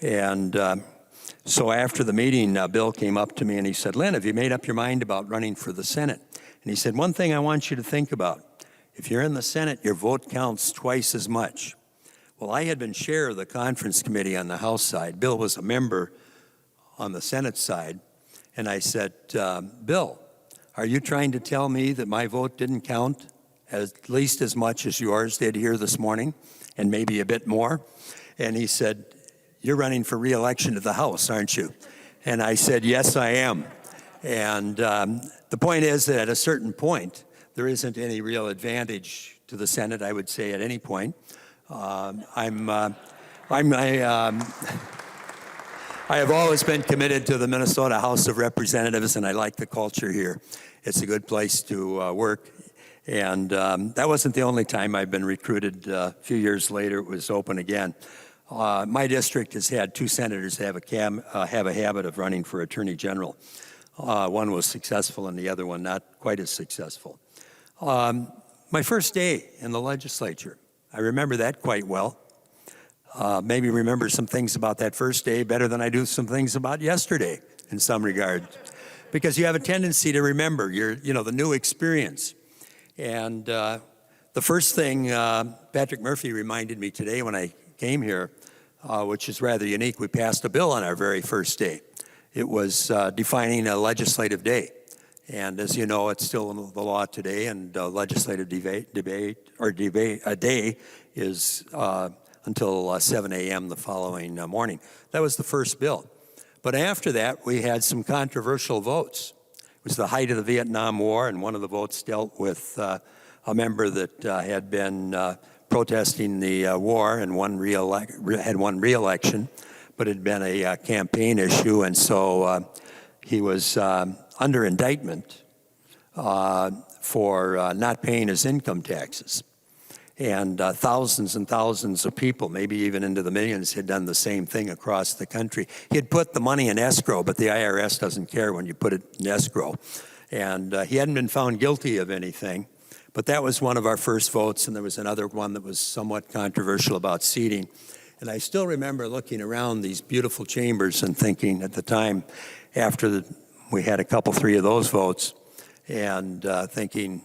And so after the meeting, Bill came up to me and he said, Lynn, have you made up your mind about running for the Senate? And he said, one thing I want you to think about. If you're in the Senate, your vote counts twice as much. Well, I had been chair of the conference committee on the House side. Bill was a member on the Senate side. And I said, Bill, are you trying to tell me that my vote didn't count at least as much as yours did here this morning, and maybe a bit more? And he said, you're running for re-election to the House, aren't you? And I said, yes, I am. And the point is that at a certain point, there isn't any real advantage to the Senate, I would say, at any point. I have always been committed to the Minnesota House of Representatives, and I like the culture here. It's a good place to work. And that wasn't the only time I've been recruited. A few years later, it was open again. My district has had 2 senators have a habit of running for Attorney General. One was successful and the other one not quite as successful. My first day in the legislature, I remember that quite well. Maybe remember some things about that first day better than I do some things about yesterday in some regard. Because you have a tendency to remember the new experience. And the first thing Patrick Murphy reminded me today when I came here, which is rather unique, we passed a bill on our very first day. It was defining a legislative day. And as you know, it's still the law today, and legislative a day is until 7 a.m. the following morning. That was the first bill. But after that, we had some controversial votes. It was the height of the Vietnam War, and one of the votes dealt with a member that had been protesting the war and had won re-election, but it had been a campaign issue, and so he was under indictment for not paying his income taxes. And thousands and thousands of people, maybe even into the millions, had done the same thing across the country. He had put the money in escrow, but the IRS doesn't care when you put it in escrow. And he hadn't been found guilty of anything, but that was one of our first votes, and there was another one that was somewhat controversial about seating. And I still remember looking around these beautiful chambers and thinking at the time, after we had a couple, 3 of those votes, and thinking,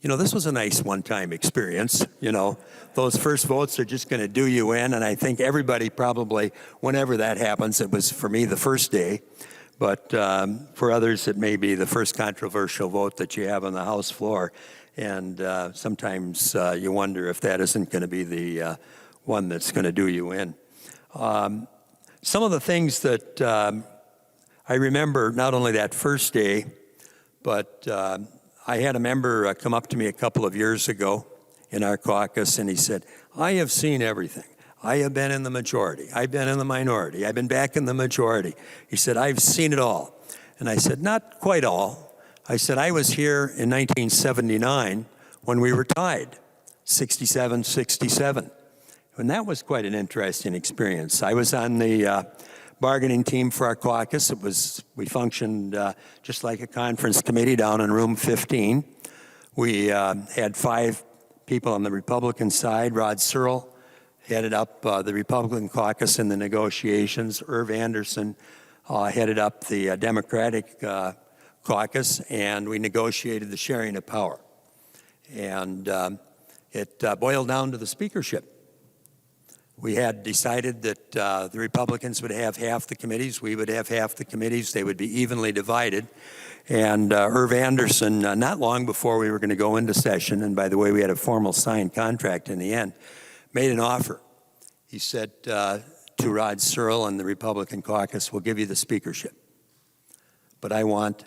this was a nice one-time experience. Those first votes are just going to do you in, and I think everybody probably, whenever that happens, it was for me the first day, but for others it may be the first controversial vote that you have on the House floor, and sometimes you wonder if that isn't going to be the one that's going to do you in. Some of the things that I remember, not only that first day, but I had a member come up to me a couple of years ago in our caucus, and he said, I have seen everything. I have been in the majority. I've been in the minority. I've been back in the majority. He said, I've seen it all. And I said, not quite all. I said, I was here in 1979 when we were tied, 67-67. And that was quite an interesting experience. I was on the bargaining team for our caucus. We functioned just like a conference committee down in room 15. We had 5 people on the Republican side. Rod Searle headed up the Republican caucus in the negotiations. Irv Anderson headed up the Democratic caucus, and we negotiated the sharing of power. And it boiled down to the speakership. We had decided that the Republicans would have half the committees, we would have half the committees, they would be evenly divided. And Irv Anderson, not long before we were going to go into session, and by the way, we had a formal signed contract in the end, made an offer. He said to Rod Searle and the Republican caucus, we'll give you the speakership, but I want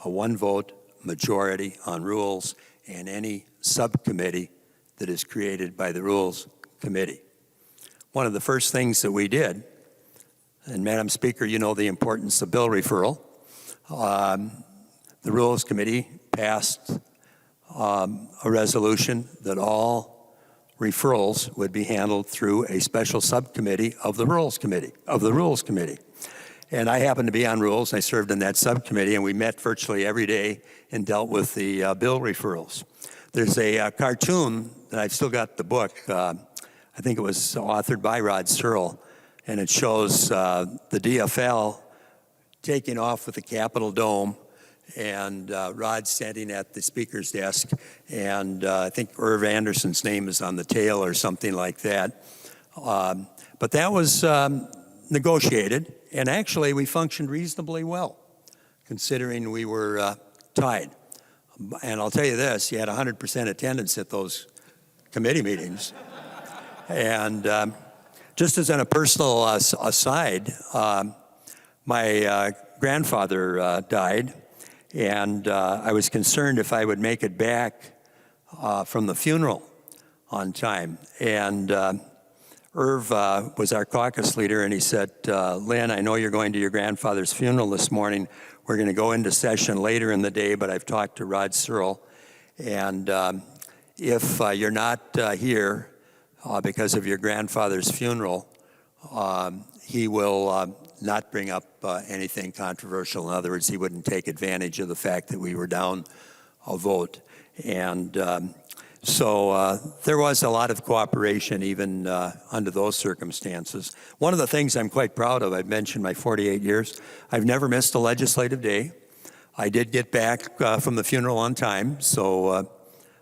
a 1-vote majority on rules and any subcommittee that is created by the Rules Committee. One of the first things that we did, and Madam Speaker, you know the importance of bill referral. The Rules Committee passed a resolution that all referrals would be handled through a special subcommittee of the Rules Committee. And I happened to be on Rules. I served in that subcommittee, and we met virtually every day and dealt with the bill referrals. There's a cartoon that I've still got the book. I think it was authored by Rod Searle, and it shows the DFL taking off with the Capitol Dome, and Rod standing at the speaker's desk, and I think Irv Anderson's name is on the tail or something like that. But that was negotiated, and actually we functioned reasonably well. considering we were tied. And I'll tell you this, you had 100% attendance at those committee meetings. And just as a personal aside, my grandfather died, and I was concerned if I would make it back from the funeral on time. And Irv was our caucus leader, and he said, Lynn, I know you're going to your grandfather's funeral this morning. We're going to go into session later in the day, but I've talked to Rod Searle, and if you're not here because of your grandfather's funeral, he will not bring up anything controversial. In other words, he wouldn't take advantage of the fact that we were down a vote. And so there was a lot of cooperation even under those circumstances. One of the things I'm quite proud of, I've mentioned my 48 years, I've never missed a legislative day. I did get back from the funeral on time, so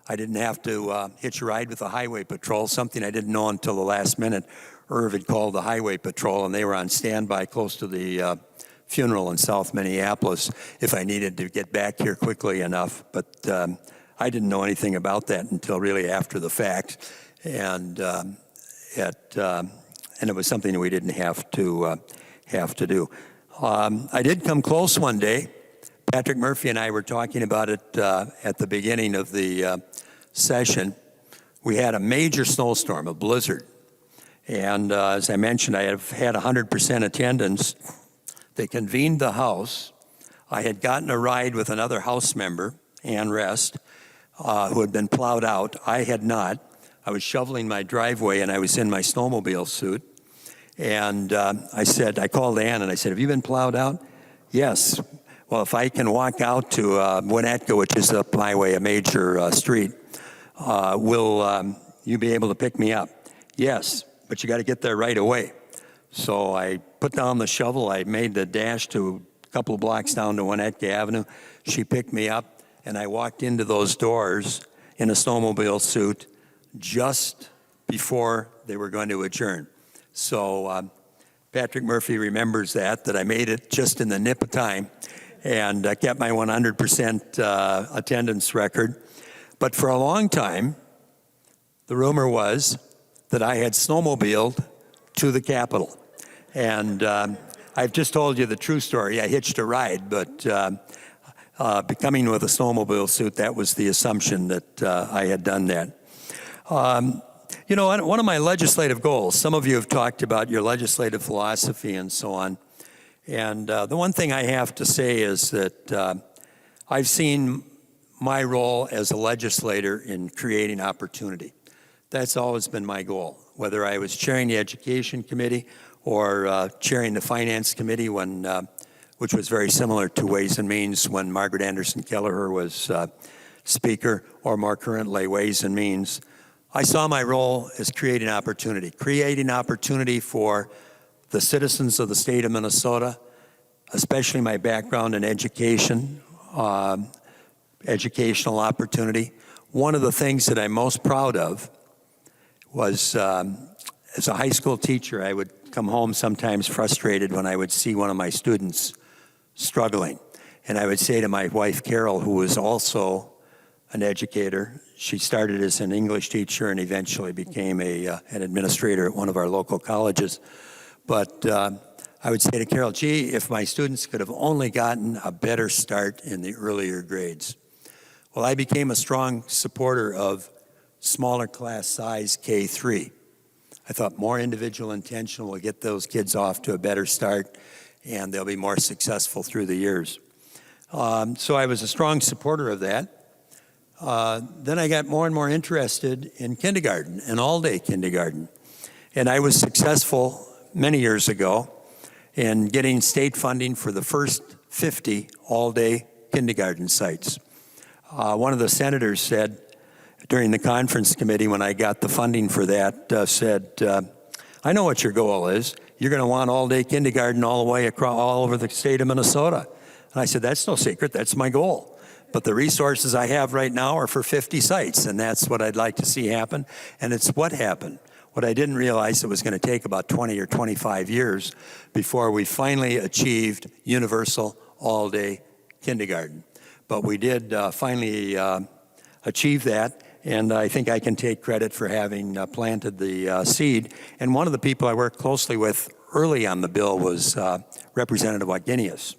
I didn't have to hitch a ride with the highway patrol, something I didn't know until the last minute. Irv had called the highway patrol, and they were on standby close to the funeral in South Minneapolis if I needed to get back here quickly enough. But I didn't know anything about that until really after the fact, and it was something that we didn't have to do. I did come close one day. Patrick Murphy and I were talking about it at the beginning of the session. We had a major snowstorm, a blizzard. And as I mentioned, I have had 100% attendance. They convened the House. I had gotten a ride with another House member, Ann Rest, who had been plowed out. I had not. I was shoveling my driveway, and I was in my snowmobile suit. And I called Ann, and I said, have you been plowed out? Yes. Well, if I can walk out to Winnetka, which is up my way, a major street, will you be able to pick me up? Yes, but you got to get there right away. So I put down the shovel. I made the dash to a couple of blocks down to Winnetka Avenue. She picked me up, and I walked into those doors in a snowmobile suit just before they were going to adjourn. So Patrick Murphy remembers that I made it just in the nip of time, and I kept my 100% attendance record. But for a long time, the rumor was that I had snowmobiled to the Capitol. And I've just told you the true story. I hitched a ride, but coming with a snowmobile suit, that was the assumption that I had done that. You know, one of my legislative goals, some of you have talked about your legislative philosophy and so on. And the one thing I have to say is that I've seen my role as a legislator in creating opportunity. That's always been my goal, whether I was chairing the Education Committee or chairing the Finance Committee, which was very similar to Ways and Means when Margaret Anderson Kelleher was Speaker, or more currently Ways and Means. I saw my role as creating opportunity for the citizens of the state of Minnesota, especially my background in education, educational opportunity. One of the things that I'm most proud of was as a high school teacher, I would come home sometimes frustrated when I would see one of my students struggling. And I would say to my wife, Carol, who was also an educator, she started as an English teacher and eventually became an administrator at one of our local colleges. But I would say to Carol, gee, if my students could have only gotten a better start in the earlier grades. Well, I became a strong supporter of smaller class size K-3. I thought more individual intention will get those kids off to a better start, and they'll be more successful through the years. So I was a strong supporter of that. Then I got more and more interested in kindergarten and all-day kindergarten. And I was successful many years ago in getting state funding for the first 50 all-day kindergarten sites. One of the senators said during the conference committee when I got the funding for that, I know what your goal is. You're going to want all-day kindergarten all the way across all over the state of Minnesota. And I said, that's no secret, that's my goal. But the resources I have right now are for 50 sites, and that's what I'd like to see happen, and it's what happened. What I didn't realize, it was going to take about 20 or 25 years before we finally achieved universal all-day kindergarten. But we did finally achieve that, and I think I can take credit for having planted the seed. And one of the people I worked closely with early on the bill was Representative Wagenius.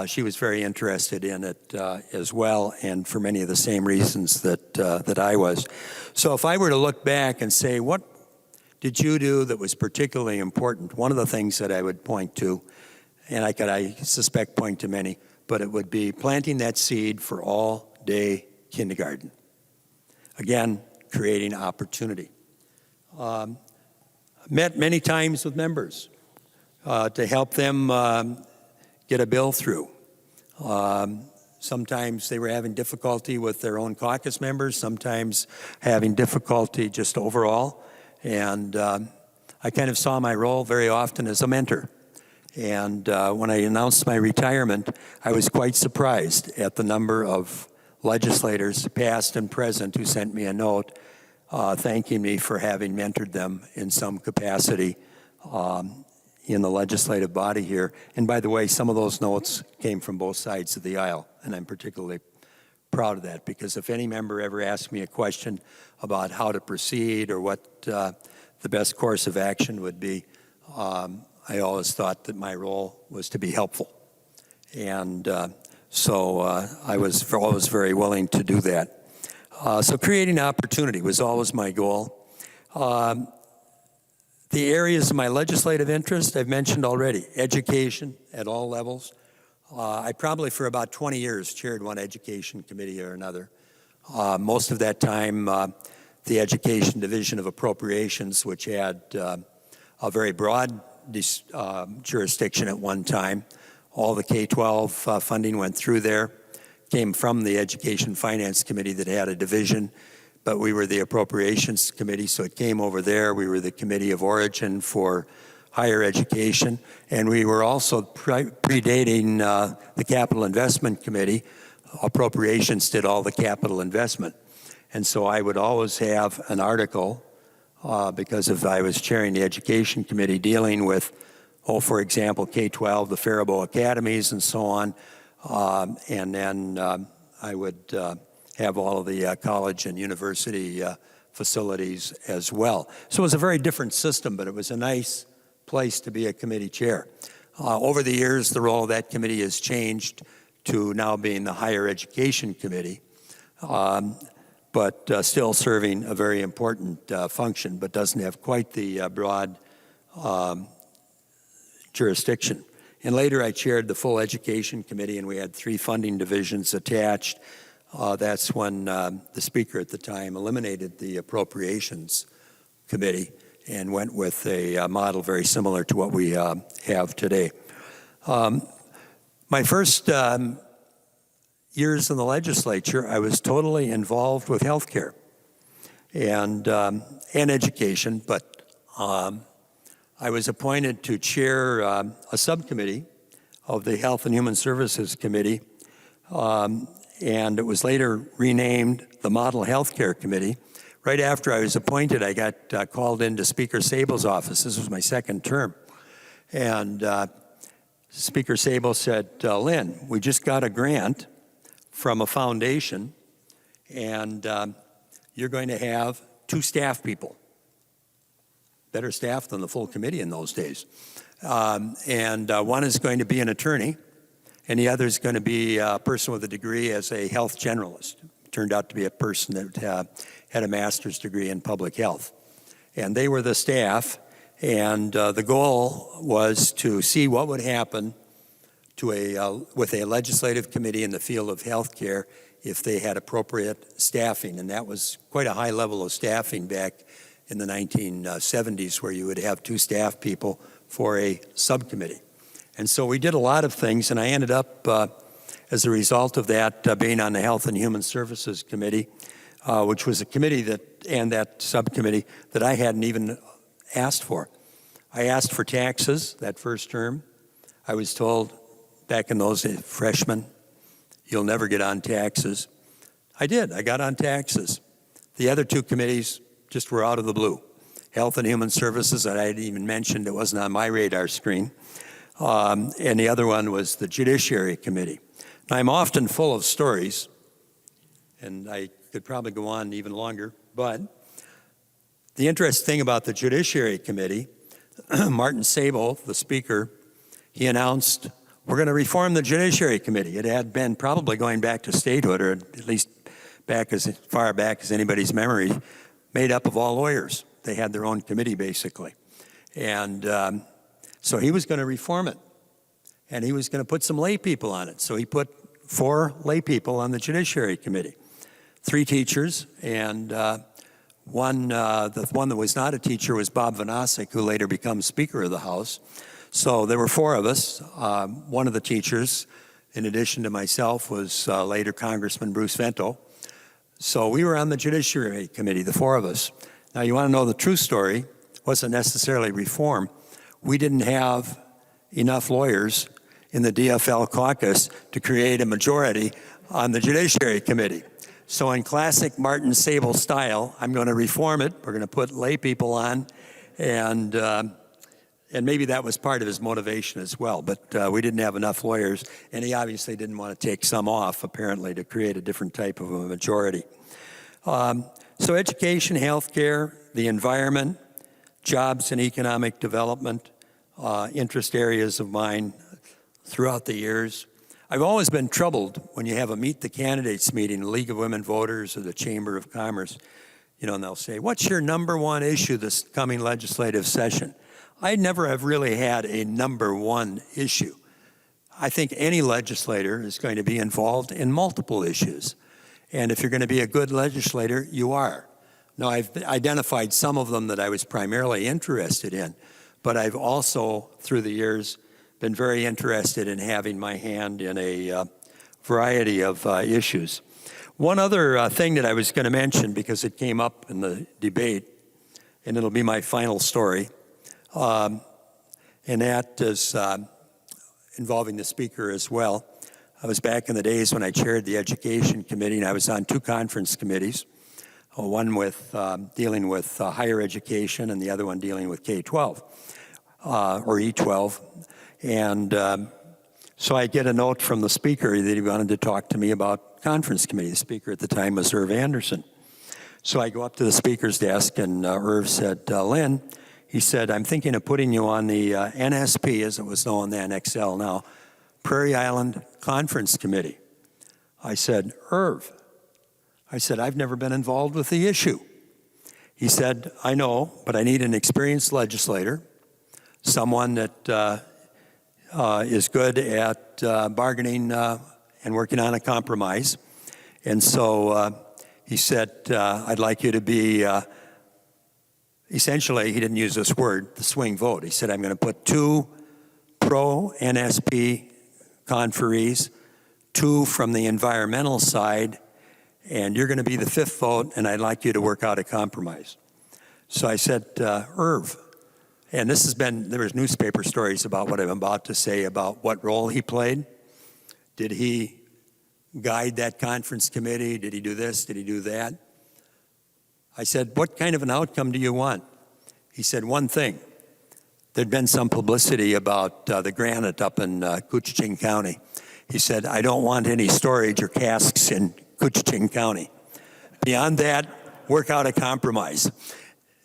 She was very interested in it as well, and for many of the same reasons that I was. So if I were to look back and say, what did you do that was particularly important? One of the things that I would point to, and I suspect point to many, but it would be planting that seed for all-day kindergarten. Again, creating opportunity. Met many times with members to help them get a bill through. Sometimes they were having difficulty with their own caucus members, sometimes having difficulty just overall. And I kind of saw my role very often as a mentor. And when I announced my retirement, I was quite surprised at the number of legislators, past and present, who sent me a note thanking me for having mentored them in some capacity in the legislative body here. And by the way, some of those notes came from both sides of the aisle, and I'm particularly proud of that, because if any member ever asked me a question about how to proceed or what the best course of action would be, I always thought that my role was to be helpful. And so I was always very willing to do that. So creating opportunity was always my goal. The areas of my legislative interest I've mentioned already: education at all levels. I probably for about 20 years chaired one education committee or another. Most of that time, the Education Division of Appropriations, which had a very broad jurisdiction at one time. All the K-12 funding went through there, came from the Education Finance Committee that had a division, but we were the Appropriations Committee, so it came over there. We were the Committee of Origin for higher education, and we were also predating the Capital Investment Committee. Appropriations did all the capital investment. And so I would always have an article, because if I was chairing the Education Committee, dealing with, for example, K-12, the Faribault Academies and so on, and then I would have all of the college and university facilities as well. So it was a very different system, but it was a nice place to be a committee chair. Over the years, the role of that committee has changed to now being the Higher Education Committee, but still serving a very important function, but doesn't have quite the broad jurisdiction. And later I chaired the full Education Committee, and we had 3 funding divisions attached. That's when the Speaker at the time eliminated the Appropriations Committee and went with a model very similar to what we have today. My first years in the legislature, I was totally involved with healthcare and education, but I was appointed to chair a subcommittee of the Health and Human Services Committee, and it was later renamed the Model Healthcare Committee. Right after I was appointed, I got called into Speaker Sable's office. This was my second term. And Speaker Sable said, Lynn, we just got a grant from a foundation, and you're going to have 2 staff people. Better staff than the full committee in those days. And one is going to be an attorney, and the other is going to be a person with a degree as a health generalist. Turned out to be a person that had a master's degree in public health. And they were the staff, and the goal was to see what would happen to with a legislative committee in the field of health care if they had appropriate staffing. And that was quite a high level of staffing back in the 1970s, where you would have 2 staff people for a subcommittee. And so we did a lot of things, and I ended up, as a result of that, being on the Health and Human Services Committee, which was a committee that subcommittee that I hadn't even asked for. I asked for taxes that first term. I was told back in those days, freshman, you'll never get on taxes. I did. I got on taxes. The other 2 committees just were out of the blue. Health and Human Services, that I hadn't even mentioned, it wasn't on my radar screen. And the other one was the Judiciary Committee. Now, I'm often full of stories, and I could probably go on even longer, but the interesting thing about the Judiciary Committee, Martin Sable, the Speaker, he announced, we're going to reform the Judiciary Committee. It had been probably going back to statehood, or at least back as far back as anybody's memory, made up of all lawyers. They had their own committee, basically. And so he was going to reform it. And he was going to put some lay people on it. So he put 4 lay people on the Judiciary Committee. 3 teachers, and the one that was not a teacher was Bob Vogel, who later becomes Speaker of the House. So there were 4 of us. One of the teachers, in addition to myself, was later Congressman Bruce Vento. So we were on the Judiciary Committee, the 4 of us. Now, you want to know the true story? It wasn't necessarily reform. We didn't have enough lawyers in the DFL caucus to create a majority on the Judiciary Committee. So in classic Martin Sable style, I'm going to reform it. We're going to put lay people on, and maybe that was part of his motivation as well. But we didn't have enough lawyers, and he obviously didn't want to take some off, apparently, to create a different type of a majority. So education, healthcare, the environment, jobs and economic development, interest areas of mine throughout the years. I've always been troubled when you have a Meet the Candidates meeting, the League of Women Voters or the Chamber of Commerce, and they'll say, what's your number one issue this coming legislative session? I never have really had a number one issue. I think any legislator is going to be involved in multiple issues. And if you're going to be a good legislator, you are. Now, I've identified some of them that I was primarily interested in, but I've also, through the years, been very interested in having my hand in a variety of issues. One other thing that I was going to mention, because it came up in the debate, and it'll be my final story, and that is involving the Speaker as well. I was back in the days when I chaired the Education Committee, and I was on 2 conference committees, one with dealing with higher education and the other one dealing with K-12 or E-12. And so I get a note from the Speaker that he wanted to talk to me about conference committee. The Speaker at the time was Irv Anderson. So I go up to the Speaker's desk, and Irv said, Lynn, he said, I'm thinking of putting you on the NSP, as it was known then, XL now, Prairie Island Conference Committee. I said, Irv, I've never been involved with the issue. He said, I know, but I need an experienced legislator, someone that is good at bargaining and working on a compromise. And so he said, I'd like you to be, essentially, he didn't use this word, the swing vote. He said, I'm going to put 2 pro-NSP conferees, 2 from the environmental side, and you're going to be the 5th vote, and I'd like you to work out a compromise. So I said, Irv, and there was newspaper stories about what I'm about to say about what role he played. Did he guide that conference committee? Did he do this? Did he do that? I said, what kind of an outcome do you want? He said, one thing. There'd been some publicity about the granite up in Kunesh-Podein County. He said, I don't want any storage or casks in Kunesh-Podein County. Beyond that, work out a compromise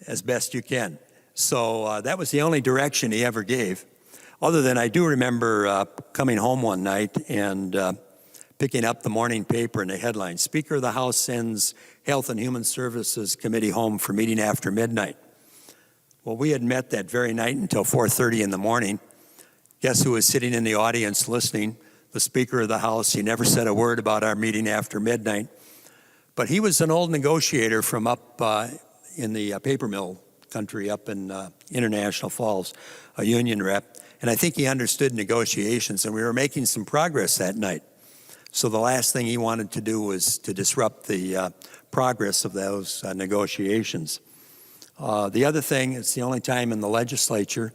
as best you can. So that was the only direction he ever gave. Other than I do remember coming home one night and picking up the morning paper and the headline, Speaker of the House sends Health and Human Services Committee home for meeting after midnight. Well, we had met that very night until 4:30 in the morning. Guess who was sitting in the audience listening? The Speaker of the House. He never said a word about our meeting after midnight. But he was an old negotiator from up in the paper mill country up in International Falls, a union rep. And I think he understood negotiations, and we were making some progress that night. So the last thing he wanted to do was to disrupt the progress of those negotiations. The other thing, it's the only time in the legislature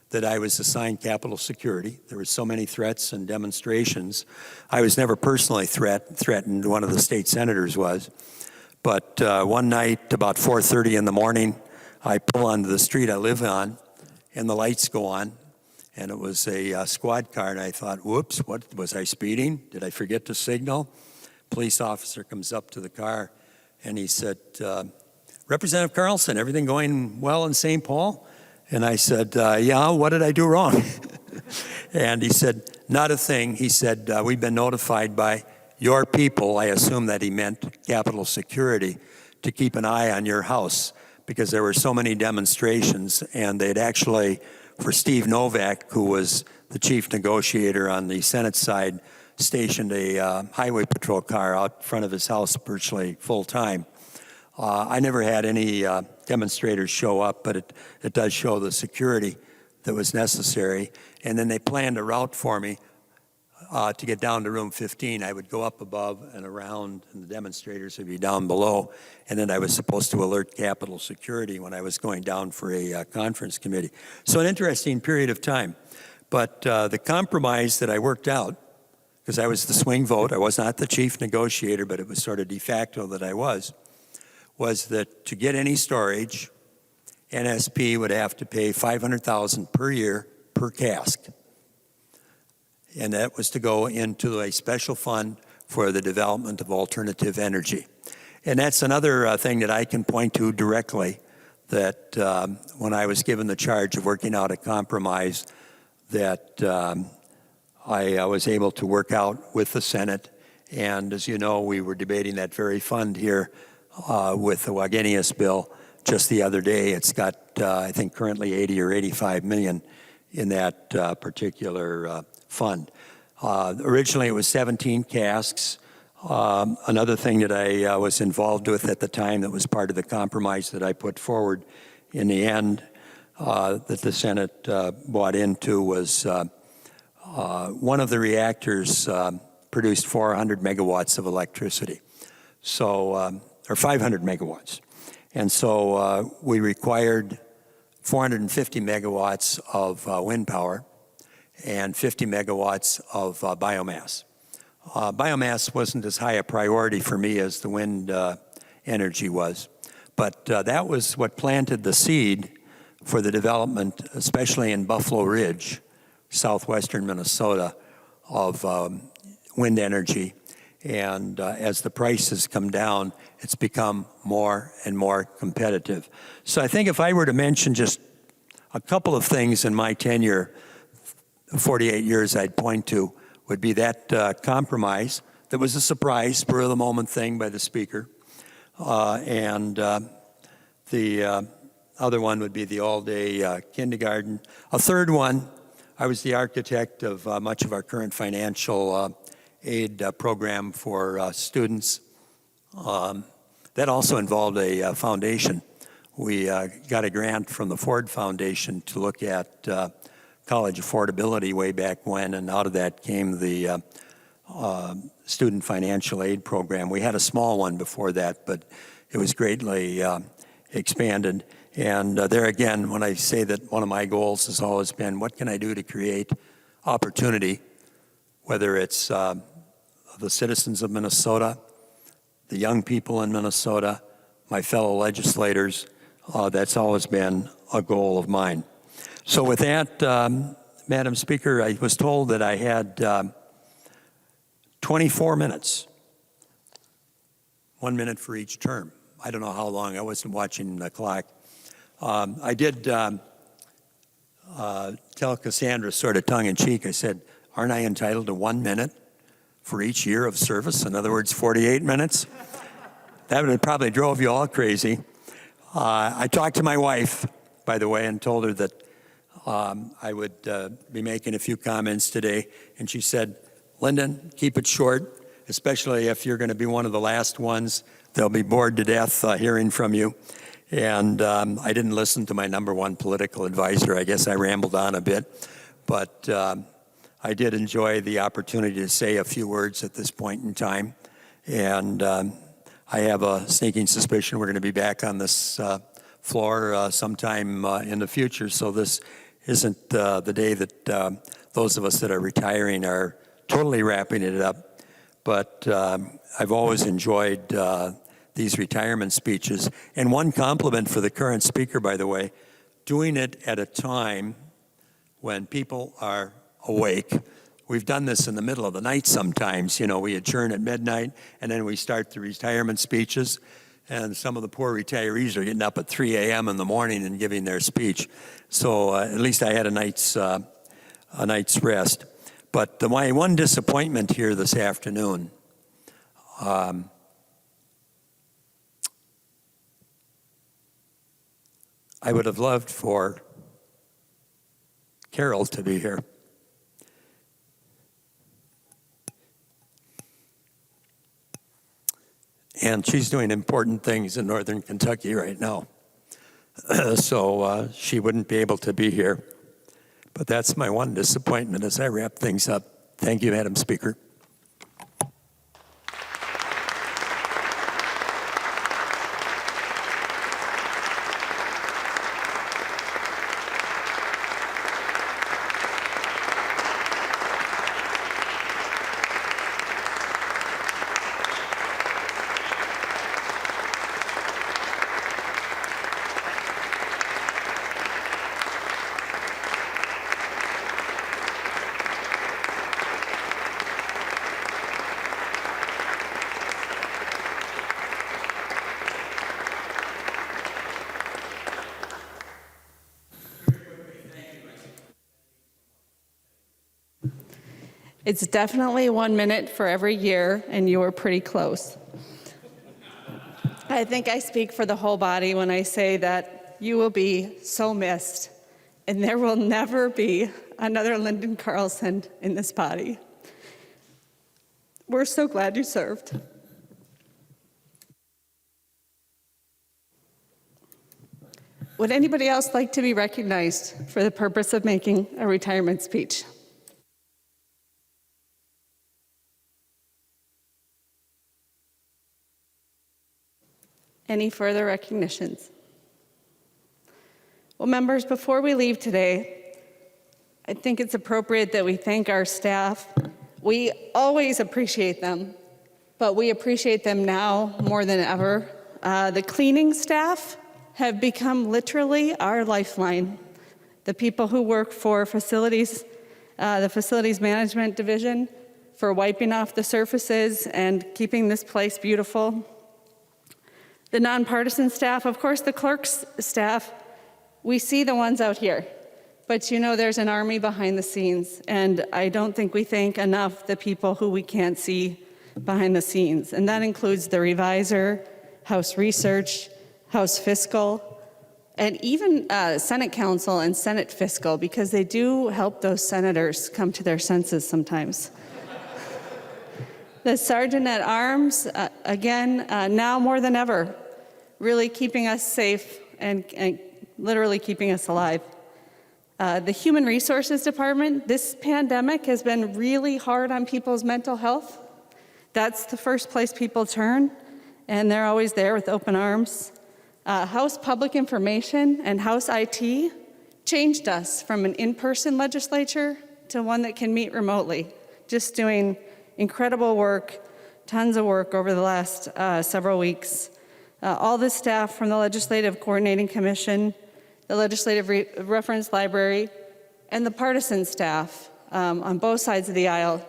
that I was assigned Capitol Security. There were so many threats and demonstrations. I was never personally threatened, one of the state senators was. But one night, about 4:30 in the morning, I pull onto the street I live on, and the lights go on. and it was a squad car, and I thought, whoops, what was I speeding? Did I forget to signal? Police officer comes up to the car, and he said, Representative Carlson, everything going well in St. Paul? And I said, yeah, what did I do wrong? And he said, not a thing. He said, we've been notified by your people, I assume that he meant Capitol Security, to keep an eye on your house because there were so many demonstrations, and they'd actually, for Steve Novak, who was the chief negotiator on the Senate side, stationed a highway patrol car out front of his house virtually full time. I never had any demonstrators show up, but it does show the security that was necessary. And then they planned a route for me to get down to room 15. I would go up above and around, and the demonstrators would be down below. And then I was supposed to alert Capitol Security when I was going down for a conference committee. So an interesting period of time. But the compromise that I worked out, because I was the swing vote, I was not the chief negotiator, but it was sort of de facto that I was that to get any storage, NSP would have to pay $500,000 per year per cask. And that was to go into a special fund for the development of alternative energy. And that's another thing that I can point to directly, that when I was given the charge of working out a compromise, that I was able to work out with the Senate. And as you know, we were debating that very fund here with the Wagenius bill just the other day. It's got, I think, currently 80 or 85 million in that particular fund. Originally, it was 17 casks. Another thing that I was involved with at the time that was part of the compromise that I put forward in the end that the Senate bought into was one of the reactors produced 400 megawatts of electricity. So, or 500 megawatts. And so we required 450 megawatts of wind power and 50 megawatts of biomass. Biomass wasn't as high a priority for me as the wind energy was, but that was what planted the seed for the development, especially in Buffalo Ridge, southwestern Minnesota, of wind energy. And as the prices come down, it's become more and more competitive. So I think if I were to mention just a couple of things in my tenure, 48 years I'd point to, would be that compromise that was a surprise, spur of the moment thing by the speaker. And the other one would be the all-day kindergarten. A third one, I was the architect of much of our current financial aid program for students. That also involved a foundation. We got a grant from the Ford Foundation to look at college affordability way back when, and out of that came the student financial aid program. We had a small one before that, but it was greatly expanded. And there again, when I say that one of my goals has always been, what can I do to create opportunity, whether it's the citizens of Minnesota, the young people in Minnesota, my fellow legislators, that's always been a goal of mine. So with that, Madam Speaker, I was told that I had 24 minutes, 1 minute for each term. I don't know how long, I wasn't watching the clock. I did tell Cassandra sort of tongue-in-cheek, I said, aren't I entitled to 1 minute for each year of service? In other words, 48 minutes? That would have probably drove you all crazy. I talked to my wife, by the way, and told her that I would be making a few comments today. And she said, Lyndon, keep it short, especially if you're going to be one of the last ones. They'll be bored to death hearing from you. And I didn't listen to my number one political advisor. I guess I rambled on a bit. But I did enjoy the opportunity to say a few words at this point in time. And I have a sneaking suspicion we're going to be back on this floor sometime in the future. So this isn't the day that those of us that are retiring are totally wrapping it up. But I've always enjoyed these retirement speeches. And one compliment for the current speaker, by the way, doing it at a time when people are awake. We've done this in the middle of the night sometimes. You know, we adjourn at midnight, and then we start the retirement speeches. And some of the poor retirees are getting up at 3 a.m. in the morning and giving their speech. So at least I had a night's rest. But my one disappointment here this afternoon, I would have loved for Carol to be here. And she's doing important things in Northern Kentucky right now. So she wouldn't be able to be here. But that's my one disappointment as I wrap things up. Thank you, Madam Speaker. It's definitely 1 minute for every year, and you were pretty close. I think I speak for the whole body when I say that you will be so missed, and there will never be another Lyndon Carlson in this body. We're so glad you served. Would anybody else like to be recognized for the purpose of making a retirement speech? Any further recognitions? Well, members, before we leave today, I think it's appropriate that we thank our staff. We always appreciate them, but we appreciate them now more than ever. The cleaning staff have become literally our lifeline. The people who work for facilities, the facilities management division, for wiping off the surfaces and keeping this place beautiful. The nonpartisan staff, of course, the clerk's staff, we see the ones out here, but you know there's an army behind the scenes, and I don't think we thank enough the people who we can't see behind the scenes, and that includes the reviser, House Research, House Fiscal, and even Senate Counsel and Senate Fiscal, because they do help those senators come to their senses sometimes. The Sergeant at Arms, again, now more than ever, really keeping us safe and literally keeping us alive. The Human Resources Department, this pandemic has been really hard on people's mental health. That's the first place people turn, and they're always there with open arms. House Public Information and House IT changed us from an in-person legislature to one that can meet remotely, just doing incredible work, tons of work over the last several weeks. All the staff from the Legislative Coordinating Commission, the Legislative Reference Library, and the partisan staff on both sides of the aisle,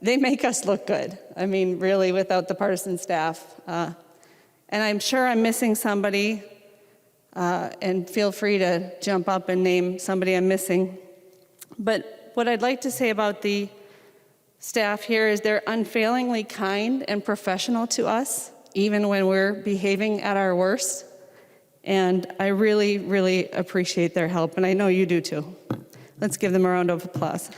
they make us look good. I mean, really, without the partisan staff. And I'm sure I'm missing somebody, and feel free to jump up and name somebody I'm missing. But what I'd like to say about the staff here is they're unfailingly kind and professional to us, even when we're behaving at our worst. And I really, really appreciate their help, and I know you do too. Let's give them a round of applause.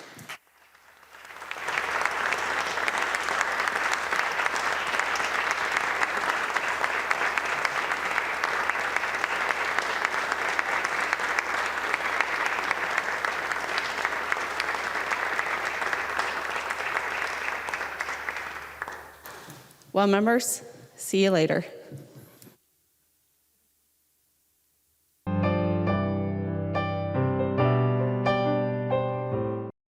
Well, members, see you later.